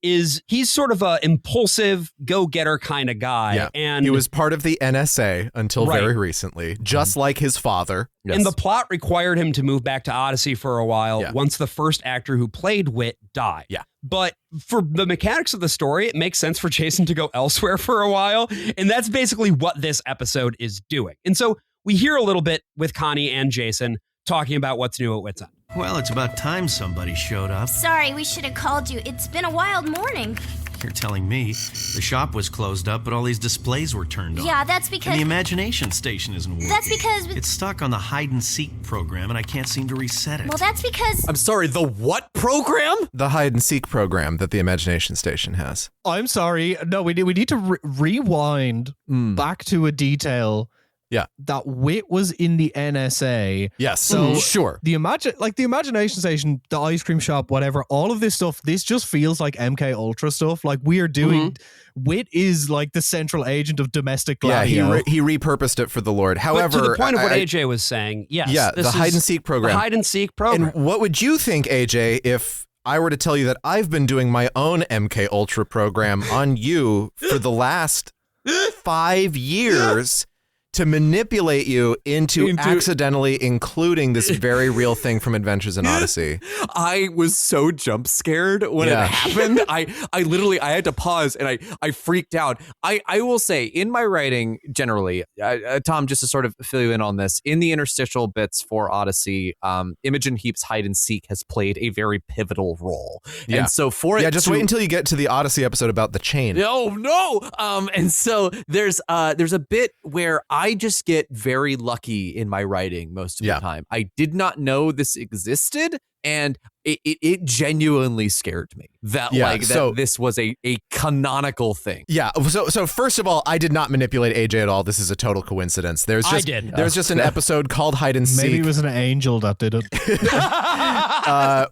he's sort of a impulsive, go-getter kind of guy. Yeah. And he was part of the NSA until very recently, just like his father. Yes. And the plot required him to move back to Odyssey for a while once the first actor who played Whit died. Yeah. But for the mechanics of the story, it makes sense for Jason to go elsewhere for a while. And that's basically what this episode is doing. And so we hear a little bit with Connie and Jason talking about what's new at Whit's End. Well, it's about time somebody showed up. Sorry, we should have called you. It's been a wild morning. You're telling me the shop was closed up, but all these displays were turned on. Yeah, that's because... And the imagination station isn't working. That's because... It's stuck on the hide-and-seek program, and I can't seem to reset it. Well, that's because... I'm sorry, the what program? The hide-and-seek program that the imagination station has. I'm sorry. No, we need to rewind back to a detail. Yeah, that Whit was in the NSA. Yes, so sure. The imagination station, the ice cream shop, whatever, all of this stuff. This just feels like MK Ultra stuff. Like we are doing. Whit is like the central agent of domestic Gladio. Yeah, he repurposed it for the Lord. However, but to the point of what AJ was saying, yes, the hide and seek program. The hide and seek program. And what would you think, AJ, if I were to tell you that I've been doing my own MK Ultra program on you for the last 5 years? To manipulate you into accidentally including this very real thing from Adventures in Odyssey. I was so jump scared when it happened. I literally had to pause and I freaked out. I will say in my writing generally, Tom, just to sort of fill you in on this, in the interstitial bits for Odyssey, Imogen Heap's hide and seek has played a very pivotal role. Yeah. And so for it just wait until you get to the Odyssey episode about the chain. Oh no. And so there's a bit where I just get very lucky in my writing most of the time. I did not know this existed, and it genuinely scared me that this was a canonical thing. Yeah. So first of all, I did not manipulate AJ at all. This is a total coincidence. There's just an episode called Hide and Seek. Maybe it was an angel that did it.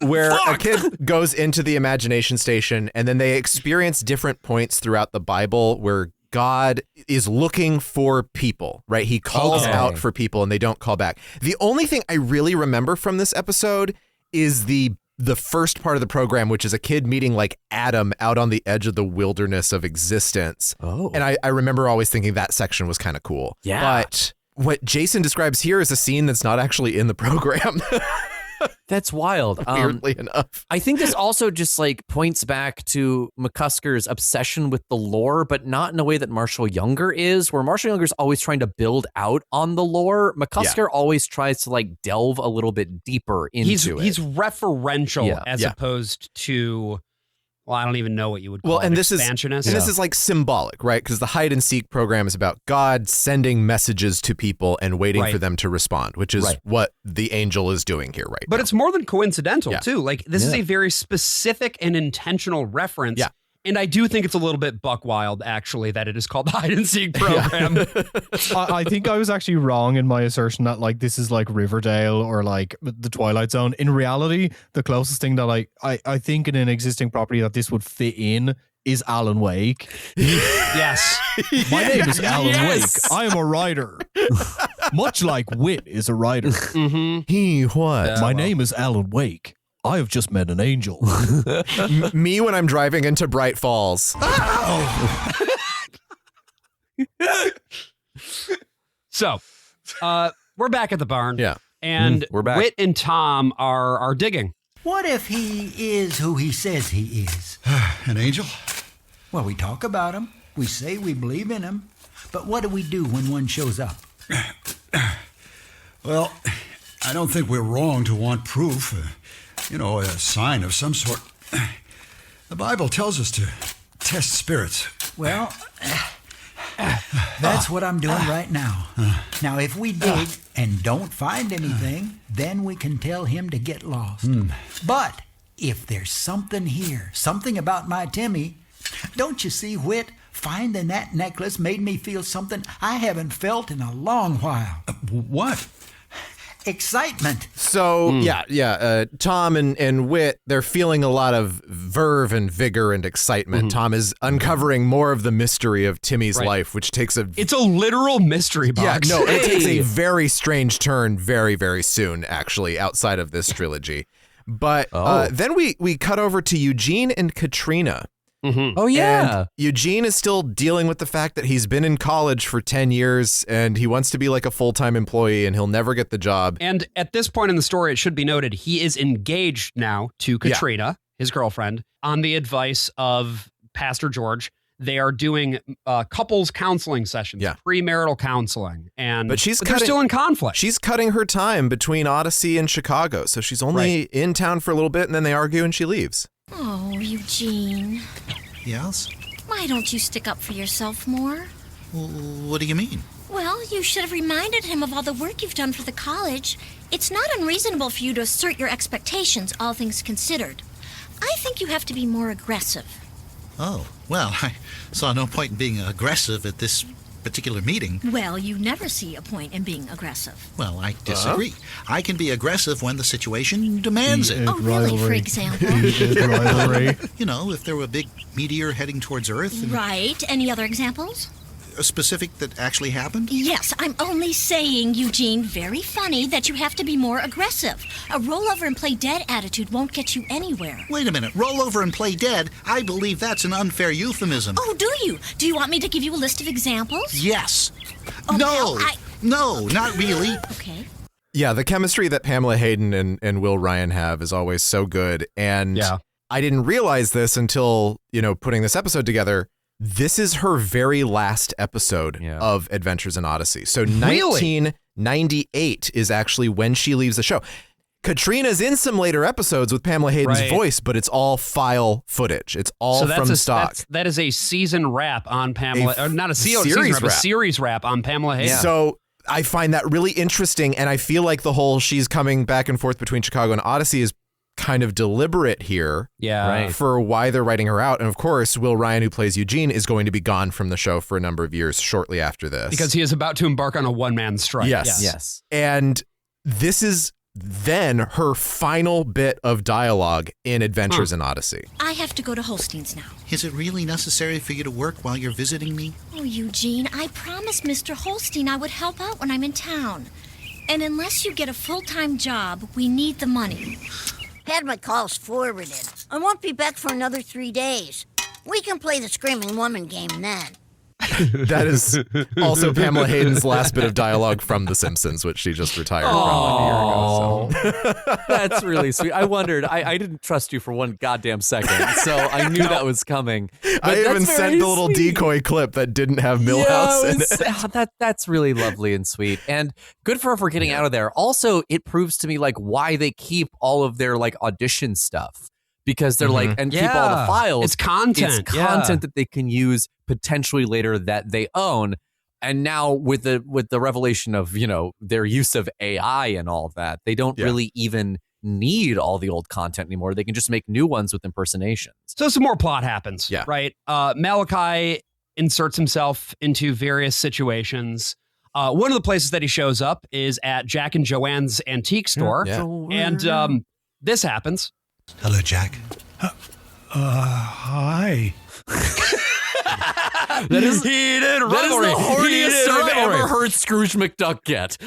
Where a kid goes into the imagination station and then they experience different points throughout the Bible where God is looking for people, right? He calls out for people and they don't call back. The only thing I really remember from this episode is the first part of the program, which is a kid meeting like Adam out on the edge of the wilderness of existence. Oh. And I remember always thinking that section was kind of cool. Yeah. But what Jason describes here is a scene that's not actually in the program. That's wild. Weirdly enough. I think this also just like points back to McCusker's obsession with the lore, but not in a way that Marshall Younger is, where Marshall Younger is always trying to build out on the lore. McCusker always tries to like delve a little bit deeper into it. He's referential as opposed to, well, I don't even know what you would call it. This is like symbolic, right? Because the hide and seek program is about God sending messages to people and waiting for them to respond, which is what the angel is doing here, right? But it's more than coincidental, too. Like, this is a very specific and intentional reference. Yeah. And I do think it's a little bit buck wild, actually, that it is called the hide and seek program. I think I was actually wrong in my assertion that like this is like Riverdale or like the Twilight Zone. In reality, the closest thing that I think in an existing property that this would fit in is Alan Wake. Yes. My name is Alan Wake. I am a writer. Much like Whit is a writer. What? My name is Alan Wake. I have just met an angel. Me when I'm driving into Bright Falls. So, we're back at the barn. Yeah. And we're back. Whit and Tom are digging. What if he is who he says he is? An angel? Well, we talk about him. We say we believe in him. But what do we do when one shows up? Well, I don't think we're wrong to want proof. A sign of some sort. The Bible tells us to test spirits. Well, that's what I'm doing right now. Now, if we dig and don't find anything, then we can tell him to get lost. But if there's something here, something about my Timmy, don't you see, Whit? Finding that necklace made me feel something I haven't felt in a long while. What? Excitement. So, Tom and Whit, they're feeling a lot of verve and vigor and excitement. Tom is uncovering more of the mystery of Timmy's life, which takes It's a literal mystery box. Yeah, no, it takes a very strange turn very, very soon, actually, outside of this trilogy. But then we cut over to Eugene and Katrina. Oh, yeah. And Eugene is still dealing with the fact that he's been in college for 10 years and he wants to be like a full-time employee and he'll never get the job. And at this point in the story, it should be noted, he is engaged now to Katrina, his girlfriend, on the advice of Pastor George. They are doing couples counseling sessions, premarital counseling. But they're still in conflict. She's cutting her time between Odyssey and Chicago. So she's only in town for a little bit and then they argue and she leaves. Oh, Eugene. Yes? Why don't you stick up for yourself more? What do you mean? Well, you should have reminded him of all the work you've done for the college. It's not unreasonable for you to assert your expectations, all things considered. I think you have to be more aggressive. Oh, well, I saw no point in being aggressive at this particular meeting. Well, you never see a point in being aggressive. Well, I disagree. I can be aggressive when the situation demands it. Oh, really, for example? Rivalry. If there were a big meteor heading towards Earth. Right. Any other examples? A specific that actually happened? Yes, I'm only saying, Eugene, very funny that you have to be more aggressive. A roll over and play dead attitude won't get you anywhere. Wait a minute. Roll over and play dead? I believe that's an unfair euphemism. Oh, do you? Do you want me to give you a list of examples? Yes. Oh, no. No, not really. Okay. Yeah, the chemistry that Pamela Hayden and Will Ryan have is always so good. And I didn't realize this until, putting this episode together. This is her very last episode of Adventures in Odyssey. So 1998 is actually when she leaves the show. Katrina's in some later episodes with Pamela Hayden's voice, but it's all file footage. It's all from stock. That is a season wrap on Pamela, or not a series wrap, a series wrap on Pamela Hayden. So I find that really interesting, and I feel like the whole she's coming back and forth between Chicago and Odyssey is kind of deliberate here for why they're writing her out. And of course, Will Ryan, who plays Eugene, is going to be gone from the show for a number of years shortly after this. Because he is about to embark on a one-man strike. Yes. And this is then her final bit of dialogue in Adventures in Odyssey. I have to go to Holstein's now. Is it really necessary for you to work while you're visiting me? Oh, Eugene, I promised Mr. Holstein I would help out when I'm in town. And unless you get a full-time job, we need the money. Had my calls forwarded. I won't be back for another 3 days. We can play the Screaming Woman game then. That is also Pamela Hayden's last bit of dialogue from The Simpsons, which she just retired from a year ago. So. That's really sweet. I wondered. I didn't trust you for one goddamn second, so I knew that was coming. But I even sent the little decoy clip that didn't have Milhouse in it. That's really lovely and sweet, and good for her for getting out of there. Also, it proves to me like why they keep all of their like audition stuff. Because they're like, and keep all the files. It's content. It's content that they can use potentially later that they own. And now with the revelation of, their use of AI and all of that, they don't really even need all the old content anymore. They can just make new ones with impersonations. So some more plot happens, right? Malachi inserts himself into various situations. One of the places that he shows up is at Jack and Joanne's antique store. And this happens. Hello, Jack. Hi. That is heated rivalry. That is the horniest I've ever heard Scrooge McDuck get.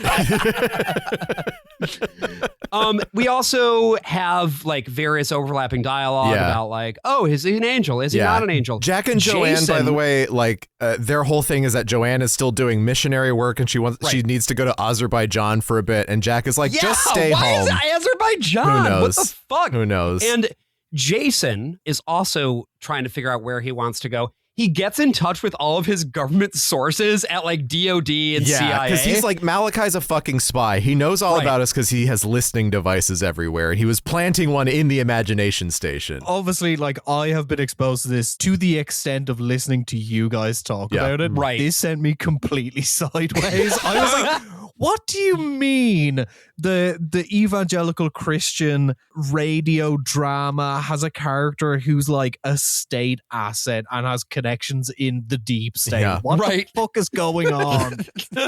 We also have like various overlapping dialogue about like, oh, is he an angel? Is he not an angel? Jack and Joanne, by the way, like their whole thing is that Joanne is still doing missionary work and she needs to go to Azerbaijan for a bit. And Jack is like, just stay home. Why is it Azerbaijan? Who knows? What the fuck? Who knows? And Jason is also trying to figure out where he wants to go. He gets in touch with all of his government sources at like DOD and CIA. Because he's like, Malachi's a fucking spy. He knows all about us because he has listening devices everywhere. And he was planting one in the imagination station. Obviously, like, I have been exposed to this to the extent of listening to you guys talk about it. Right. This sent me completely sideways. I was like, what do you mean the evangelical Christian radio drama has a character who's like a state asset and has connections in the deep state? What the fuck is going on?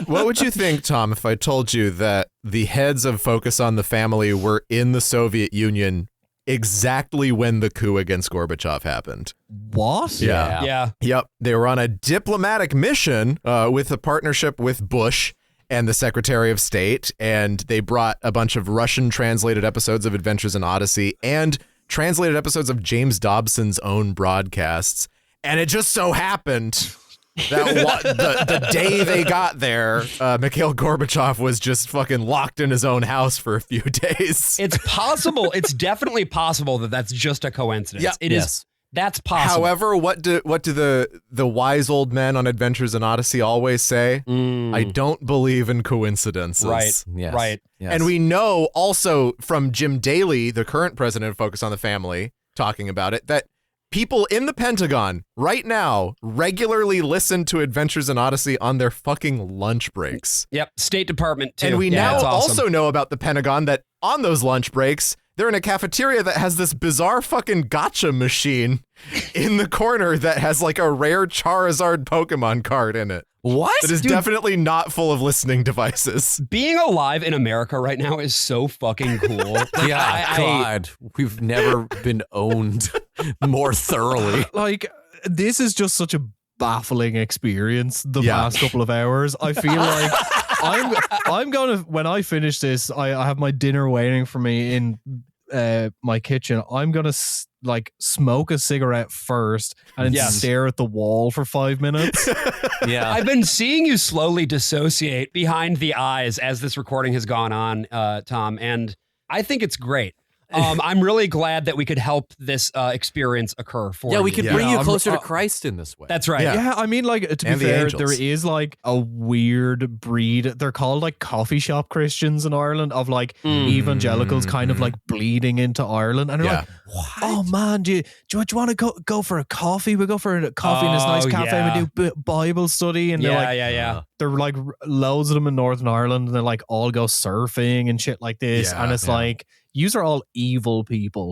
What would you think, Tom, if I told you that the heads of Focus on the Family were in the Soviet Union exactly when the coup against Gorbachev happened? What? Yeah. Yep. They were on a diplomatic mission with a partnership with Bush and the Secretary of State, and they brought a bunch of Russian translated episodes of Adventures in Odyssey and translated episodes of James Dobson's own broadcasts. And it just so happened that the day they got there, Mikhail Gorbachev was just fucking locked in his own house for a few days. It's possible. It's definitely possible that that's just a coincidence. Yeah. It is. That's possible. However, what do the wise old men on Adventures in Odyssey always say? I don't believe in coincidences. Right. Yes. Right. Yes. And we know also from Jim Daly, the current president of Focus on the Family, talking about it, that people in the Pentagon right now regularly listen to Adventures in Odyssey on their fucking lunch breaks. Yep. State Department too. And we now that's awesome. also know about the Pentagon that on those lunch breaks, they're in a cafeteria that has this bizarre fucking gotcha machine in the corner that has like a rare Charizard Pokemon card in it. What? That is definitely not full of listening devices. Being alive in America right now is so fucking cool. God, we've never been owned more thoroughly. Like, this is just such a baffling experience the past couple of hours. I feel like I'm gonna, when I finish this, I have my dinner waiting for me in my kitchen. I'm gonna like smoke a cigarette first and then stare at the wall for 5 minutes. Yeah, I've been seeing you slowly dissociate behind the eyes as this recording has gone on, Tom, and I think it's great. I'm really glad that we could help this experience occur for you. We could bring you closer to Christ in this way. That's right. Yeah, I mean, like, to be fair, there is like a weird breed. They're called like coffee shop Christians in Ireland, of like evangelicals kind of like bleeding into Ireland. And they're like, oh man, do you want to go for a coffee? We go for a coffee in this nice cafe and we do Bible study. And they're like loads of them in Northern Ireland, and they like all go surfing and shit like this. And it's like, yous are all evil people.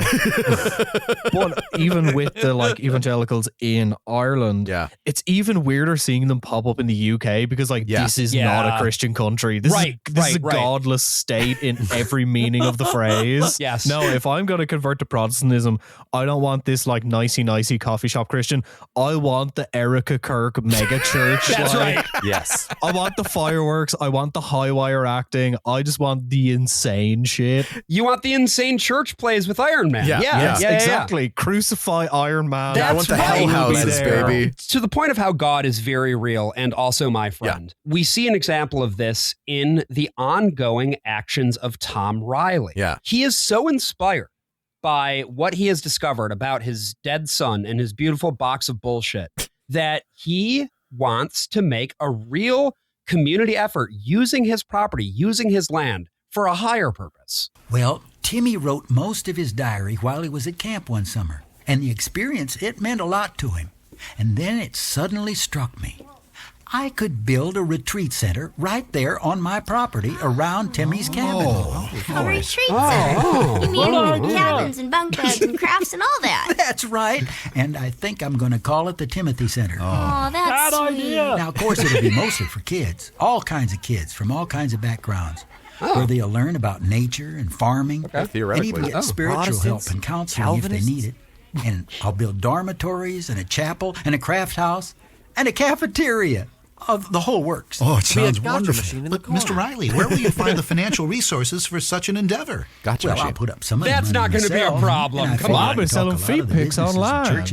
But even with the like evangelicals in Ireland, it's even weirder seeing them pop up in the UK because like this is not a Christian country. This is a godless state in every meaning of the phrase. Yes. No, if I'm going to convert to Protestantism, I don't want this like nicey coffee shop Christian. I want the Erica Kirk mega church. That's right. Yes. I want the fireworks. I want the high wire acting. I just want the insane shit. You want the insane church plays with Iron Man. Yeah, exactly. Crucify Iron Man. I want the hell houses, baby. To the point of how God is very real and also my friend. We see an example of this in the ongoing actions of Tom Riley. Yeah. He is so inspired by what he has discovered about his dead son and his beautiful box of bullshit that he wants to make a real community effort using his property, using his land for a higher purpose. Well, Timmy wrote most of his diary while he was at camp one summer, and the experience, it meant a lot to him. And then it suddenly struck me. I could build a retreat center right there on my property around Timmy's cabin. A retreat center? You mean cabins and bunk beds and crafts and all that? That's right. And I think I'm going to call it the Timothy Center. Oh, that's sweet. Idea. Now, of course, it'll be mostly for kids. All kinds of kids from all kinds of backgrounds. Where they'll learn about nature and farming. Theoretically. And even get spiritual help and counseling if they need it. And I'll build dormitories and a chapel and a craft house and a cafeteria. Of the whole works. Oh, it sounds wonderful. But, Mr. Riley, where will you find the financial resources for such an endeavor? Gotcha. Well, I'll put up some of That's not going to be a problem. Come on. I've been selling feet pics online.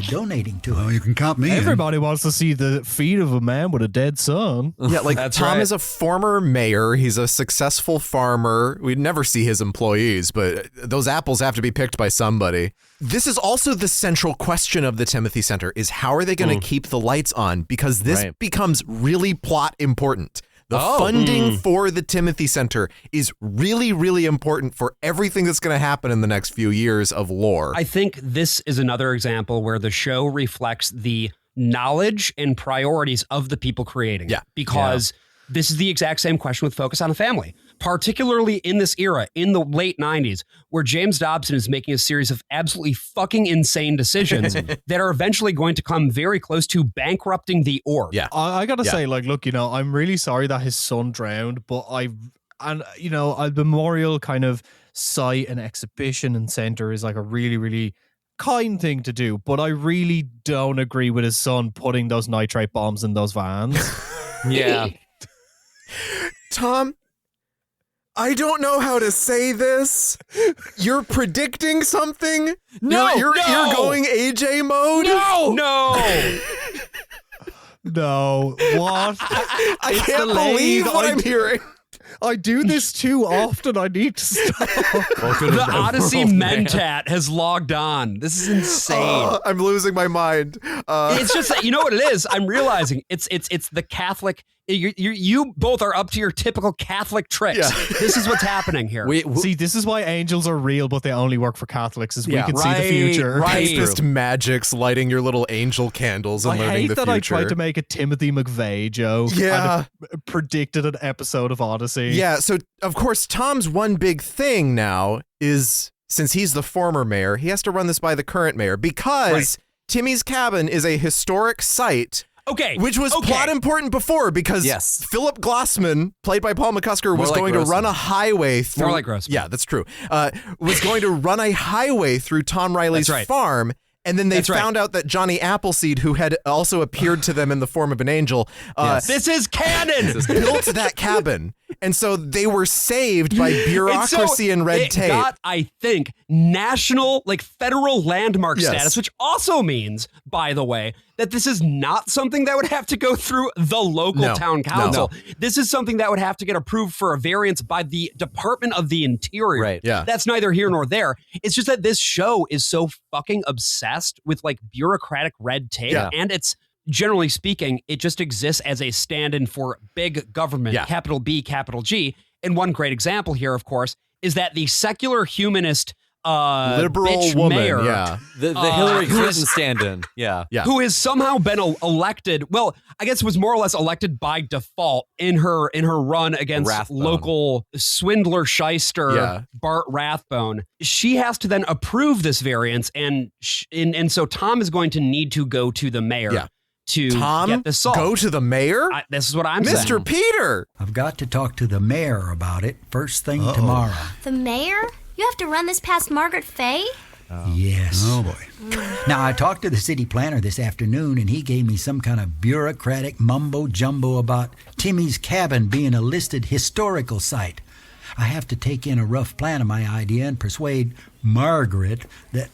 Donating to it. You can count me in. Everybody wants to see the feet of a man with a dead son. Yeah, like That's Tom right. is a former mayor. He's a successful farmer. We'd never see his employees, but those apples have to be picked by somebody. This is also the central question of the Timothy Center is how are they going to keep the lights on? Because this becomes really plot important. The funding for the Timothy Center is really, really important for everything that's going to happen in the next few years of lore. I think this is another example where the show reflects the knowledge and priorities of the people creating it. Because this is the exact same question with Focus on the Family, particularly in this era, in the late 90s, where James Dobson is making a series of absolutely fucking insane decisions that are eventually going to come very close to bankrupting the org. Yeah. I got to say, like, look, I'm really sorry that his son drowned, but a memorial kind of site and exhibition and center is like a really, really kind thing to do, but I really don't agree with his son putting those nitrate bombs in those vans. Yeah. Tom, I don't know how to say this. You're predicting something? No, you're going AJ mode? No. No. What? I can't believe what I'm hearing. I do this too often. I need to stop. The Odyssey Mentat has logged on. This is insane. I'm losing my mind. It's just that, you know what it is? I'm realizing it's the Catholic. You both are up to your typical Catholic tricks. Yeah. This is what's happening here. See, this is why angels are real, but they only work for Catholics, is we can see the future. Just magics, lighting your little angel candles and learning the future. I hate that I tried to make a Timothy McVeigh joke. Yeah. And predicted an episode of Odyssey. Yeah, so of course, Tom's one big thing now is, since he's the former mayor, he has to run this by the current mayor because Timmy's cabin is a historic site. Okay. Which was plot important before because Philip Glassman, played by Paul McCusker, was going to run a highway through. More like Grossman. Yeah, that's true. Was going to run a highway through Tom Riley's farm. And then they found out that Johnny Appleseed, who had also appeared to them in the form of an angel, this is canon, built that cabin. And so they were saved by bureaucracy and red tape. It got, I think, national, like federal landmark status, which also means, by the way, that this is not something that would have to go through the local town council. No. This is something that would have to get approved for a variance by the Department of the Interior. Right. Yeah. That's neither here nor there. It's just that this show is so fucking obsessed with like bureaucratic red tape. Yeah. And it's, generally speaking, it just exists as a stand-in for big government, capital B, capital G. And one great example here, of course, is that the secular humanist liberal bitch woman, mayor. yeah. The Hillary Clinton stand-in. Yeah. Who has somehow been elected, well, I guess was more or less elected by default in her run against Rathbone. local swindler shyster Bart Rathbone. She has to then approve this variance, and so Tom is going to need to go to the mayor to get this solved. Go to the mayor? This is what I'm saying. Mr. Peter! I've got to talk to the mayor about it first thing tomorrow. The mayor? You have to run this past Margaret Fay? Yes. Oh, boy. Now, I talked to the city planner this afternoon, and he gave me some kind of bureaucratic mumbo-jumbo about Timmy's cabin being a listed historical site. I have to take in a rough plan of my idea and persuade Margaret that...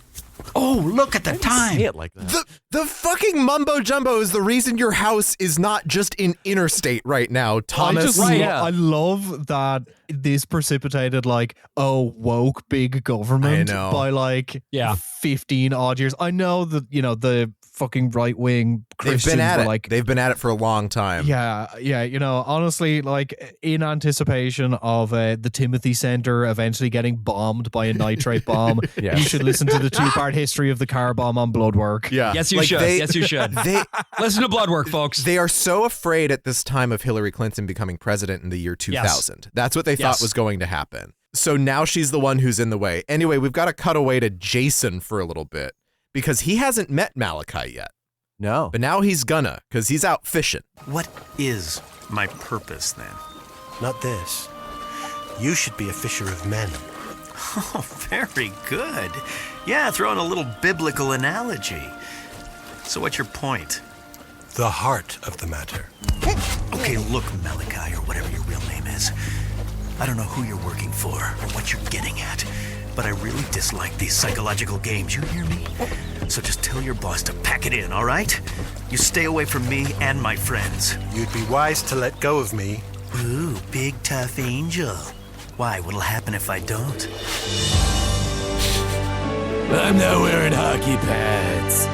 Oh, look at the time. Say it like that. The fucking mumbo jumbo is the reason your house is not just in interstate right now, Thomas. I love that this precipitated woke big government by 15 odd years. I know that, the fucking right wing Christians They've been at were it. They've been at it for a long time. Yeah. Honestly, in anticipation of the Timothy Center eventually getting bombed by a nitrate bomb, you should listen to the 2-part history of the car bomb on Bloodwork. Yeah. Yes, you should. Yes, you should. Listen to Bloodwork, folks. They are so afraid at this time of Hillary Clinton becoming president in the year 2000. Yes. That's what they thought was going to happen. So now she's the one who's in the way. Anyway, we've got to cut away to Jason for a little bit because he hasn't met Malachi yet. No. But now he's gonna, because he's out fishing. What is my purpose then? Not this. You should be a fisher of men. Oh, very good. Yeah, throw in a little biblical analogy. So what's your point? The heart of the matter. Okay, look, Malachi, or whatever your real name is. I don't know who you're working for or what you're getting at, but I really dislike these psychological games. You hear me? So just tell your boss to pack it in, all right? You stay away from me and my friends. You'd be wise to let go of me. Ooh, big tough angel. Why? What'll happen if I don't? I'm not wearing hockey pads.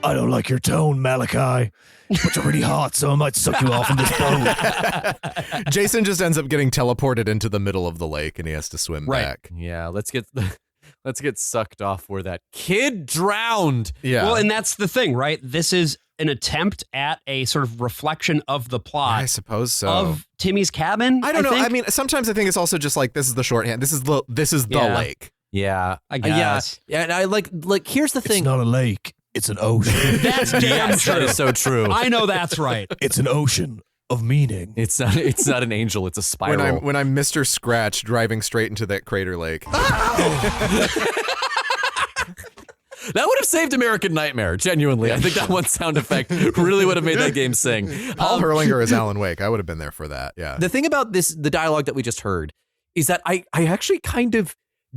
I don't like your tone, Malachi. But you're really hot, so I might suck you off in this boat. Jason just ends up getting teleported into the middle of the lake, and he has to swim back. Yeah, let's get sucked off where that kid drowned. Yeah. Well, and that's the thing, right? This is an attempt at a sort of reflection of the plot. I suppose so. Of Timmy's cabin. I don't know. I mean, sometimes I think it's also just this is the shorthand. This is the lake. Yeah, I guess. Yeah, and I like. Here's the thing. It's not a lake. It's an ocean. That's damn true. That is so true. I know that's right. It's an ocean of meaning. It's not an angel. It's a spiral. When I'm Mr. Scratch driving straight into that crater lake. That would have saved American Nightmare, genuinely. I think that one sound effect really would have made that game sing. Paul Hurlinger as Alan Wake. I would have been there for that, yeah. The thing about the dialogue that we just heard, is that I actually kind of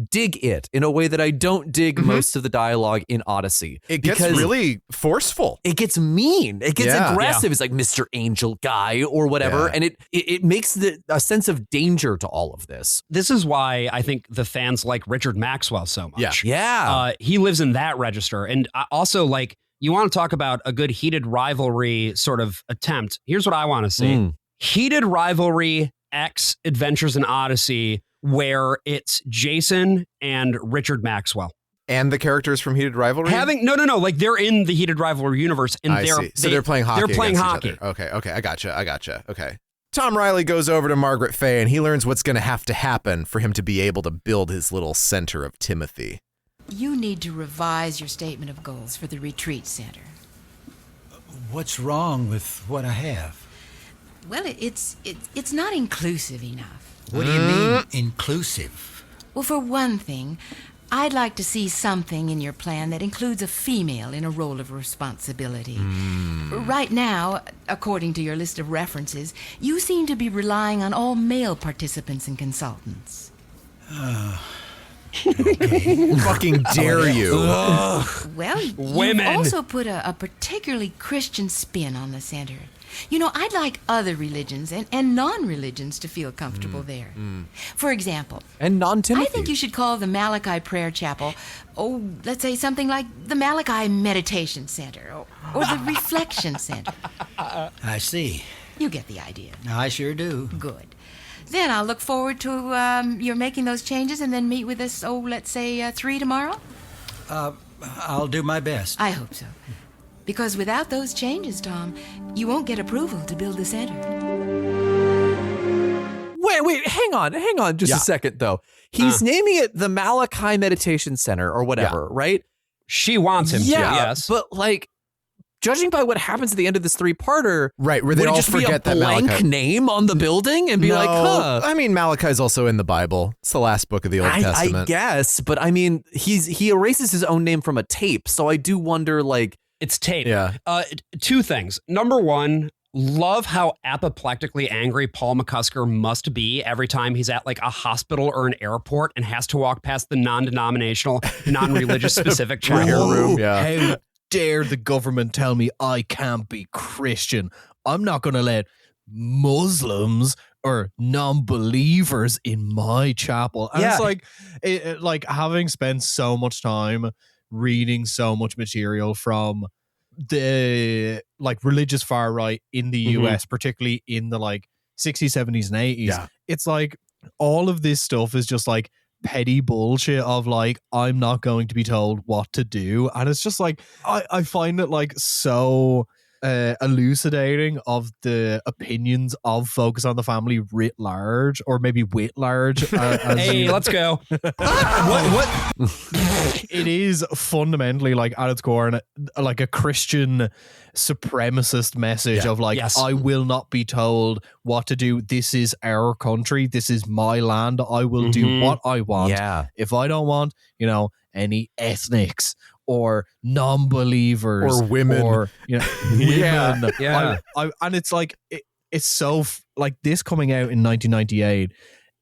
dig it in a way that I don't dig most of the dialogue in Odyssey. It gets really forceful. It gets mean. It gets aggressive. It's like Mr. Angel guy or whatever. And it makes a sense of danger to all of this. This is why I think the fans like Richard Maxwell so much. Yeah. He lives in that register. And also, you want to talk about a good heated rivalry sort of attempt. Here's what I want to see. Heated rivalry X Adventures in Odyssey, where it's Jason and Richard Maxwell. And the characters from Heated Rivalry? No. They're in the Heated Rivalry universe. And they're playing hockey. They're playing hockey. Each other. Okay. I gotcha. Okay. Tom Riley goes over to Margaret Fay and he learns what's going to have to happen for him to be able to build his little center of Timothy. You need to revise your statement of goals for the retreat center. What's wrong with what I have? Well, it's not inclusive enough. What do you mean, inclusive? Well, for one thing, I'd like to see something in your plan that includes a female in a role of responsibility. Right now, according to your list of references, you seem to be relying on all male participants and consultants. Okay. Fucking dare you. Well, Women. You've also put a particularly Christian spin on the center. I'd like other religions and non-religions to feel comfortable there. For example, and non-Timothy. I think you should call the Malachi Prayer Chapel, let's say something like the Malachi Meditation Center or the Reflection Center. I see. You get the idea. I sure do. Good. Then I'll look forward to your making those changes and then meet with us, let's say 3 tomorrow? I'll do my best. I hope so. Because without those changes, Tom, you won't get approval to build the center. Wait, hang on just a second, though. He's naming it the Malachi Meditation Center or whatever, right? She wants him to, yes. But, like, judging by what happens at the end of this 3-parter, right, where they all forget that blank Malachi name on the building and be like, huh. I mean, Malachi's also in the Bible. It's the last book of the Old Testament. I guess, but I mean, he erases his own name from a tape, so I do wonder, like... It's tape. Yeah. 2 things. Number 1, love how apoplectically angry Paul McCusker must be every time he's at like a hospital or an airport and has to walk past the non-denominational, non-religious specific prayer room. How dare the government tell me I can't be Christian? I'm not going to let Muslims or non-believers in my chapel. And it's like having spent so much time reading so much material from the like religious far right in the US, particularly in the like 60s, 70s, and 80s. Yeah. It's like all of this stuff is just like petty bullshit of like, I'm not going to be told what to do. And it's just like, I find it like so elucidating of the opinions of Focus on the Family writ large, or maybe wit large. Hey, let's go. what? It is fundamentally like at its core like a Christian supremacist message of like, I will not be told what to do. This is our country. This is my land. I will do what I want. Yeah. If I don't want, any ethnics or non-believers or women or women. Yeah. And it's like it's so like this coming out in 1998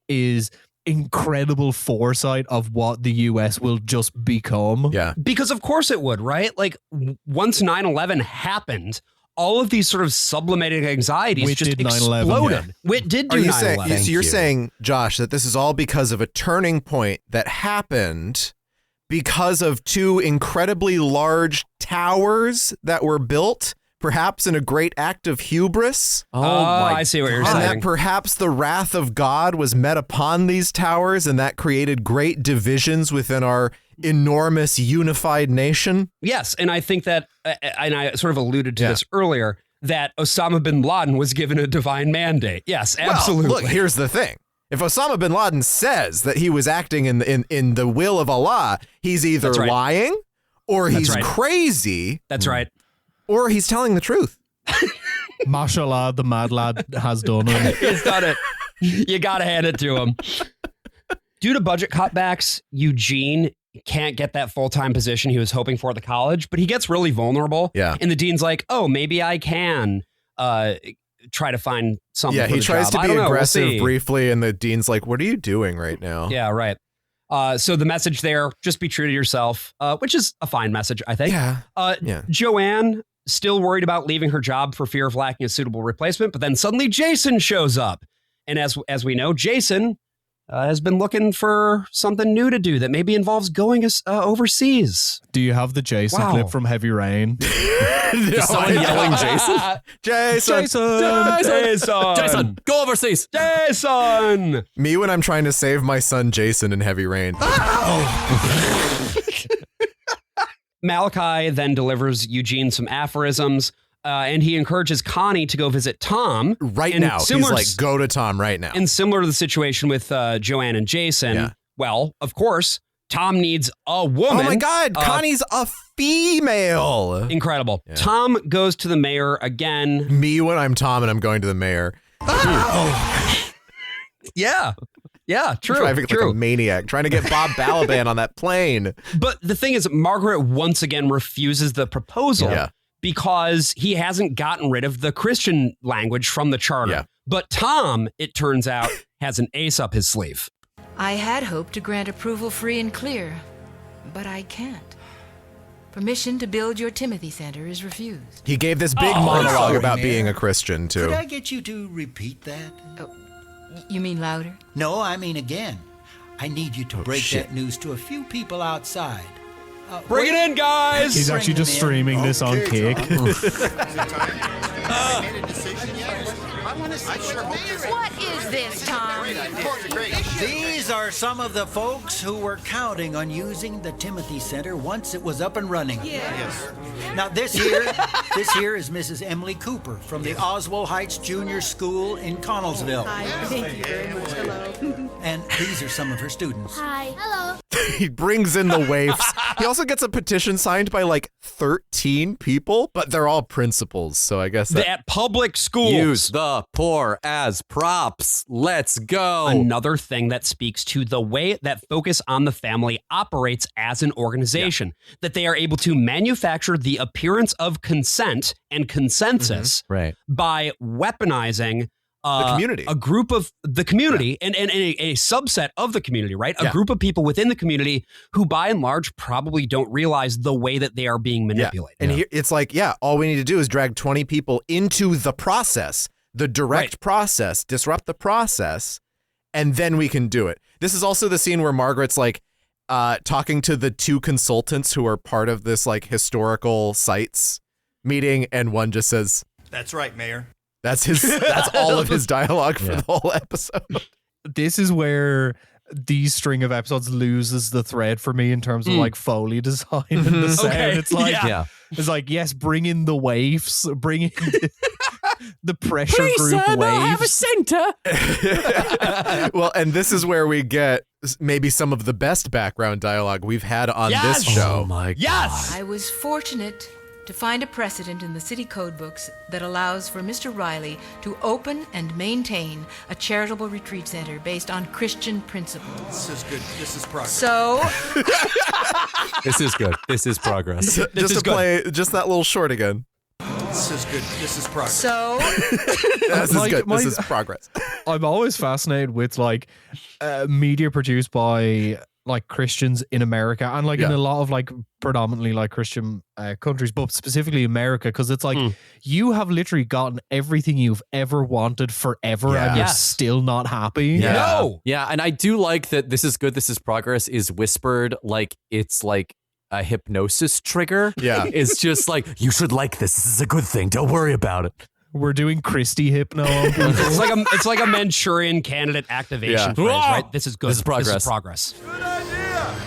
is incredible foresight of what the US will just become. Yeah. Because of course it would, right? Like once 9/11 happened, all of these sort of sublimated anxieties Whit just did 9/11, exploded. yeah. Whit did do 9/11. So you're saying, Josh, that this is all because of a turning point that happened because of 2 incredibly large towers that were built, perhaps in a great act of hubris. I see what you're saying. And that perhaps the wrath of God was met upon these towers, and that created great divisions within our enormous unified nation. Yes, and I think that, and I sort of alluded to this earlier, that Osama bin Laden was given a divine mandate. Yes, absolutely. Well, look, here's the thing. If Osama bin Laden says that he was acting in the will of Allah, he's either lying or he's crazy. That's right. Or he's telling the truth. Mashallah, the mad lad has done it. He's done it. You got to hand it to him. Due to budget cutbacks, Eugene can't get that full-time position he was hoping for at the college, but he gets really vulnerable. Yeah. And the dean's like, oh, maybe I can try to find something. Yeah, for he the tries job. to be aggressive we'll briefly, and the dean's like, what are you doing right now? Yeah, right. So the message there, just be true to yourself, which is a fine message, I think. Yeah. Joanne, still worried about leaving her job for fear of lacking a suitable replacement, but then suddenly Jason shows up. And as we know, Jason has been looking for something new to do that maybe involves going overseas. Do you have the Jason clip from Heavy Rain? Is someone yelling Jason? Jason, go overseas. Jason. Me when I'm trying to save my son Jason in Heavy Rain. Malachi then delivers Eugene some aphorisms, and he encourages Connie to go visit Tom right now. He's like, go to Tom right now. And similar to the situation with Joanne and Jason, well, of course, Tom needs a woman. Oh my God, Connie's a female. Incredible. Yeah. Tom goes to the mayor again. Me when I'm Tom and I'm going to the mayor. Yeah. Yeah, true. Driving like a maniac, trying to get Bob Balaban on that plane. But the thing is, Margaret once again refuses the proposal because he hasn't gotten rid of the Christian language from the charter. Yeah. But Tom, it turns out, has an ace up his sleeve. I had hoped to grant approval free and clear, but I can't. Permission to build your Timothy Center is refused. He gave this big monologue about being a Christian, too. Could I get you to repeat that? Oh, you mean louder? No, I mean again. I need you to break that news to a few people outside. Bring it in, guys! He's actually just streaming this on Kick. What is this, Tom? These are some of the folks who were counting on using the Timothy Center once it was up and running. Yes. Now this here is Mrs. Emily Cooper from the Oswald Heights Junior School in Connellsville. Hi, thank you very much. Hello. And these are some of her students. Hi. Hello. He brings in the waifs. He also gets a petition signed by like 13 people, but they're all principals. So I guess at public schools. Use the poor as props. Let's go. Another thing that speaks to the way that Focus on the Family operates as an organization, that they are able to manufacture the appearance of consent and consensus by weaponizing the community, a group of the community, and a subset of the community, right? A group of people within the community who, by and large, probably don't realize the way that they are being manipulated. And here, it's like, all we need to do is drag 20 people into the process, the direct process, disrupt the process, and then we can do it. This is also the scene where Margaret's like talking to the two consultants who are part of this like historical sites meeting, and one just says, "That's right, Mayor." That's all of his dialogue for the whole episode. This is where these string of episodes loses the thread for me in terms of like Foley design and the sound. Okay. It's like, it's like, yes, bring in the waves, bring in the pressure group waves. Well, and this is where we get maybe some of the best background dialogue we've had on this show. Oh my God. I was fortunate to find a precedent in the city code books that allows for Mr. Riley to open and maintain a charitable retreat center based on Christian principles. This is good. This is progress. So, This is good. This is progress. Just to play just that little short again. This is good. This is progress. So, this is good. This is progress. I'm always fascinated with like media produced by like Christians in America and like in a lot of like predominantly like Christian countries, but specifically America, because it's like you have literally gotten everything you've ever wanted forever and you're still not happy. Yeah, and I do like that this is good, this is progress is whispered like it's like a hypnosis trigger. Yeah. It's just like, you should like this. This is a good thing. Don't worry about it. We're doing Christy hypno. It's like a Manchurian candidate activation phrase, right? This is good. This is progress. This is progress.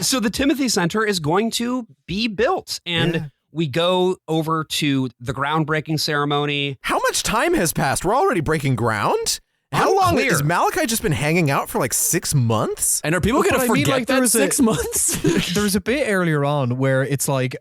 So the Timothy Center is going to be built, and we go over to the groundbreaking ceremony. How much time has passed? We're already breaking ground? How long has Malachi just been hanging out for like 6 months? And are people going to forget that 6 months? There's a bit earlier on where it's like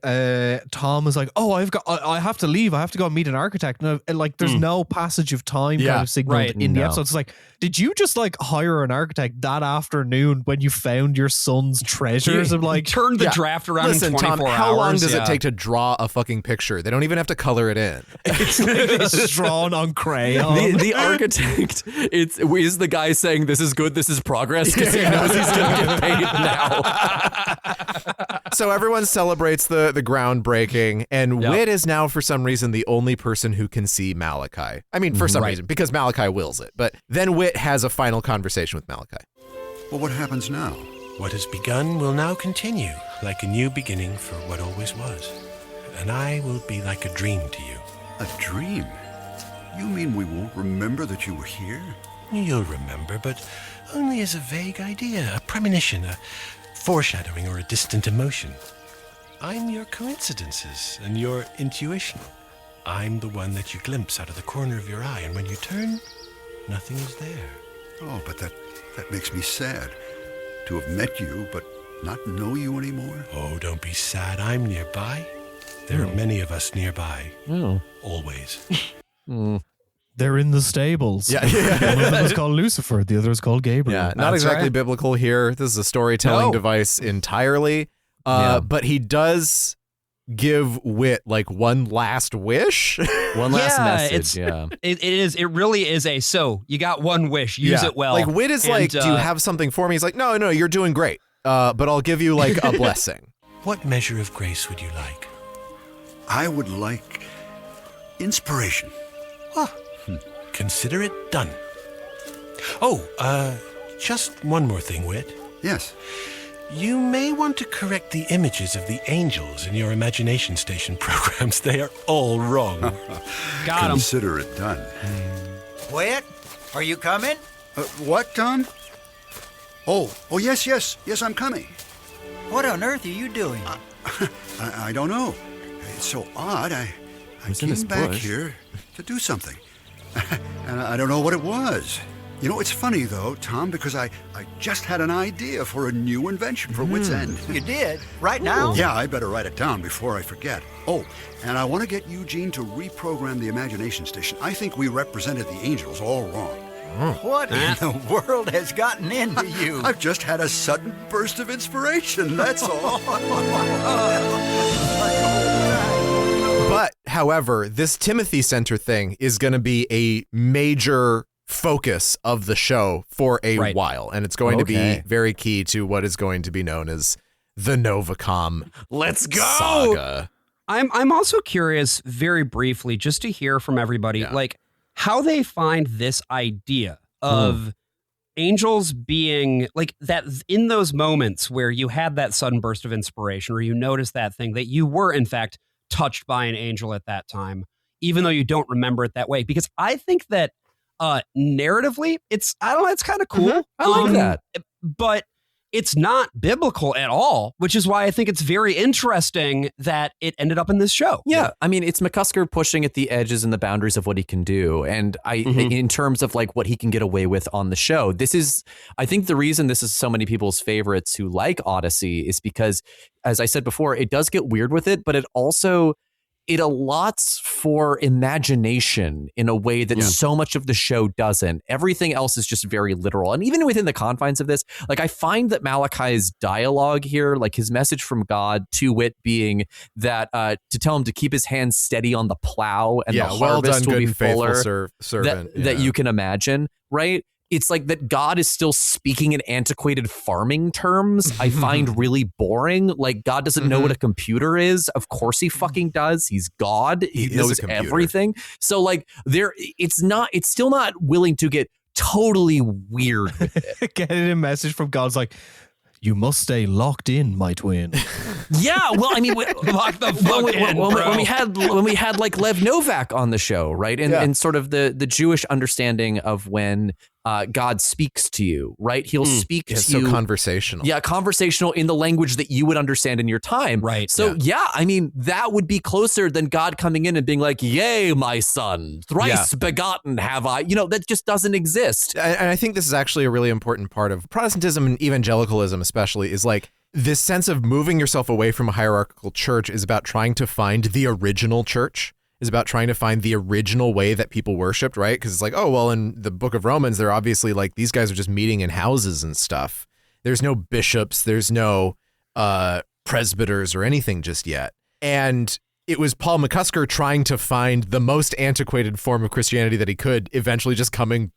Tom is like, "Oh, I have to leave. I have to go and meet an architect." And like, there's no passage of time kind of signaled in the episode. It's like, did you just like hire an architect that afternoon when you found your son's treasures? Of like, turned the draft around in 24 Tom, hours. How long does it take to draw a fucking picture? They don't even have to color it in. It's like it's drawn on crayon. The architect is the guy saying this is good, this is progress, because he knows he's going to get paid now. So everyone celebrates the groundbreaking, and Whit is now, for some reason, the only person who can see Malachi. I mean, for some reason, because Malachi wills it. But then Whit has a final conversation with Malachi. Well, what happens now? What has begun will now continue, like a new beginning for what always was. And I will be like a dream to you. A dream? You mean we won't remember that you were here? You'll remember, but only as a vague idea, a premonition, a foreshadowing, or a distant emotion. I'm your coincidences and your intuition. I'm the one that you glimpse out of the corner of your eye, and when you turn, nothing is there. Oh, but that makes me sad. To have met you, but not know you anymore. Oh, don't be sad. I'm nearby. There are many of us nearby. Always. They're in the stables. Yeah. One of them is called Lucifer. The other is called Gabriel. Yeah, not exactly biblical here. This is a storytelling device entirely. But he does give Whit like one last wish. One last message. It really is a, so you got one wish, use it well. Like Whit is like, do you have something for me? He's like, no, you're doing great. But I'll give you like a blessing. What measure of grace would you like? I would like inspiration. Consider it done. Oh, just one more thing, Whit. Yes. You may want to correct the images of the angels in your imagination station programs. They are all wrong. Got him. Consider it done. Whit, are you coming? What, Tom? Oh, yes, I'm coming. What on earth are you doing? I don't know. It's so odd. I came back here to do something. And I don't know what it was. You know, it's funny, though, Tom, because I just had an idea for a new invention for Wit's End. You did? Right now? Yeah, I better write it down before I forget. Oh, and I want to get Eugene to reprogram the imagination station. I think we represented the angels all wrong. What in the world has gotten into you? I've just had a sudden burst of inspiration, that's all. But, however, this Timothy Center thing is going to be a major focus of the show for a while, and it's going to be very key to what is going to be known as the Novacom saga. I'm also curious, very briefly, just to hear from everybody, like how they find this idea of angels being like that in those moments where you had that sudden burst of inspiration, or you noticed that thing that you were in fact touched by an angel at that time, even though you don't remember it that way. Because I think that narratively, it's kind of cool. I like that. But it's not biblical at all, which is why I think it's very interesting that it ended up in this show. Yeah. I mean, it's McCusker pushing at the edges and the boundaries of what he can do. And in terms of like what he can get away with on the show, I think the reason this is so many people's favorites who like Odyssey is because, as I said before, it does get weird with it, but it allots for imagination in a way that so much of the show doesn't. Everything else is just very literal. And even within the confines of this, like I find that Malachi's dialogue here, like his message from God to Whit being that to tell him to keep his hands steady on the plow and the harvest will be fuller servant, that you can imagine, right? It's like that God is still speaking in antiquated farming terms. I find really boring. Like God doesn't know what a computer is. Of course he fucking does. He's God. He knows everything. So like it's still not willing to get totally weird with it. Getting a message from God's like, you must stay locked in, my twin. Yeah, well, I mean, lock the fuck in, bro. When we had like Lev Novak on the show, right, and sort of the Jewish understanding of when God speaks to you, right? He'll speak to you. So conversational. Yeah, conversational in the language that you would understand in your time. Right. So yeah, I mean, that would be closer than God coming in and being like, "Yea, my son, thrice begotten have I." You know, that just doesn't exist. And I think this is actually a really important part of Protestantism and evangelicalism, especially, is like this sense of moving yourself away from a hierarchical church is about trying to find the original church. Is about trying to find the original way that people worshipped, right? Because it's like, oh, well, in the book of Romans, they're obviously like, these guys are just meeting in houses and stuff. There's no bishops, there's no presbyters or anything just yet. And it was Paul McCusker trying to find the most antiquated form of Christianity that he could, eventually just coming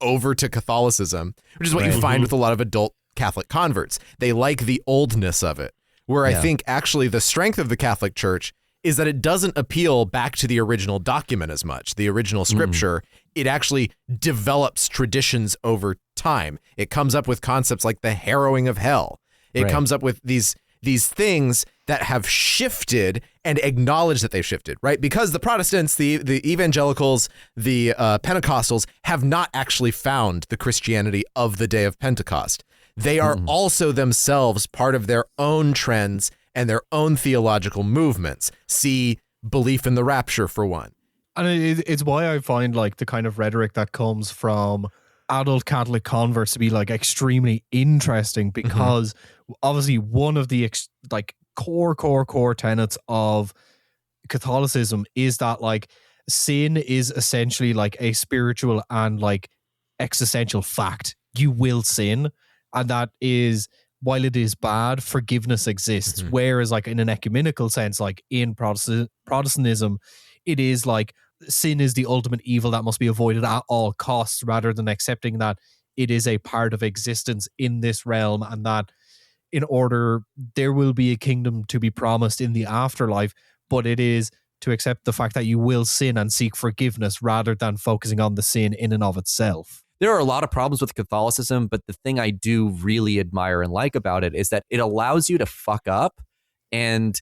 over to Catholicism, which is what you find with a lot of adult Catholic converts. They like the oldness of it, where I think actually the strength of the Catholic Church is that it doesn't appeal back to the original document as much, the original scripture. It actually develops traditions over time. It comes up with concepts like the harrowing of hell. It comes up with these things that have shifted and acknowledge that they've shifted, right? Because the Protestants, the evangelicals, the Pentecostals have not actually found the Christianity of the day of Pentecost. They are also themselves part of their own trends and their own theological movements. See belief in the rapture, for one. And it's why I find like the kind of rhetoric that comes from adult Catholic converts to be like extremely interesting, because obviously one of the like core tenets of Catholicism is that like sin is essentially like a spiritual and like existential fact. You will sin, and that is, while it is bad, forgiveness exists. Whereas like in an ecumenical sense, like in Protestantism, it is like sin is the ultimate evil that must be avoided at all costs, rather than accepting that it is a part of existence in this realm, and that in order there will be a kingdom to be promised in the afterlife, but it is to accept the fact that you will sin and seek forgiveness rather than focusing on the sin in and of itself. There are a lot of problems with Catholicism, but the thing I do really admire and like about it is that it allows you to fuck up and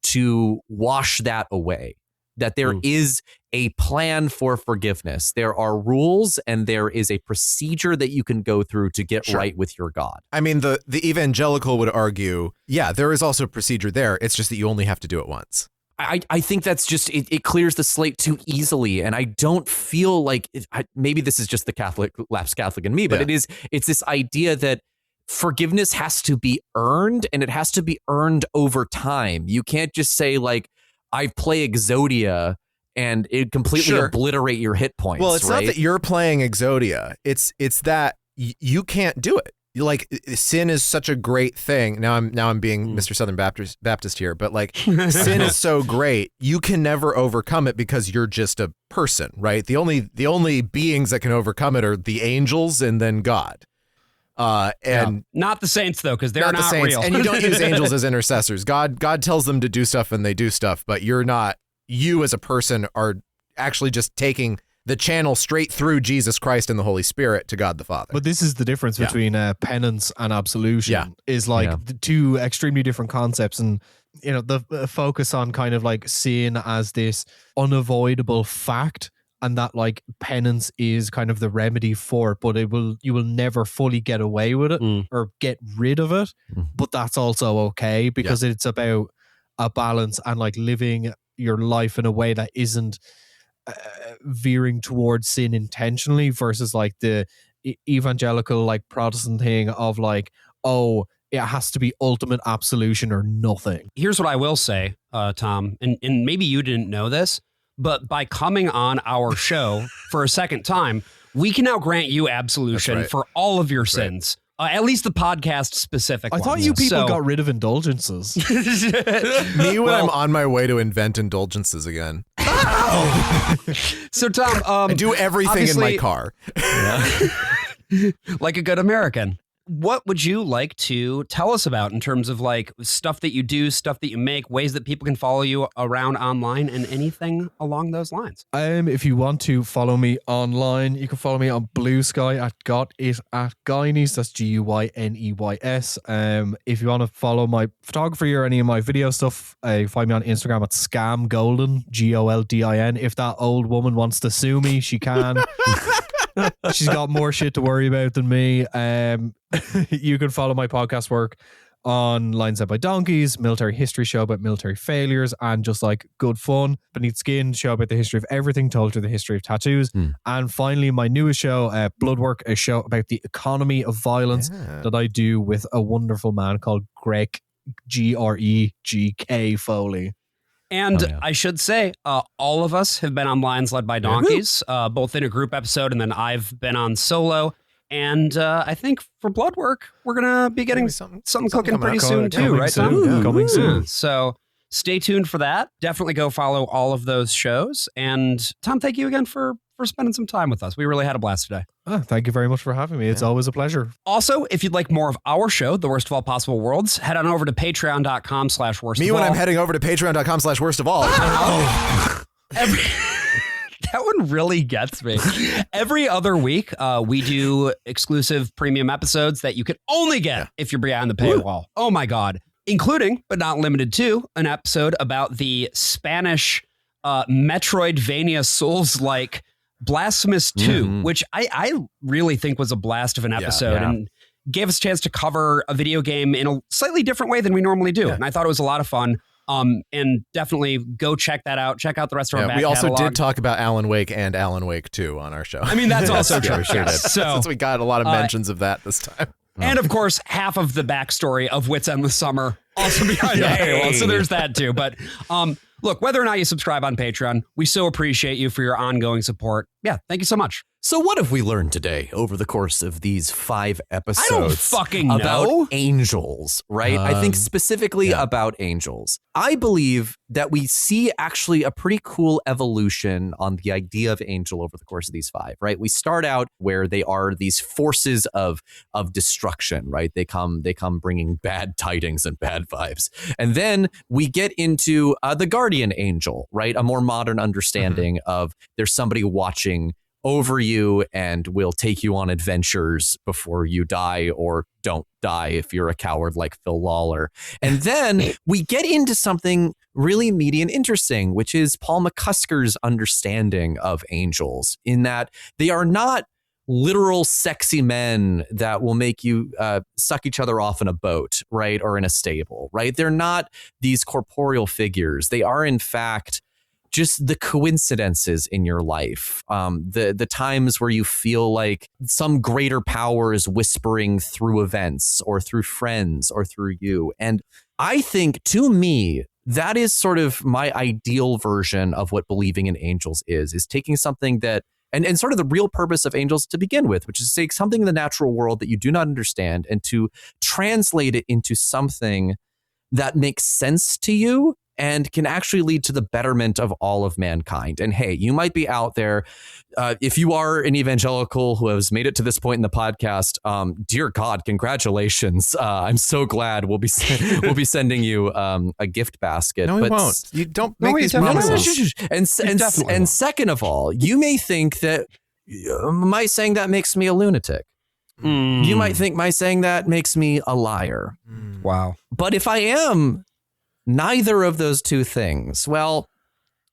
to wash that away. that there is a plan for forgiveness. There are rules and there is a procedure that you can go through to get right with your God. I mean, the evangelical would argue, yeah, there is also a procedure there. It's just that you only have to do it once. I think that's just, it clears the slate too easily. And I don't feel like, maybe this is just the lapsed Catholic in me, but it's this idea that forgiveness has to be earned, and it has to be earned over time. You can't just say like, I play Exodia and it completely obliterate your hit points. Well, it's not that you're playing Exodia. It's that you can't do it. Like, sin is such a great thing. Now I'm being Mr. Southern Baptist here, but like sin is so great, you can never overcome it because you're just a person, right? The only beings that can overcome it are the angels and then God. And not the saints though, because they're not real. And you don't use angels as intercessors. God tells them to do stuff and they do stuff, but you as a person are actually just taking the channel straight through Jesus Christ and the Holy Spirit to God the Father. But this is the difference between penance and absolution, is like the two extremely different concepts. And, you know, the focus on kind of like sin as this unavoidable fact, and that like penance is kind of the remedy for it, but you will never fully get away with it or get rid of it. But that's also okay, because it's about a balance and like living your life in a way that isn't veering towards sin intentionally, versus like the evangelical like Protestant thing of like, oh, it has to be ultimate absolution or nothing. Here's what I will say, Tom, and maybe you didn't know this, but by coming on our show for a second time, we can now grant you absolution for all of your sins. At least the podcast specific I thought ones. you people got rid of indulgences. Me when I'm on my way to invent indulgences again. So Tom, I do everything in my car. Like a good American. What would you like to tell us about in terms of like stuff that you do, stuff that you make, ways that people can follow you around online, and anything along those lines? If you want to follow me online, you can follow me on Blue Sky at Got It at Guyneys. That's Guyneys. If you want to follow my photography or any of my video stuff, find me on Instagram at Scam Golden, Goldin. If that old woman wants to sue me, she can. She's got more shit to worry about than me. You can follow my podcast work on Lines Out by Donkeys, military history show about military failures and just like good fun. Beneath Skin, show about the history of everything, told through the history of tattoos. And finally, my newest show, Bloodwork, a show about the economy of violence that I do with a wonderful man called Greg, Gregk Foley. And I should say, all of us have been on Lines Led by Donkeys, both in a group episode, and then I've been on solo. And I think for Bloodwork, we're going to be getting something cooking pretty soon too, right, Tom? Coming soon. So stay tuned for that. Definitely go follow all of those shows. And Tom, thank you again for spending some time with us. We really had a blast today. Thank you very much for having me. It's always a pleasure. Also, if you'd like more of our show, The Worst of All Possible Worlds, head on over to patreon.com/worstofall. Me when I'm heading over to patreon.com/worstofall. That one really gets me. Every other week, we do exclusive premium episodes that you can only get if you're behind the paywall. Oh my God. Including, but not limited to, an episode about the Spanish Metroidvania Souls-like Blasphemous 2, which I really think was a blast of an episode and gave us a chance to cover a video game in a slightly different way than we normally do. And I thought it was a lot of fun. And definitely go check that out. Check out the rest of our back we also catalog. did talk about Alan Wake and Alan Wake 2 on our show. I mean, that's also true. We sure did. So, since we got a lot of mentions of that this time. And of course, half of the backstory of Whit's Endless Summer also behind the paywall. So there's that too. But look, whether or not you subscribe on Patreon, we so appreciate you for your ongoing support. Yeah, thank you so much. So what have we learned today over the course of these 5 episodes? I don't fucking about know. Angels, right? I think specifically about angels. I believe that we see actually a pretty cool evolution on the idea of angel over the course of these 5, right? We start out where they are these forces of destruction, right? They come bringing bad tidings and bad vibes. And then we get into the guardian angel, right? A more modern understanding of there's somebody watching over you and will take you on adventures before you die or don't die if you're a coward like Phil Lollar. And then we get into something really meaty and interesting, which is Paul McCusker's understanding of angels, in that they are not literal sexy men that will make you suck each other off in a boat, right? Or in a stable, right? They're not these corporeal figures. They are, in fact, just the coincidences in your life, the times where you feel like some greater power is whispering through events or through friends or through you. And I think, to me, that is sort of my ideal version of what believing in angels is taking something that, and sort of the real purpose of angels to begin with, which is to take something in the natural world that you do not understand and to translate it into something that makes sense to you and can actually lead to the betterment of all of mankind. And hey, you might be out there, if you are an evangelical who has made it to this point in the podcast, dear God, congratulations. I'm so glad we'll be sending you a gift basket. No, we won't. You don't make these promises. And second of all, you may think that my saying that makes me a lunatic. You might think my saying that makes me a liar. Wow. But if I am neither of those two things, well,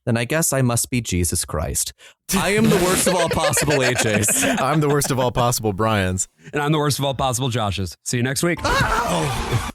then I guess I must be Jesus Christ. I am the worst of all possible AJs. I'm the worst of all possible Brians. And I'm the worst of all possible Joshes. See you next week. Oh.